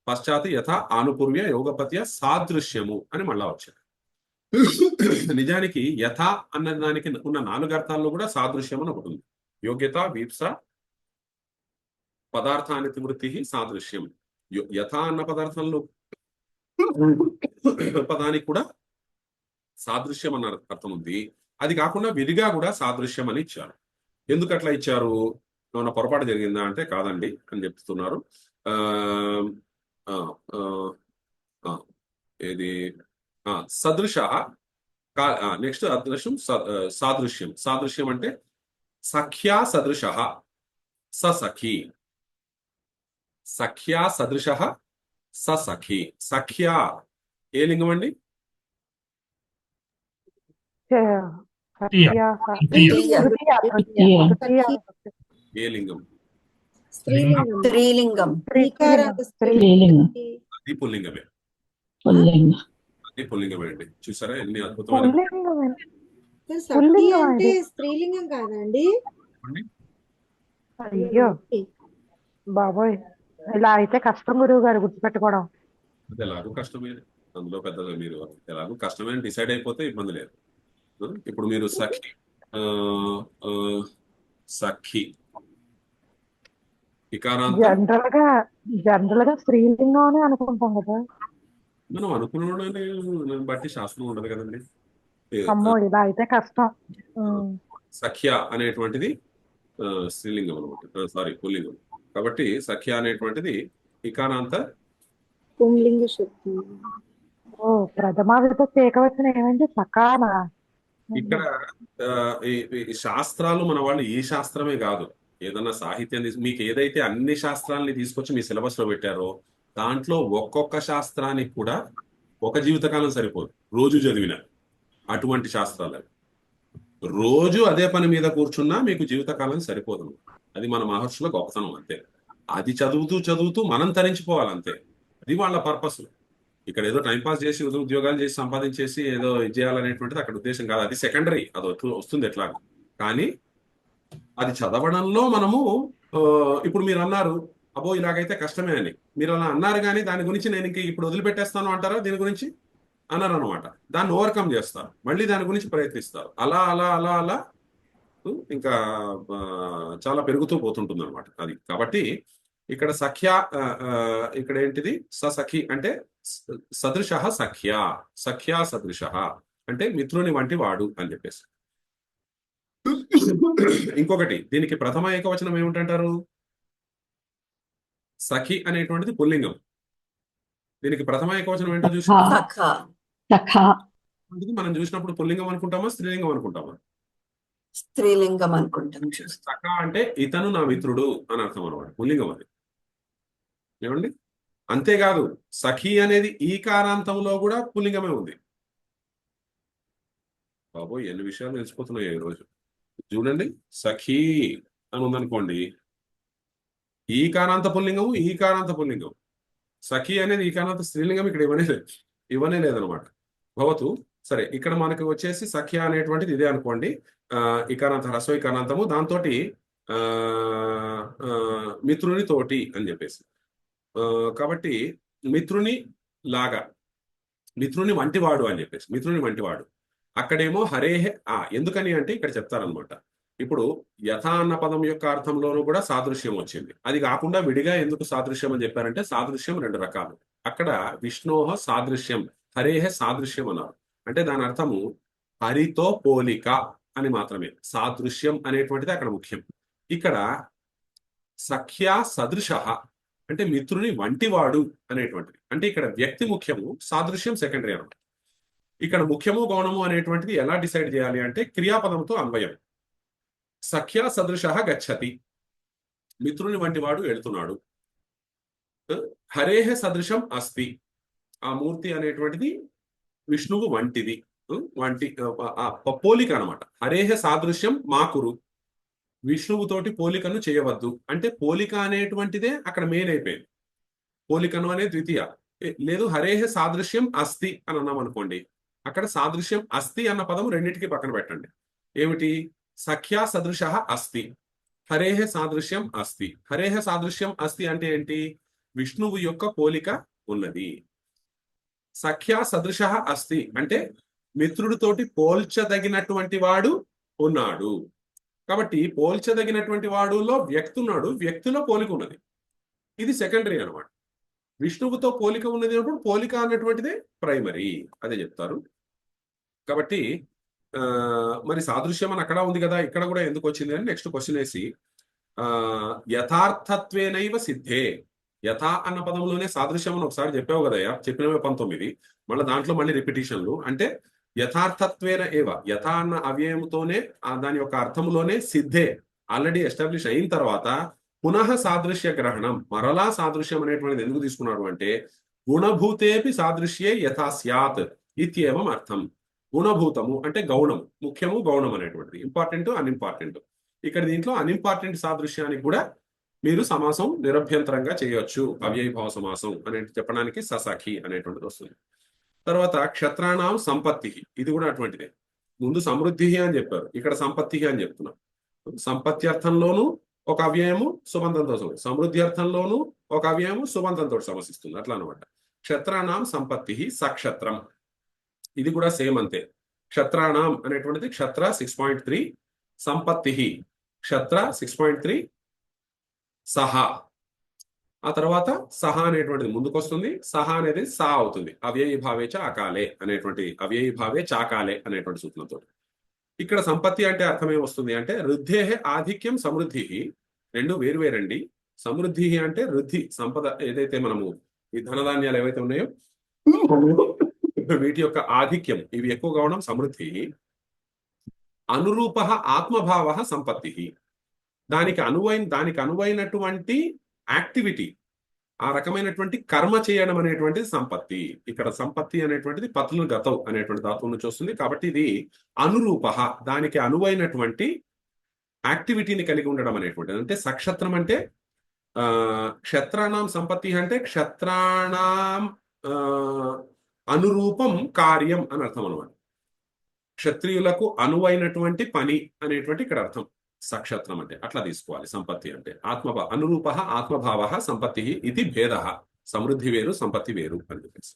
పశ్చాత్ యథ ఆనుపూర్వ్య యోగపత్య సాదృశ్యము అని మళ్ళా వచ్చారు. నిజానికి యథ అన్న దానికి ఉన్న 4 అర్థాల్లో కూడా సాదృశ్యం అని ఒకటి ఉంది. యోగ్యత, వీప్స, పదార్థానికి వృత్తి, సాదృశ్యం. యథ అన్న పదార్థంలో పదానికి కూడా సాదృశ్యం అన్న అర్థం ఉంది. అది కాకుండా విధిగా కూడా సాదృశ్యం అని ఇచ్చారు. ఎందుకు అట్లా ఇచ్చారు, ఏమన్నా పొరపాటు జరిగిందా అంటే కాదండి అని చెప్తున్నారు. ఏది సదృశ, నెక్స్ట్ అదృశ్యం సాదృశ్యం. సాదృశ్యం అంటే సఖ్యా సదృశ సఖీ, సఖ్యా సదృశ సఖీ. సఖ్యా ఏ లింగం అండి, ఏ లింగం, స్త్రీలింగం. స్త్రీలింగం. స్త్రీలింగం. అది పుల్లింగమే, అది పుల్లింగమే అండి. చూసారా ఎన్ని అద్భుతమైన సఖి అంటే స్త్రీలింగం కాదండి. అయ్యో బాబోయ్, ఇలా అయితే కష్టం గురువు గారు గుర్తుపెట్టుకోవడం. అది ఎలాగో కష్టమే, అందులో పెద్దగా మీరు ఎలాగో కష్టమే డిసైడ్ అయిపోతే ఇబ్బంది లేదు. ఇప్పుడు మీరు సఖి సఖి జనరల్ గా స్త్రీలింగం అని అనుకుంటాం కదా మనం, అనుకున్న బట్టి శాస్త్రం ఉండదు కదండి. అమ్మో ఇలా అయితే కష్టం. సఖ్య అనేటువంటిది స్త్రీలింగం అనమాట, సారీ పుల్లింగం. కాబట్టి సఖ్య అనేటువంటిది ఇకారాంత పుంలింగ శబ్దం. ఓ ప్రథమా విభక్తి ఏకవచనం ఏమైంది, సకాన. ఇక్కడ ఈ శాస్త్రాలు మన వాళ్ళు ఈ శాస్త్రమే కాదు, ఏదన్నా సాహిత్యం మీకు ఏదైతే అన్ని శాస్త్రాలని తీసుకొచ్చి మీ సిలబస్ లో పెట్టారో దాంట్లో ఒక్కొక్క శాస్త్రానికి కూడా ఒక జీవితకాలం సరిపోదు రోజు చదివిన అటువంటి శాస్త్రాలు. రోజు అదే పని మీద కూర్చున్నా మీకు జీవితకాలం సరిపోదు. అది మన మహర్షుల గొప్పతనం అంతే. అది చదువుతూ చదువుతూ మనం తరించిపోవాలి అంతే. అది వాళ్ళ పర్పస్. ఇక్కడ ఏదో టైంపాస్ చేసి ఉద్యోగాలు చేసి సంపాదించేసి ఏదో ఇది చేయాలనేటువంటిది అక్కడ ఉద్దేశం కాదు. అది సెకండరీ, అది వస్తుంది ఎట్లా. కానీ అది చదవడంలో మనము ఇప్పుడు మీరు అన్నారు అబ్బో ఇలాగైతే కష్టమే అని. మీరు అలా అన్నారు కానీ దాని గురించి నేను ఇంక ఇప్పుడు వదిలిపెట్టేస్తాను అంటారా? దీని గురించి అన్నారు అనమాట. దాన్ని ఓవర్కమ్ చేస్తారు, మళ్ళీ దాని గురించి ప్రయత్నిస్తారు. అలా అలా అలా అలా ఇంకా చాలా పెరుగుతూ పోతుంటుంది అనమాట అది. కాబట్టి ఇక్కడ సఖ్య, ఇక్కడ ఏంటిది సఖి అంటే సదృశ సఖ్య, సఖ్యా సదృశ అంటే మిత్రుని వంటి వాడు అని చెప్పేసి. ఇంకొకటి దీనికి ప్రథమ ఏకవచనం ఏమిటంటారు? సఖి అనేటువంటిది పుల్లింగం. దీనికి ప్రథమ ఏకవచనం ఏంటో చూసి సఖ మనం చూసినప్పుడు పుల్లింగం అనుకుంటామా స్త్రీలింగం అనుకుంటామా? స్త్రీలింగం అనుకుంటాం. సఖ అంటే ఇతను నా మిత్రుడు అని అర్థం అనమాట, పుల్లింగం అది. ఏమండి? అంతేకాదు సఖి అనేది ఈ కారాంతంలో కూడా పుల్లింగమే ఉంది. బాబోయ్ ఎన్ని విషయాలు తెలిసిపోతున్నాయి ఈరోజు. చూడండి, సఖీ అని ఉందనుకోండి, ఈ కారాంత పుల్లింగము ఈ కారాంత పుల్లింగం. సఖీ అనేది ఈ కారాంత స్త్రీలింగం ఇక్కడ ఇవ్వనే లేదనమాట. భవతు. సరే, ఇక్కడ మనకి వచ్చేసి సఖ్య అనేటువంటిది ఇదే అనుకోండి, ఇకారాంత హ్రస్వ ఇకారాంతము, దాంతో మిత్రుని తోటి అని చెప్పేసి. కాబట్టి మిత్రుని లాగా, మిత్రుని వంటివాడు అని చెప్పేసి, మిత్రుని వంటివాడు. అక్కడేమో హరేహే ఎందుకని అంటే ఇక్కడ చెప్తారనమాట. ఇప్పుడు యథ అన్న పదం యొక్క అర్థంలోనూ కూడా సాదృశ్యం వచ్చింది. అది కాకుండా విడిగా ఎందుకు సాదృశ్యం అని చెప్పారంటే సాదృశ్యం రెండు రకాలు. అక్కడ విష్ణోహ సాదృశ్యం, హరేహే సాదృశ్యం అన్నారు. అంటే దాని అర్థము హరితో పోలిక అని మాత్రమే. సాదృశ్యం అనేటువంటిది అక్కడ ముఖ్యం. ఇక్కడ సఖ్యా సదృశ అంటే మిత్రుని వంటివాడు అనేటువంటిది. అంటే ఇక్కడ వ్యక్తి ముఖ్యము, సాదృశ్యం సెకండరీ అన్నమాట. ఇక్కడ ముఖ్యము గౌణము అనేటువంటిది ఎలా డిసైడ్ చేయాలి అంటే క్రియాపదంతో అన్వయం. సఖ్యా సదృశ గచ్చతి, మిత్రుని వంటి వాడు వెళ్తున్నాడు. హరేహ సదృశం అస్తి, ఆ మూర్తి అనేటువంటిది విష్ణువు వంటిది, వంటి పోలిక అనమాట. హరేహ సాదృశ్యం మాకురు, విష్ణువుతోటి పోలికను చేయవద్దు. అంటే పోలిక అనేటువంటిదే అక్కడ మెయిన్ అయిపోయింది. పోలికను అనే ద్వితీయ. లేదు హరేహ సాదృశ్యం అస్తి అని అన్నాం అనుకోండి, అక్కడ సాదృశ్యం అస్తి అన్న పదము రెండింటికి పక్కన పెట్టండి. ఏమిటి? సఖ్యా సదృశ అస్తి, హరేహ సాదృశ్యం అస్తి. హరేహ సాదృశ్యం అస్తి అంటే ఏంటి? విష్ణువు యొక్క పోలిక ఉన్నది. సఖ్యా సదృశ అస్తి అంటే మిత్రుడితోటి పోల్చదగినటువంటి వాడు ఉన్నాడు. కాబట్టి పోల్చదగినటువంటి వాడులో వ్యక్తి ఉన్నాడు, వ్యక్తిలో పోలిక ఉన్నది. ఇది సెకండరీ అనమాట. విష్ణువుతో పోలిక ఉన్నది అన్నప్పుడు పోలిక అన్నటువంటిదే ప్రైమరీ, అదే చెప్తారు. కాబట్టి మరి సాదృశ్యం అని అక్కడ ఉంది కదా, ఇక్కడ కూడా ఎందుకు వచ్చింది అని నెక్స్ట్ క్వశ్చన్ వేసి, యథార్థత్వేనైవ సిద్ధే. యథా అన్న పదంలోనే సాదృశ్యం అని ఒకసారి చెప్పావు కదయ్యా, చెప్పినవే 19, మళ్ళీ దాంట్లో మళ్ళీ రిపిటీషన్లు. అంటే యథార్థత్వేన ఏవ, యథా అన్న అవ్యయంతోనే దాని యొక్క అర్థంలోనే సిద్ధే ఆల్రెడీ ఎస్టాబ్లిష్ అయిన తర్వాత పునః సాదృశ్య గ్రహణం, మరలా సాదృశ్యం అనేటువంటిది ఎందుకు తీసుకున్నాడు అంటే గుణభూతేపి సాదృశ్యే యథా స్యాత్ ఇత్యేవం అర్థం. గుణభూతము అంటే గౌణం, ముఖ్యము గౌణం అనేటువంటిది, ఇంపార్టెంట్ అన్ఇంపార్టెంట్. ఇక్కడ దీంట్లో అన్ఇంపార్టెంట్ సాదృశ్యానికి కూడా మీరు సమాసం నిరభ్యంతరంగా చేయొచ్చు, అవ్యయభావ సమాసం అని చెప్పడానికి ససఖి అనేటువంటిది వస్తుంది. తర్వాత క్షత్రాణం సంపత్తి, ఇది కూడా అటువంటిదే. ముందు సమృద్ధి అని చెప్పారు, ఇక్కడ సంపత్తి అని చెప్తున్నాం. సంపత్తి అర్థంలోనూ ఒక అవ్యయము సుబంధంతో సమృద్ధి అర్థంలోనూ ఒక అవ్యయము సుబంధంతో సమసిస్తుంది, అట్లా అనమాట. క్షత్రాణం సంపత్తి సక్షత్రం, ఇది కూడా సేమ్ అంతే. క్షత్రాణం అనేటువంటిది క్షత్ర 6.3, సంపత్తి క్షత్ర 6.3, సహా. ఆ తర్వాత సహా అనేటువంటిది ముందుకు వస్తుంది, సహా అనేది సా అవుతుంది. అవ్యయీభావే చ అకాలే అనేటువంటి, అవ్యయీభావే చాకాలే అనేటువంటి సూత్రంతో. ఇక్కడ సంపత్తి అంటే అర్థం ఏమొస్తుంది అంటే వృద్ధేహే ఆధిక్యం సమృద్ధి, రెండు వేరువేరండి. సమృద్ధి అంటే వృద్ధి, సంపద ఏదైతే మనము ఈ ధనధాన్యాలు ఏవైతే ఉన్నాయో వీటి యొక్క ఆధిక్యం, ఇవి ఎక్కువగా ఉండడం సమృద్ధి. అనురూప ఆత్మభావ సంపత్తి, దానికి అనువైనటువంటి యాక్టివిటీ, ఆ రకమైనటువంటి కర్మ చేయడం అనేటువంటిది సంపత్తి. ఇక్కడ సంపత్తి అనేటువంటిది పత్లు గతం అనేటువంటి ధాతువు నుంచి వస్తుంది. కాబట్టి ఇది అనురూప, దానికి అనువైనటువంటి యాక్టివిటీని కలిగి ఉండడం అనేటువంటిది. అంటే సక్షత్రం అంటే క్షత్రాణం సంపత్తి అంటే క్షత్రాణం అనురూపం కార్యం అని అర్థం అనమాట. క్షత్రియులకు అనువైనటువంటి పని అనేటువంటి ఇక్కడ అర్థం సక్షత్రం అంటే. అట్లా తీసుకోవాలి సంపత్తి అంటే. అనురూప ఆత్మభావ సంపత్తి ఇది భేద. సమృద్ధి వేరు, సంపత్తి వేరు అని చెప్పేసి.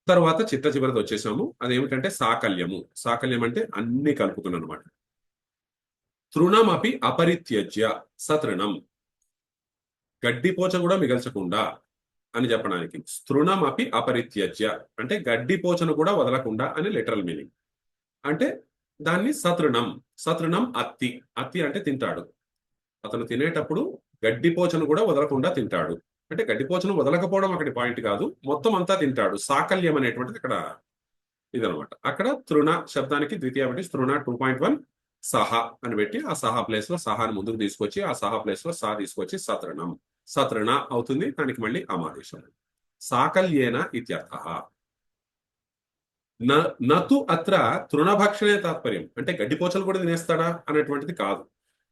తర్వాత చిట్ట చివరిది వచ్చేసాము. అదేమిటంటే సాకల్యము. సాకల్యం అంటే అన్ని కలుపుకుని అనమాట. తృణమపి అపరిత్యజ్య సతృణం, గడ్డిపోచ కూడా మిగల్చకుండా అని చెప్పడానికి. తృణమపి అపరిత్యజ్య అంటే గడ్డిపోచను కూడా వదలకుండా అని లిటరల్ మీనింగ్. అంటే దాన్ని సతృణం. సతృణం అత్తి. అత్తి అంటే తింటాడు. అతను తినేటప్పుడు గడ్డిపోచను కూడా వదలకుండా తింటాడు. అంటే గడ్డిపోచను వదలకపోవడం అక్కడి పాయింట్ కాదు, మొత్తం అంతా తింటాడు. సాకల్యం అనేటువంటిది ఇక్కడ ఇదనమాట. అక్కడ తృణ శబ్దానికి ద్వితీయ పెట్టి తృణ 2.1 సహ అని పెట్టి ఆ సహా ప్లేస్ లో సహాని ముందుకు తీసుకొచ్చి ఆ సహా ప్లేస్ లో సా తీసుకొచ్చి సతృణం. సతృణ అవుతుంది. దానికి మళ్ళీ అమాదేశం. సాకల్యేన ఇత్యర్థ. నతు అత్ర తృణభక్షణే తాత్పర్యం. అంటే గడ్డిపోచలు కూడా తినేస్తాడా అనేటువంటిది కాదు.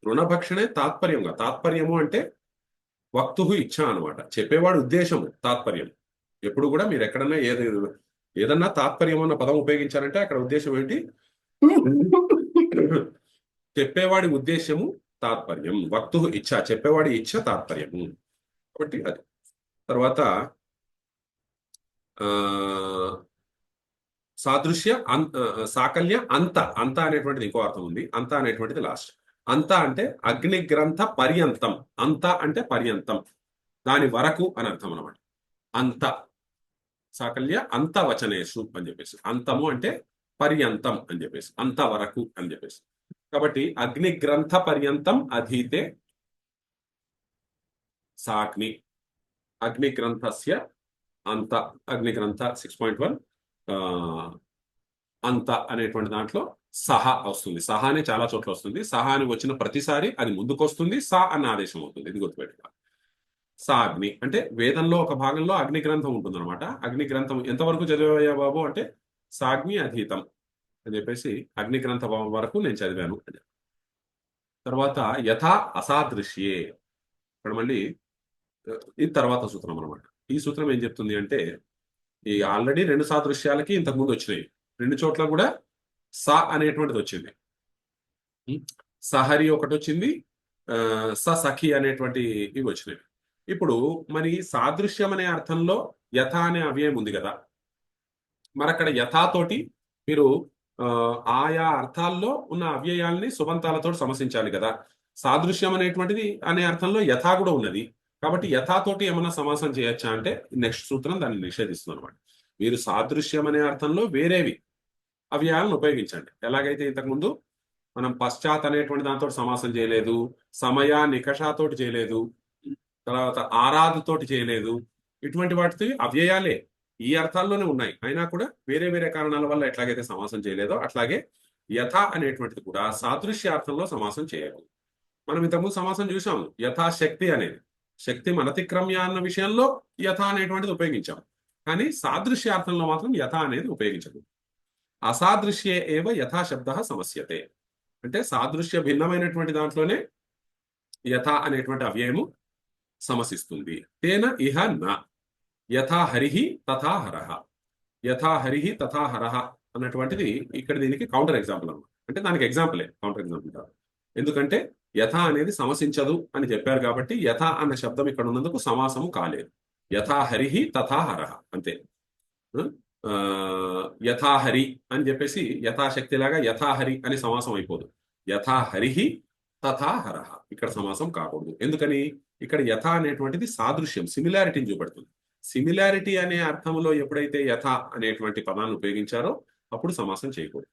తృణభక్షణే తాత్పర్యంగా. తాత్పర్యము అంటే వక్తు ఇచ్ఛ అనమాట. చెప్పేవాడు ఉద్దేశము తాత్పర్యం. ఎప్పుడు కూడా మీరు ఎక్కడన్నా ఏదన్నా తాత్పర్యం అన్న పదం ఉపయోగించారంటే అక్కడ ఉద్దేశం ఏంటి? చెప్పేవాడి ఉద్దేశము తాత్పర్యం. వక్తు ఇచ్ఛ, చెప్పేవాడి ఇచ్ఛ తాత్పర్యము. కాబట్టి అది. తర్వాత సాదృశ్య సాకల్య అంత. అంత అనేటువంటిది ఇంకో అర్థం ఉంది. అంత అనేటువంటిది లాస్ట్. అంత అంటే అగ్నిగ్రంథ పర్యంతం. అంత అంటే పర్యంతం, దాని వరకు అని అర్థం అనమాట. అంత సాకల్య అంత వచనేషు అని చెప్పేసి. అంతము అంటే పర్యంతం అని చెప్పేసి, అంత వరకు అని చెప్పేసి. కాబట్టి అగ్నిగ్రంథ పర్యంతం అధీతే సాగ్ని. అగ్నిగ్రంథస్య అంత. అగ్నిగ్రంథ 6.1 అంత అనేటువంటి దాంట్లో సహ వస్తుంది. సహా అనే చాలా చోట్ల వస్తుంది. సహా అని వచ్చిన ప్రతిసారి అది ముందుకు వస్తుంది, సా అన్న ఆదేశం అవుతుంది. ఇది గుర్తుపెట్టుకోవాలి. సా అగ్ని అంటే వేదంలో ఒక భాగంలో అగ్ని గ్రంథం ఉంటుంది అనమాట. అగ్ని గ్రంథం ఎంతవరకు చదివయ్యా బాబు అంటే సాగ్ని అధీతం అని చెప్పేసి అగ్ని గ్రంథ వరకు నేను చదివాను. తర్వాత యథా అసాదృశ్యే. ఇక్కడ మళ్ళీ ఇది తర్వాత సూత్రం అనమాట. ఈ సూత్రం ఏం చెప్తుంది అంటే ఈ ఆల్రెడీ 2 సాదృశ్యాలకి ఇంతకుముందు వచ్చినాయి. 2 చోట్ల కూడా స అనేటువంటిది వచ్చింది. సహరి ఒకటి వచ్చింది, సఖి అనేటువంటి ఇవి వచ్చినాయి. ఇప్పుడు మరి సాదృశ్యం అనే అర్థంలో యథ అనే అవ్యయం ఉంది కదా. మరి అక్కడ యథాతోటి మీరు ఆయా అర్థాల్లో ఉన్న అవ్యయాల్ని సుబంతాలతో సమసించాలి కదా. సాదృశ్యం అనేటువంటిది అనే అర్థంలో యథా కూడా ఉన్నది. కాబట్టి యథాతోటి ఏమన్నా సమాసం చేయొచ్చా అంటే నెక్స్ట్ సూత్రం దాన్ని నిషేధిస్తుంది అనమాట. మీరు సాదృశ్యం అనే అర్థంలో వేరేవి అవ్యయాలను ఉపయోగించండి. ఎలాగైతే ఇంతకుముందు మనం పశ్చాత్ అనేటువంటి దాంతో సమాసం చేయలేదు, సమయ నికషాతోటి చేయలేదు, తర్వాత ఆరాధతోటి చేయలేదు. ఇటువంటి వాటితో అవ్యయాలే ఈ అర్థాల్లోనే ఉన్నాయి. అయినా కూడా వేరే వేరే కారణాల వల్ల ఎట్లాగైతే సమాసం చేయలేదో అట్లాగే యథ అనేటువంటిది కూడా సాదృశ్యార్థంలో సమాసం చేయలేదు. మనం ఇంతకుముందు సమాసం చూసాము. యథాశక్తి అనేది శక్తి మనతిక్రమ్య అన్న విషయంలో యథ అనేటువంటిది ఉపయోగించాం. కానీ సాదృశ్యార్థంలో మాత్రం యథ అనేది ఉపయోగించదు. అసాదృశ్యే ఏవ యథాశబ్ద సమస్యతే. అంటే సాదృశ్య భిన్నమైనటువంటి దాంట్లోనే యథ అనేటువంటి అవ్యయము సమసిస్తుంది. తేన ఇహ న యథా హరిహి తథా హరః. యథా హరిహి తథా హరః అన్నటువంటిది ఇక్కడ దీనికి కౌంటర్ ఎగ్జాంపుల్ అన్నమాట. అంటే దానికి ఎగ్జాంపులే, కౌంటర్ ఎగ్జాంపుల్ కాదు. ఎందుకంటే యథ అనేది సమసించదు అని చెప్పారు కాబట్టి యథ అన్న శబ్దం ఇక్కడ ఉన్నందుకు సమాసము కాలేదు. యథా హరిహి తథా హరః అంతే. యథాహరి అని చెప్పేసి యథాశక్తిలాగా యథాహరి అని సమాసం అయిపోదు. యథాహరిహి తథా హరః ఇక్కడ సమాసం కాకూడదు. ఎందుకని? ఇక్కడ యథ అనేటువంటిది సాదృశ్యం, సిమిలారిటీని చూపెడుతుంది. సిమిలారిటీ అనే అర్థంలో ఎప్పుడైతే యథ అనేటువంటి పదాన్ని ఉపయోగించారో అప్పుడు సమాసం చేయకూడదు.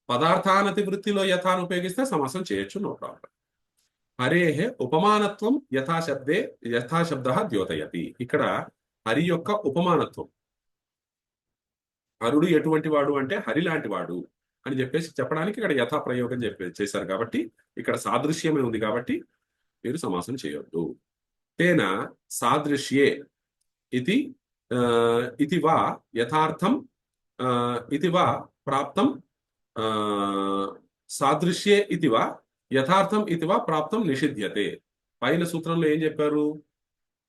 పదార్థానతి వృత్తిలో యథాను ఉపయోగిస్తే సమాసం చేయొచ్చు, నో ప్రాబ్లం. హరేహే ఉపమానత్వం యథాశబ్దే యథాశబ్ద ద్యోతయతి. ఇక్కడ హరి యొక్క ఉపమానత్వం. హరుడు ఎటువంటి వాడు అంటే హరి లాంటి వాడు అని చెప్పేసి చెప్పడానికి ఇక్కడ యథా ప్రయోగం చేశారు. కాబట్టి ఇక్కడ సాదృశ్యమే ఉంది కాబట్టి మీరు సమాసం చేయొద్దు. తేన సాదృశ్యే ఇది ఇది వా యథార్థం ఇది వా ప్రాప్తం సాదృశ్యే ఇది వా యథార్థం ఇది వా ప్రాప్తం నిషిధ్యతే. పైన సూత్రంలో ఏం చెప్పారు?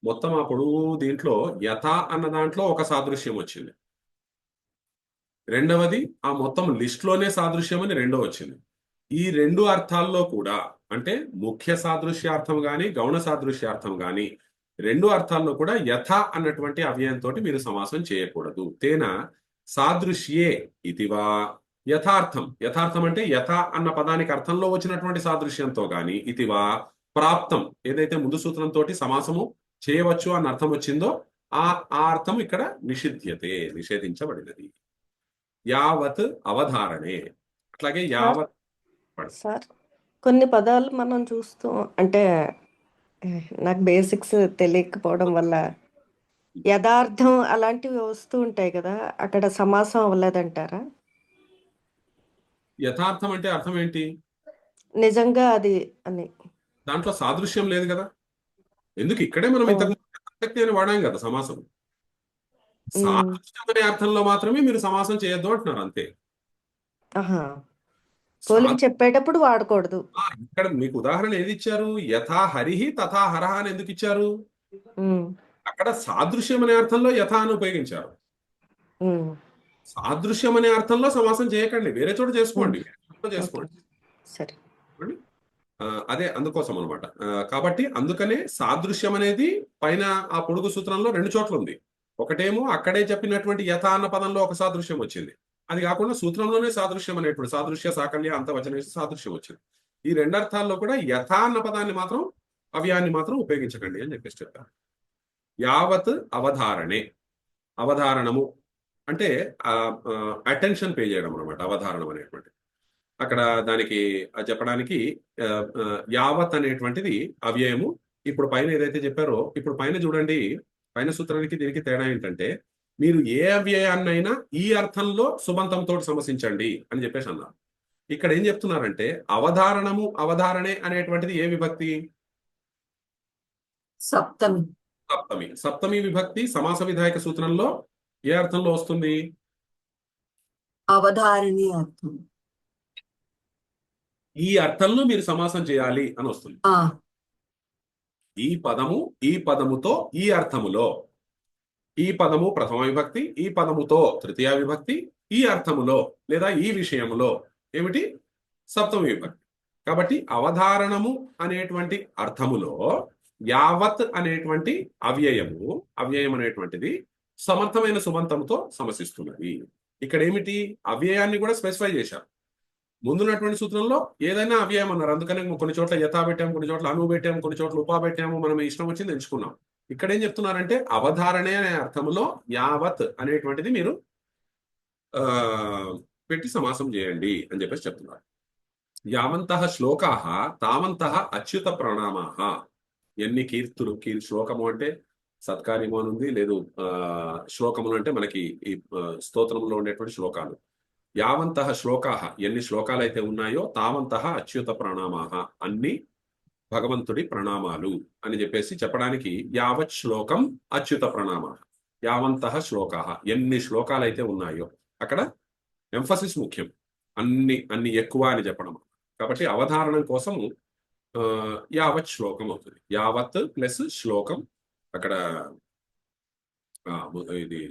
మొత్తం ఆ పొడుగు దీంట్లో యథ అన్న దాంట్లో ఒక సాదృశ్యం వచ్చింది. రెండవది ఆ మొత్తం లిస్ట్ లోనే సాదృశ్యం అని రెండో వచ్చింది. ఈ రెండు అర్థాల్లో కూడా అంటే ముఖ్య సాదృశ్యార్థం గాని గౌణ సాదృశ్యార్థం గాని రెండు అర్థాల్లో కూడా యథ అన్నటువంటి అవ్యయంతో మీరు సమాసం చేయకూడదు. తేన సాదృశ్యే ఇతివా యథార్థం, యథార్థం అంటే యథ అన్న పదానికి అర్థంలో వచ్చినటువంటి సాదృశ్యంతో గాని ఇతివా ప్రాప్తం ఏదైతే ముందు సూత్రంతో సమాసము చేయవచ్చు అన్న అర్థం వచ్చిందో ఆ అర్థం ఇక్కడ నిషేధించబడినది. యావత్ అవధారణే. అట్లాగే యావత్ సార్ కొన్ని పదాలు మనం చూస్తూ అంటే నాకు బేసిక్స్ తెలియకపోవడం వల్ల యథార్థం అలాంటివి వస్తూ ఉంటాయి కదా, అక్కడ సమాసం అవ్వలేదంటారా? యథార్థం అంటే అర్థం ఏంటి? నిజంగా అది అని. దాంట్లో సాదృశ్యం లేదు కదా. ఎందుకు ఇక్కడే మనం ఇంతకు శక్తి అని వాడాం కదా సమాసం. సాదృశ్యం అనే అర్థంలో మాత్రమే మీరు సమాసం చేయొద్దు అంటున్నారు అంతే. ఆహా, పోలిక చెప్పేటప్పుడు వాడకూడదు. ఇక్కడ మీకు ఉదాహరణ ఏది ఇచ్చారు? యథా హరిహి తథా హరహ అని ఎందుకు ఇచ్చారు? అక్కడ సాదృశ్యం అనే అర్థంలో యథా అని ఉపయోగించారు. సాదృశ్యం అనే అర్థంలో సమాసం చేయకండి, వేరే చోట చేసుకోండి, చేసుకోండి. సరే, అదే అందుకోసం అనమాట. కాబట్టి అందుకనే సాదృశ్యం అనేది పైన ఆ పొడుగు సూత్రంలో రెండు చోట్ల ఉంది. ఒకటేమో అక్కడే చెప్పినటువంటి యథ అన్న పదంలో ఒక సాదృశ్యం వచ్చింది. అది కాకుండా సూత్రంలోనే సాదృశ్యం అనేటువంటి సాదృశ్య సాకల్య అంతవచన సాదృశ్యం వచ్చింది. ఈ రెండు అర్థాల్లో కూడా యథ అన్న పదాన్ని మాత్రం అవ్యాన్ని మాత్రం ఉపయోగించకండి అని చెప్పేసి చెప్తారు. యావత్ అవధారణే. అవధారణము అంటే అటెన్షన్ పే చేయడం అనమాట అవధారణం అనేటువంటి. అక్కడ దానికి చెప్పడానికి యావత్ అనేటువంటిది అవ్యయము. ఇప్పుడు పైన ఏదైతే చెప్పారో ఇప్పుడు పైన చూడండి, పైన సూత్రానికి దీనికి తేడా ఏంటంటే మీరు ఏ అవ్యయాన్నైనా ఈ అర్థంలో సుబంతంతో సమసించండి అని చెప్పేసి అన్నారు. ఇక్కడ ఏం చెప్తున్నారంటే అవధారణము అవధారణే అనేటువంటిది ఏ విభక్తి? సప్తమి. సప్తమి. సప్తమి విభక్తి సమాస విధాయక సూత్రంలో ఏ అర్థంలో వస్తుంది? అవధారణి అర్థం. ఈ అర్థంలో మీరు సమాసం చేయాలి అని వస్తుంది. ఈ పదము ఈ పదముతో ఈ అర్థములో, ఈ పదము ప్రథమ విభక్తి, ఈ పదముతో తృతీయ విభక్తి, ఈ అర్థములో లేదా ఈ విషయములో ఏమిటి? సప్తమ విభక్తి. కాబట్టి అవధారణము అనేటువంటి అర్థములో యావత్ అనేటువంటి అవ్యయం అనేటువంటిది సమర్థమైన సుబంతంతో సమసిస్తున్నది. ఇక్కడ ఏమిటి? అవ్యయాన్ని కూడా స్పెసిఫై చేశారు. ముందున్నటువంటి సూత్రంలో ఏదైనా అవ్యయం అన్నారు. అందుకనే కొన్ని చోట్ల యథా పెట్టాము, కొన్ని చోట్ల అను పెట్టాము, కొన్ని చోట్ల ఉపా పెట్టాము, మనం ఇష్టం వచ్చింది ఎంచుకున్నాం. ఇక్కడ ఏం చెప్తున్నారంటే అవధారణే అనే అర్థంలో యావత్ అనేటువంటిది మీరు పెట్టి సమాసం చేయండి అని చెప్పేసి చెప్తున్నారు. యావంతః శ్లోకాః తావంతః అచ్యుత ప్రణామాః. ఎన్ని కీర్తులు, శ్లోకము అంటే సత్కార్యము అని ఉంది, లేదు శ్లోకములు అంటే మనకి ఈ స్తోత్రంలో ఉండేటువంటి శ్లోకాలు. యావంతః శ్లోకాః ఎన్ని శ్లోకాలు అయితే ఉన్నాయో తావంతః అచ్యుత ప్రణామాః అన్ని భగవంతుడి ప్రణామాలు అని చెప్పేసి చెప్పడానికి యావత్ శ్లోకం అచ్యుత ప్రణామాః. యావంతః శ్లోకాః ఎన్ని శ్లోకాలు అయితే ఉన్నాయో అక్కడ ఎంఫసిస్ ముఖ్యం. అన్ని ఎక్కువ అని చెప్పడం. కాబట్టి అవధారణం కోసం యావత్ శ్లోకం అవుతుంది. యావత్ ప్లస్ శ్లోకం. అక్కడ ఇది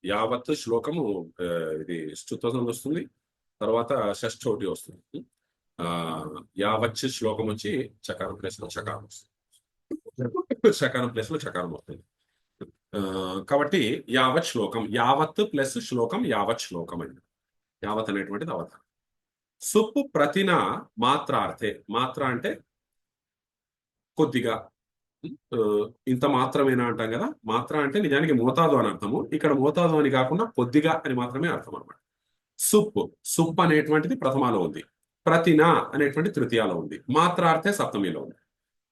యావత్ శ్లోకము ఇది స్తుతం వస్తుంది, తర్వాత షష్ఠోటి వస్తుంది. యావత్ శ్లోకం వచ్చి చకారం ప్లేస్ లో చకారం వస్తుంది, చకారం ప్లేస్ లో చకారం వస్తుంది. కాబట్టి యావత్ శ్లోకం, యావత్ ప్లస్ శ్లోకం యావత్ శ్లోకం అండి. యావత్ అనేటువంటిది అవధానం. సుప్పు ప్రతిన మాత్రార్థే. మాత్ర అంటే కొద్దిగా, ఇంత మాత్రమేనా అంటాం కదా. మాత్ర అంటే నిజానికి మోతాదు అని అర్థము. ఇక్కడ మోతాదు అని కాకుండా కొద్దిగా అని మాత్రమే అర్థం అనమాట. సుప్ అనేటువంటిది ప్రథమాలో ఉంది, ప్రతిన అనేటువంటి తృతీయాలో ఉంది, మాత్రార్థే సప్తమిలో ఉంది.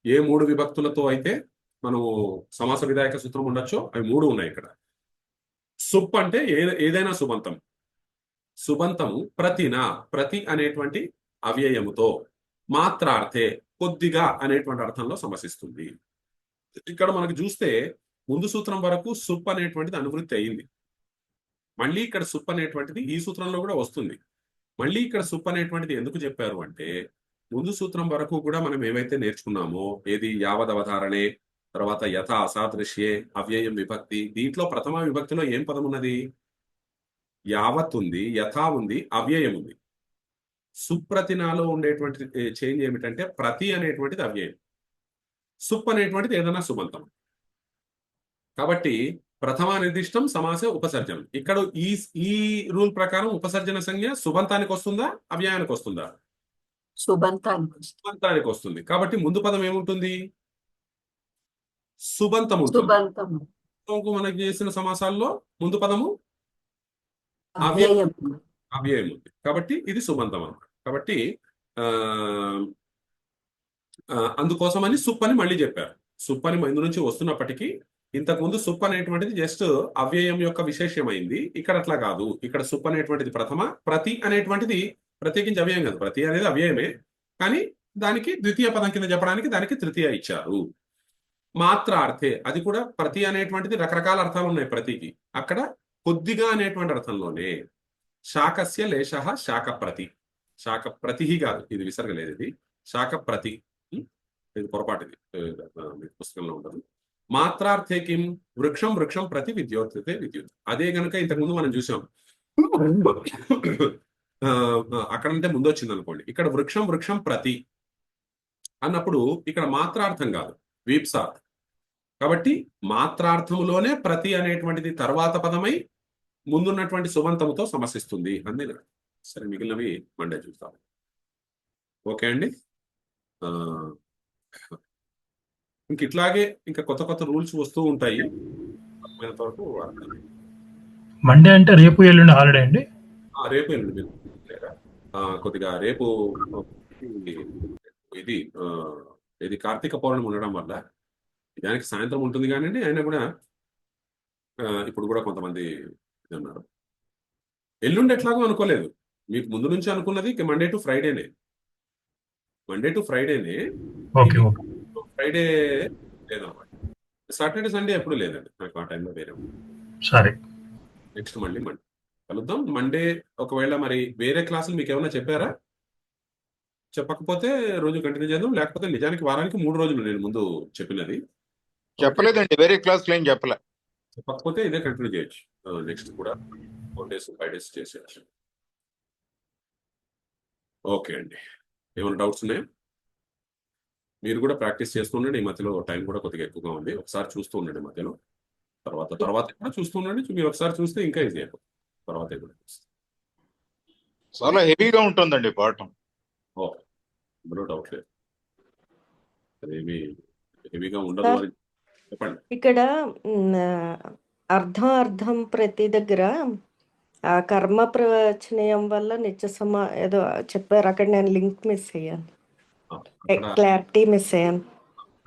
ఏ మూడు విభక్తులతో అయితే మనము సమాస విధాయక సూత్రం ఉండొచ్చో అవి మూడు ఉన్నాయి ఇక్కడ. సుప్ అంటే ఏదైనా సుబంతం. సుబంతము ప్రతిన, ప్రతి అనేటువంటి అవ్యయముతో, మాత్రార్థే కొద్దిగా అనేటువంటి అర్థంలో సమసిస్తుంది. ఇక్కడ మనకు చూస్తే ముందు సూత్రం వరకు సుప్ అనేటువంటిది అనువృత్తి అయింది. మళ్ళీ ఇక్కడ సుప్ అనేటువంటిది ఈ సూత్రంలో కూడా వస్తుంది. మళ్ళీ ఇక్కడ సుప్ అనేటువంటిది ఎందుకు చెప్పారు అంటే, ముందు సూత్రం వరకు కూడా మనం ఏవైతే నేర్చుకున్నామో, ఏది యావదవధారణే, తర్వాత యథ అసాదృశ్యే, అవ్యయం విభక్తి, దీంట్లో ప్రథమ విభక్తిలో ఏం పదం ఉన్నది? యావత్ ఉంది, యథా ఉంది, అవ్యయం ఉంది. సుప్రతినాలో ఉండేటువంటి చేంజ్ ఏమిటంటే ప్రతి అనేటువంటిది అవ్యయం, సుప్ అనేటువంటిది ఏదైనా సుబంతం. కాబట్టి ప్రథమ నిర్దిష్టం సమాసే ఉపసర్జనం. ఇక్కడ ఈ రూల్ ప్రకారం ఉపసర్జన సంజ్ఞ సుబంతానికి వస్తుందా, అవ్యయానికి వస్తుందా? సుబంతానికి వస్తుంది. సుబంతానికి వస్తుంది. కాబట్టి ముందు పదం ఏముంటుంది? సుబంతం ఉంటుంది. సుబంతం మనకి చేసిన సమాసాల్లో ముందు పదము అవ్యయం. అవ్యయం ఉంది. కాబట్టి ఇది సుబంతం అన్నమాట. కాబట్టి అందుకోసమని సుప్ అని మళ్ళీ చెప్పారు. సుప్ అని ముందు నుంచి వస్తున్నప్పటికీ ఇంతకుముందు సుప్ అనేటువంటిది జస్ట్ అవ్యయం యొక్క విశేషమైంది. ఇక్కడ అట్లా కాదు. ఇక్కడ సుప్ అనేటువంటిది ప్రథమ, ప్రతి అనేటువంటిది ప్రత్యేకించి అవ్యయం కాదు. ప్రతి అనేది అవ్యయమే, కానీ దానికి ద్వితీయ పదం కింద చెప్పడానికి దానికి తృతీయ ఇచ్చారు. మాత్రార్థే, అది కూడా ప్రతి అనేటువంటిది రకరకాల అర్థాలు ఉన్నాయి ప్రతికి. అక్కడ కొద్దిగా అనేటువంటి అర్థంలోనే శాకస్య లేశః శాక ప్రతి, శాక ప్రతి కాదు, ఇది విసర్గ లేదు, ఇది శాక ప్రతి. ఇది పొరపాటుది, పుస్తకంలో ఉండదు. మాత్రార్థే కిం వృక్షం వృక్షం ప్రతి విద్యోత్తే విద్యుత్. అదే గనక ఇంతకుముందు మనం చూసాం. అక్కడంటే ముందు వచ్చింది అనుకోండి. ఇక్కడ వృక్షం వృక్షం ప్రతి అన్నప్పుడు ఇక్కడ మాత్రార్థం కాదు, వీప్సార్థం. కాబట్టి మాత్రార్థములోనే ప్రతి అనేటువంటిది తర్వాత పదమై ముందున్నటువంటి సుబంతముతో సమసిస్తుంది అంది. సరే, మిగిలినవి మండే చూస్తాం. ఓకే అండి. ఇంక ఇట్లాగే ఇంకా కొత్త కొత్త రూల్స్ వస్తూ ఉంటాయి. వరకు మండే అంటే రేపు ఎల్లుండి హాలిడే అండి. రేపు ఎల్లుండి మీరు కొద్దిగా రేపు ఇది కార్తీక పౌర్ణమి ఉండడం వల్ల దానికి సాయంత్రం ఉంటుంది కానివ్వండి. అయినా కూడా ఇప్పుడు కూడా కొంతమంది ఇది ఉన్నారు. ఎల్లుండి ఎట్లాగో అనుకోలేదు, మీకు ముందు నుంచి అనుకున్నది మండే టు ఫ్రైడేనే. మండే టు ఫ్రైడేనే. Okay okay. ఫ్రైడే లేదన్నమాట. సాటర్డే సండే ఎప్పుడు లేదండి నాకు ఆ టైంలో వేరే. సరే, నెక్స్ట్ మళ్ళీ మండే కలుద్దాం. మండే ఒకవేళ మరి వేరే క్లాసులు మీకు ఏమైనా చెప్పారా? చెప్పకపోతే రోజు కంటిన్యూ చేద్దాం. లేకపోతే నిజానికి వారానికి 3 రోజులు నేను ముందు చెప్పినది. చెప్పలేదండి, వేరే క్లాసులు ఏం చెప్పలే. చెప్పకపోతే ఇదే కంటిన్యూ చేయొచ్చు. నెక్స్ట్ కూడా 4 days 5 days చేసేయచ్చు. ఓకే అండి. ఏమైనా డౌట్స్ ఉన్నాయా? మీరు కూడా ప్రాక్టీస్ చేస్తూ ఉండండి. ఈ మధ్యలో టైం కూడా కొద్దిగా ఎక్కువగా ఉంది. ఒకసారి చూస్తూ ఉండండి మధ్యలో. తర్వాత కూడా చూస్తూ ఉండండి. మీరు ఒకసారి చూస్తే ఇంకా ఈజీ అయిపోతుంది. తర్వాత కూడా చాలా హెవీగా ఉంటుందండి పాఠం. ఇందులో డౌట్ లేదు. అదేమి హెవీగా ఉండదు అని చెప్పండి. ఇక్కడ అర్థం ప్రతి దగ్గర ఆ కర్మ ప్రవచనీయం వల్ల నిత్య ఏదో చెప్పారు. అక్కడ నేను లింక్ మిస్ అయ్యాను, క్లారిటీ మిస్ అయ్యాను.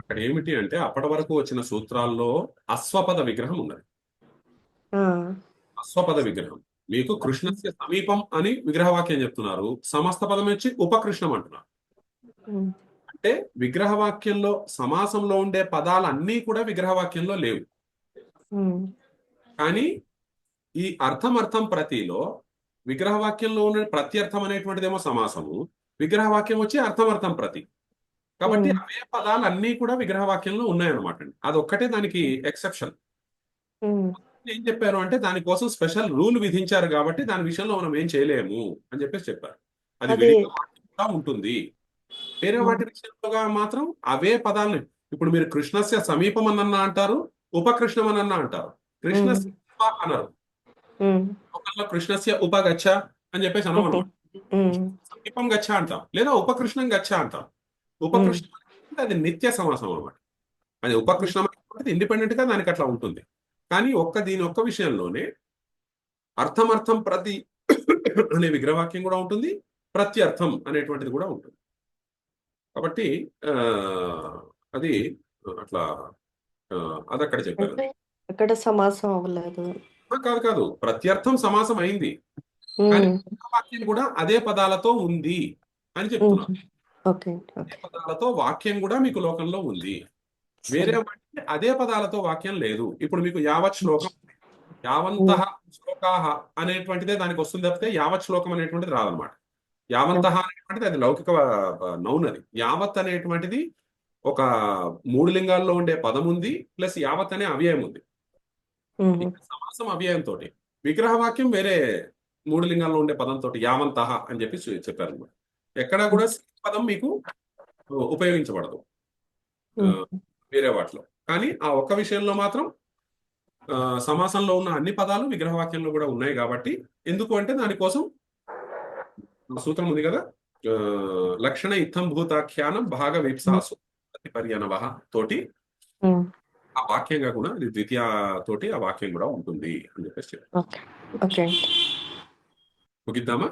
అక్కడ ఏమిటి అంటే అప్పటి వరకు వచ్చిన సూత్రాల్లో అశ్వపద విగ్రహం ఉన్నది. అశ్వపద విగ్రహం మీకు కృష్ణస్య సమీపం అని విగ్రహవాక్యం చెప్తున్నారు. సమస్త పదం వచ్చి ఉపకృష్ణం అంటున్నారు. అంటే విగ్రహవాక్యంలో సమాసంలో ఉండే పదాలు అన్నీ కూడా విగ్రహవాక్యంలో లేవు. కానీ ఈ అర్థం ప్రతిలో విగ్రహవాక్యంలో ఉన్న ప్రత్యర్థం అనేటువంటిదేమో సమాసము, విగ్రహవాక్యం వచ్చి అర్థం ప్రతి. కాబట్టి అవే పదాలు అన్నీ కూడా విగ్రహవాక్యంలో ఉన్నాయన్నమాట అండి. అదొక్కటే దానికి ఎక్సెప్షన్. ఏం చెప్పారు అంటే దానికోసం స్పెషల్ రూల్ విధించారు కాబట్టి దాని విషయంలో మనం ఏం చేయలేము అని చెప్పేసి చెప్పారు. అది విడిగా ఉంటుంది. వేరే వాటి విషయంలో మాత్రం అవే పదాలని, ఇప్పుడు మీరు కృష్ణస్య సమీపం అన్న అంటారు, ఉపకృష్ణం అన్న అంటారు. కృష్ణస్య అన్నారు, ఒకళ్ళ కృష్ణస్య ఉపగచ్చ అని చెప్పేసి అనమాట. సమీపం గచ్చ అంటాం, లేదా ఉపకృష్ణం గచ్చ అంటాం. ఉపకృష్ణం అంటే అది నిత్య సమాసం అనమాట. అది ఉపకృష్ణం అంటే ఇండిపెండెంట్ గా దానికి అట్లా ఉంటుంది. కానీ దీని ఒక్క విషయంలోనే అర్థం ప్రతి అనే విగ్రహవాక్యం కూడా ఉంటుంది, ప్రత్యర్థం అనేటువంటిది కూడా ఉంటుంది. కాబట్టి అది అట్లా అదక్కడ చెప్పారు. అక్కడ సమాసం అవ్వలేదు. కాదు, ప్రత్యర్థం సమాసం అయింది, కానీ వాక్యం కూడా అదే పదాలతో ఉంది అని చెప్తున్నారు. ఓకే అదే పదాలతో వాక్యం కూడా మీకు లోకంలో ఉంది. వేరే వాటికి అదే పదాలతో వాక్యం లేదు. ఇప్పుడు మీకు యావత్ శ్లోకం, యావంతః శ్లోకాహ అనేటువంటిదే దానికి వస్తుంది తప్పితే యావత్ శ్లోకం అనేటువంటిది రాదనమాట. యావంతః అనేటువంటిది అది లౌకిక నౌన్. అది యావత్ అనేటువంటిది ఒక 3 లింగాల్లో ఉండే పదం ఉంది, ప్లస్ యావత్ అనే అవ్యయం ఉంది. ఇక్కడ సమాసం అవ్యయంతో, విగ్రహవాక్యం వేరే 3 లింగాల్లో ఉండే పదంతో యావంతః అని చెప్పి చెప్పారు అనమాట. ఎక్కడా కూడా పదం మీకు ఉపయోగించబడదు వేరే వాటిలో. కానీ ఆ ఒక్క విషయంలో మాత్రం సమాసంలో ఉన్న అన్ని పదాలు విగ్రహవాక్యంలో కూడా ఉన్నాయి. కాబట్టి ఎందుకు అంటే దానికోసం సూత్రం ఉంది కదా, లక్షణ ఇత్తం భూతాఖ్యానం భాగ విప్సాసు పర్యనవః తోటి ఆ వాక్యంగా కూడా అది ద్వితీయ తోటి ఆ వాక్యం కూడా ఉంటుంది అని చెప్పేసి చెప్పారు. ఓకే ముగిద్దామా?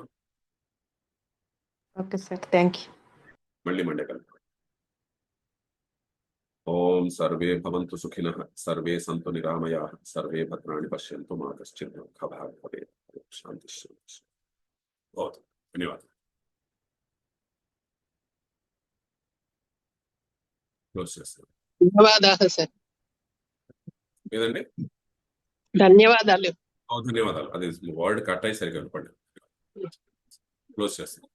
Okay sir, thank you. మళ్ళీ మండే కలుద్దాం. ఓం సర్వే భవంతు సుఖినః, సర్వే సంతు నిరామయాః, సర్వే భద్రాణి పశ్యంతు మా కశ్చిత్ దుఃఖభాగ్ భవేత్. శాంతి శాంతి. ఓకే, ధన్యవాదాలు. క్లోజ్ చేస్తాను. ధన్యవాదాలు సార్. ఏదండి? ధన్యవాదాలు. ధన్యవాదాలు. అది వర్డ్ కట్ అయ్యి సరిగా వినపండి. క్లోజ్ చేస్తాను.